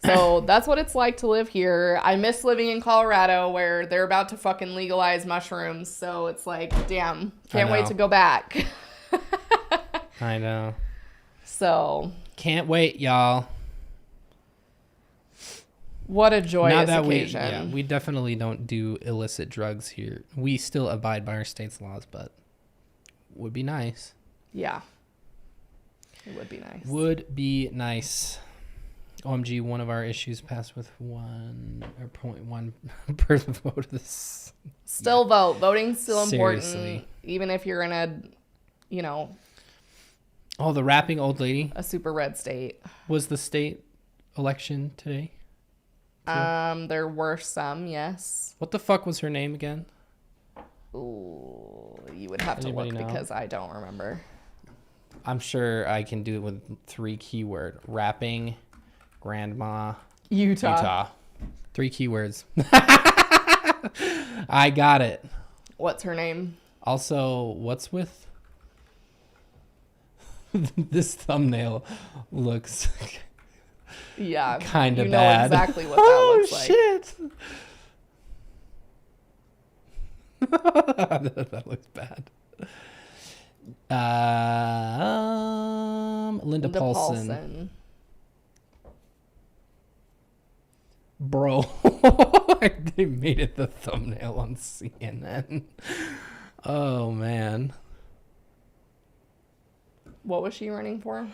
So that's what it's like to live here. I miss living in Colorado where they're about to fucking legalize mushrooms. So it's like, damn, can't wait to go back. I know. So. Can't wait, y'all. What a joyous occasion. We definitely don't do illicit drugs here. We still abide by our state's laws, but would be nice. Yeah. It would be nice. Would be nice. OMG, one of our issues passed with 0.1 per vote of this. Still vote. Voting's still important. Seriously. Even if you're in a, you know. Oh, the rapping old lady. A super red state. Was the state election today? There were some, yes. What the fuck was her name again? Ooh, you would have to look because I don't remember. I'm sure I can do it with 3 keyword. Rapping, grandma, Utah. 3 keywords. I got it. What's her name? Also, what's with this thumbnail looks kind of bad. You know exactly what that looks like. That looks bad. Linda Paulson. Bro, they made it the thumbnail on CNN. Oh, man. What was she running for?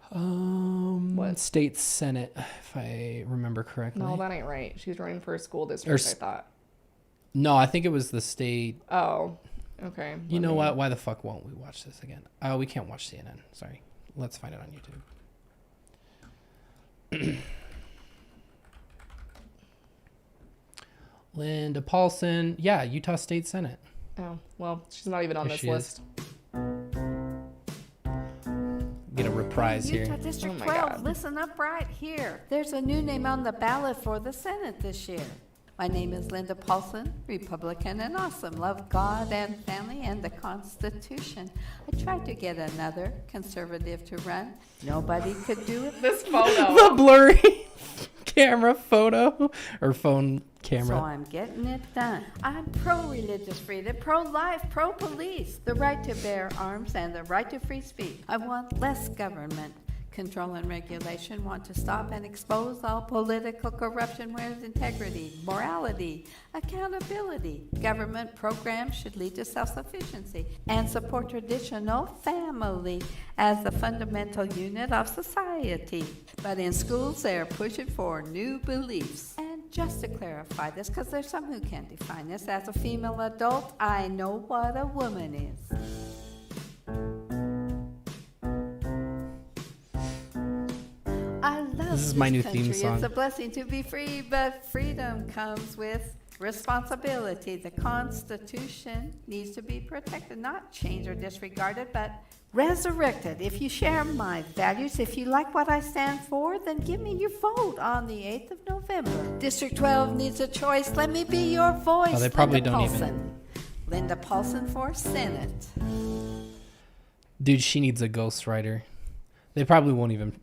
What? State Senate, if I remember correctly. No, that ain't right. She's running for a school district, I thought. No, I think it was the state. Oh, okay. You know what? Why the fuck won't we watch this again? Oh, we can't watch CNN. Sorry. Let's find it on YouTube. Linda Paulson. Yeah, Utah State Senate. Oh, well, she's not even on this list. Get a reprise here. Utah District Oh my 12, God. listen up right here. There's a new name on the ballot for the Senate this year. My name is Linda Paulson, Republican and awesome. Love God and family and the Constitution. I tried to get another conservative to run. Nobody could do it. This photo. The blurry camera photo or phone camera. So I'm getting it done. I'm pro-religious freedom, pro-life, pro-police, the right to bear arms and the right to free speech. I want less government control and regulation, want to stop and expose all political corruption where there's integrity, morality, accountability. Government programs should lead to self-sufficiency and support traditional family as the fundamental unit of society. But in schools, they're pushing for new beliefs. And just to clarify this, because there's some who can't define this, as a female adult, I know what a woman is. I love This is my new country. theme song. It's a blessing to be free, but freedom comes with responsibility. The Constitution needs to be protected, not changed or disregarded, but resurrected. If you share my values, if you like what I stand for, then give me your vote on the 8th of November. District 12 needs a choice. Let me be your voice. Oh, they probably Linda don't Paulson. even. Linda Paulson for Senate. Dude, she needs a ghostwriter. They probably won't even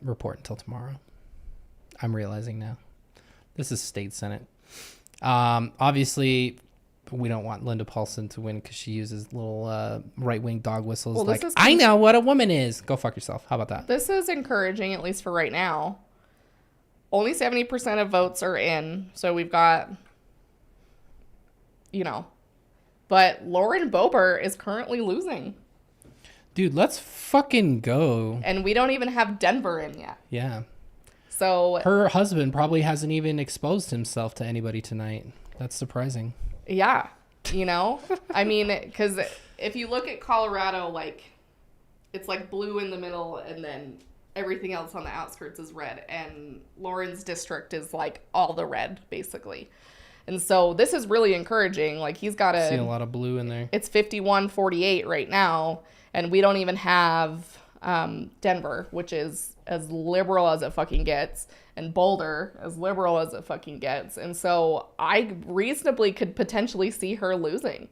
report until tomorrow. I'm realizing now. This is state senate. Obviously, we don't want Linda Paulson to win because she uses little right-wing dog whistles Well, like, I know what a woman is. Go fuck yourself. How about that? This is encouraging, at least for right now. Only 70% of votes are in, so we've got, But Lauren Boebert is currently losing. Dude, let's fucking go. And we don't even have Denver in yet. Yeah. So her husband probably hasn't even exposed himself to anybody tonight. That's surprising. Yeah. I mean, because if you look at Colorado, it's like blue in the middle and then everything else on the outskirts is red. And Lauren's district is like all the red, basically. And so this is really encouraging. He's got See a lot of blue in there. It's 51-48 right now. And we don't even have Denver, which is as liberal as it fucking gets, and Boulder, as liberal as it fucking gets. And so I reasonably could potentially see her losing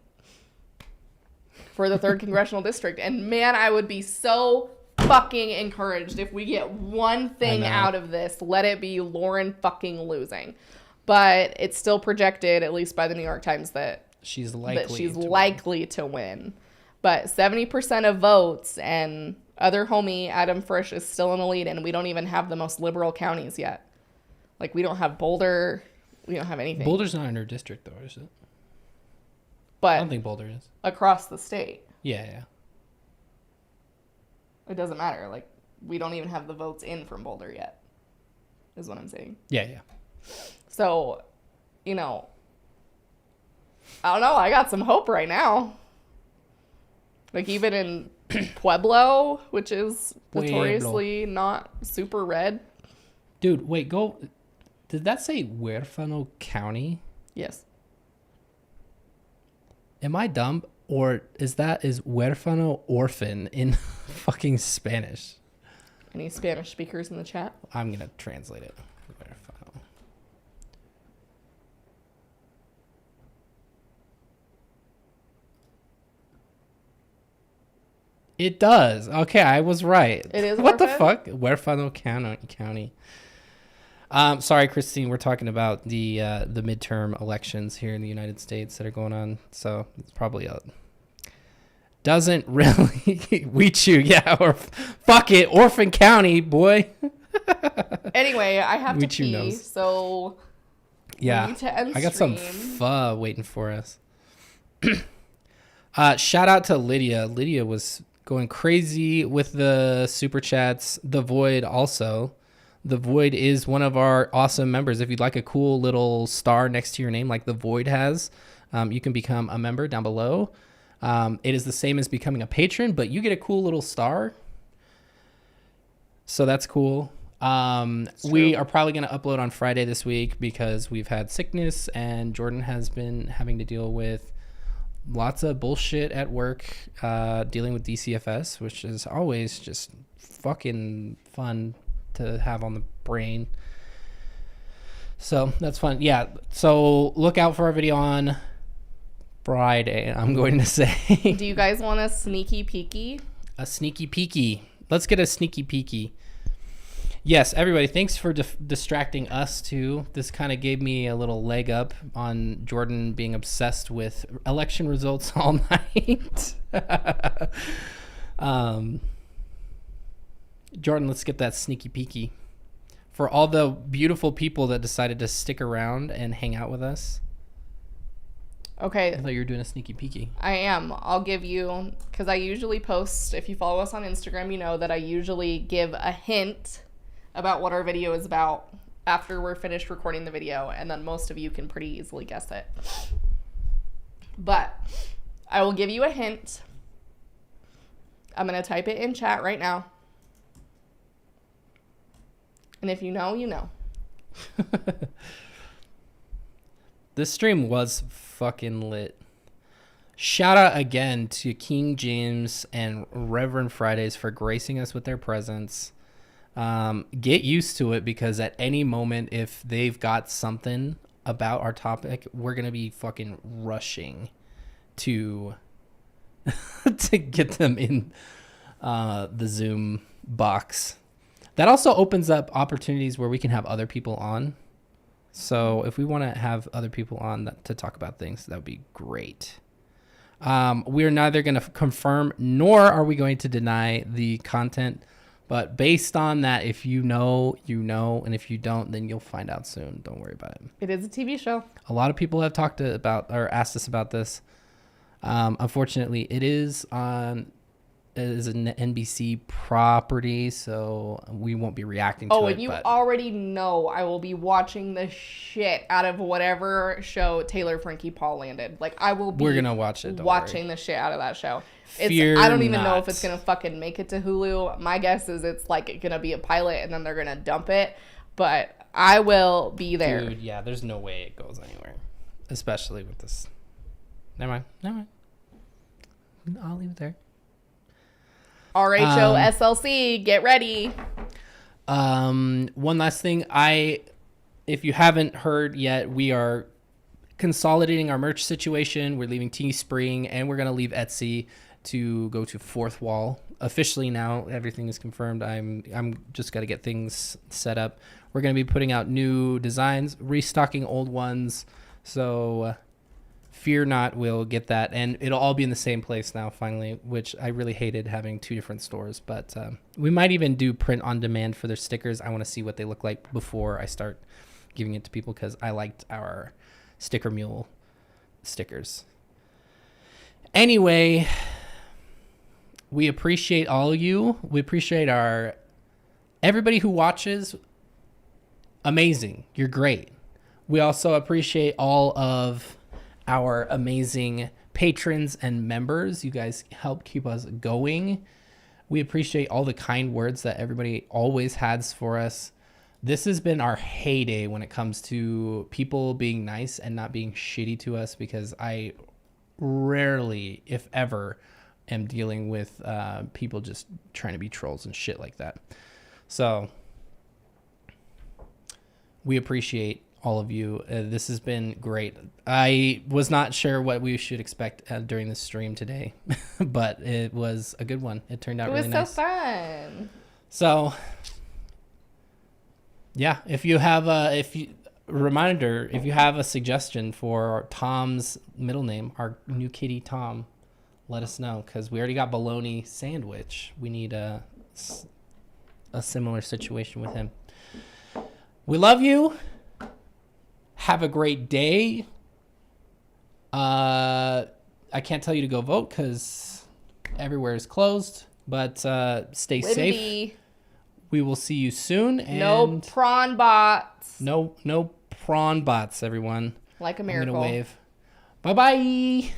for the 3rd Congressional District. And man, I would be so fucking encouraged if we get one thing out of this. Let it be Lauren fucking losing. But it's still projected, at least by the New York Times, that she's likely to win. But 70% of votes, and other homie Adam Frisch is still in the lead, and we don't even have the most liberal counties yet. We don't have Boulder. We don't have anything. Boulder's not in her district, though, is it? But I don't think Boulder is. Across the state. Yeah. It doesn't matter. We don't even have the votes in from Boulder yet, is what I'm saying. Yeah. So, I don't know. I got some hope right now. Even in Pueblo, which is notoriously not super red. Dude, wait, go. Did that say Huérfano County? Yes. Am I dumb? Or is Huérfano orphan in fucking Spanish? Any Spanish speakers in the chat? I'm going to translate it. Huérfano. It does. Okay, I was right. It is. What the fuck? Huérfano County. Sorry, Christine. We're talking about the midterm elections here in the United States that are going on. So it's probably doesn't really Weechu. Yeah, or fuck it, Orphan County, boy. Anyway, I have to Which you pee, knows. so Yeah, we need to end I got some stream. pho waiting for us. Shout out to Lydia. Lydia was going crazy with the super chats. The Void also. The Void is one of our awesome members. If you'd like a cool little star next to your name like The Void has, you can become a member down below. It is the same as becoming a patron, but you get a cool little star. So that's cool. We are probably going to upload on Friday this week because we've had sickness and Jordan has been having to deal with lots of bullshit at work, dealing with DCFS, which is always just fucking fun to have on the brain. So that's fun. Yeah. So look out for our video on Friday, I'm going to say. Do you guys want a sneaky peeky? A sneaky peeky. Let's get a sneaky peeky. Yes, everybody, thanks for distracting us too. This kind of gave me a little leg up on Jordan being obsessed with election results all night. Jordan, let's get that sneaky peeky. For all the beautiful people that decided to stick around and hang out with us. Okay. I thought you were doing a sneaky peeky. I am. I'll give you, because I usually post, if you follow us on Instagram, you know that I usually give a hint about what our video is about after we're finished recording the video, and then most of you can pretty easily guess it. But I will give you a hint. I'm going to type it in chat right now. And if you know, you know. This stream was fucking lit. Shout out again to King James and Reverend Fridays for gracing us with their presence. Get used to it, because at any moment, if they've got something about our topic, we're going to be fucking rushing to to get them in the Zoom box. That also opens up opportunities where we can have other people on. So if we want to have other people on to talk about things, that would be great. We're neither going to confirm nor are we going to deny the content. But based on that, if you know, you know. And if you don't, then you'll find out soon. Don't worry about it. It is a TV show. A lot of people have talked about or asked us about this. Unfortunately, it is an NBC property, so we won't be reacting to it. Oh, and you already know I will be watching the shit out of whatever show Taylor Frankie Paul landed. Like, I will be We're gonna watch it, don't watching worry. the shit out of that show. Fear I don't even know not. if it's gonna fucking make it to Hulu. My guess is it's like gonna be a pilot and then they're gonna dump it. But I will be there. Dude, yeah, there's no way it goes anywhere. Especially with this. Never mind. I'll leave it there. RHO SLC, get ready. One last thing. If you haven't heard yet, we are consolidating our merch situation. We're leaving Teespring, and we're going to leave Etsy to go to Fourth Wall. Officially now, everything is confirmed. I'm just got to get things set up. We're going to be putting out new designs, restocking old ones. So fear not, we'll get that. And it'll all be in the same place now, finally, which I really hated having two different stores. But we might even do print on demand for their stickers. I want to see what they look like before I start giving it to people, because I liked our Sticker Mule stickers. Anyway, we appreciate all of you. We appreciate everybody who watches. Amazing. You're great. We also appreciate all of our amazing patrons and members. You guys help keep us going. We appreciate all the kind words that everybody always has for us. This has been our heyday when it comes to people being nice and not being shitty to us, because I rarely, if ever, am dealing with people just trying to be trolls and shit like that. So we appreciate all of you. This has been great. I was not sure what we should expect during this stream today, but it was a good one. It turned out really nice. It was so fun. So yeah, if you have if you have a suggestion for Tom's middle name, our new kitty Tom, let us know, because we already got bologna sandwich. We need a similar situation with him. We love you. Have a great day. I can't tell you to go vote because everywhere is closed, but stay safe. We will see you soon. And no prawn bots. No prawn bots, everyone. Like a I'm miracle. gonna wave. Bye-bye.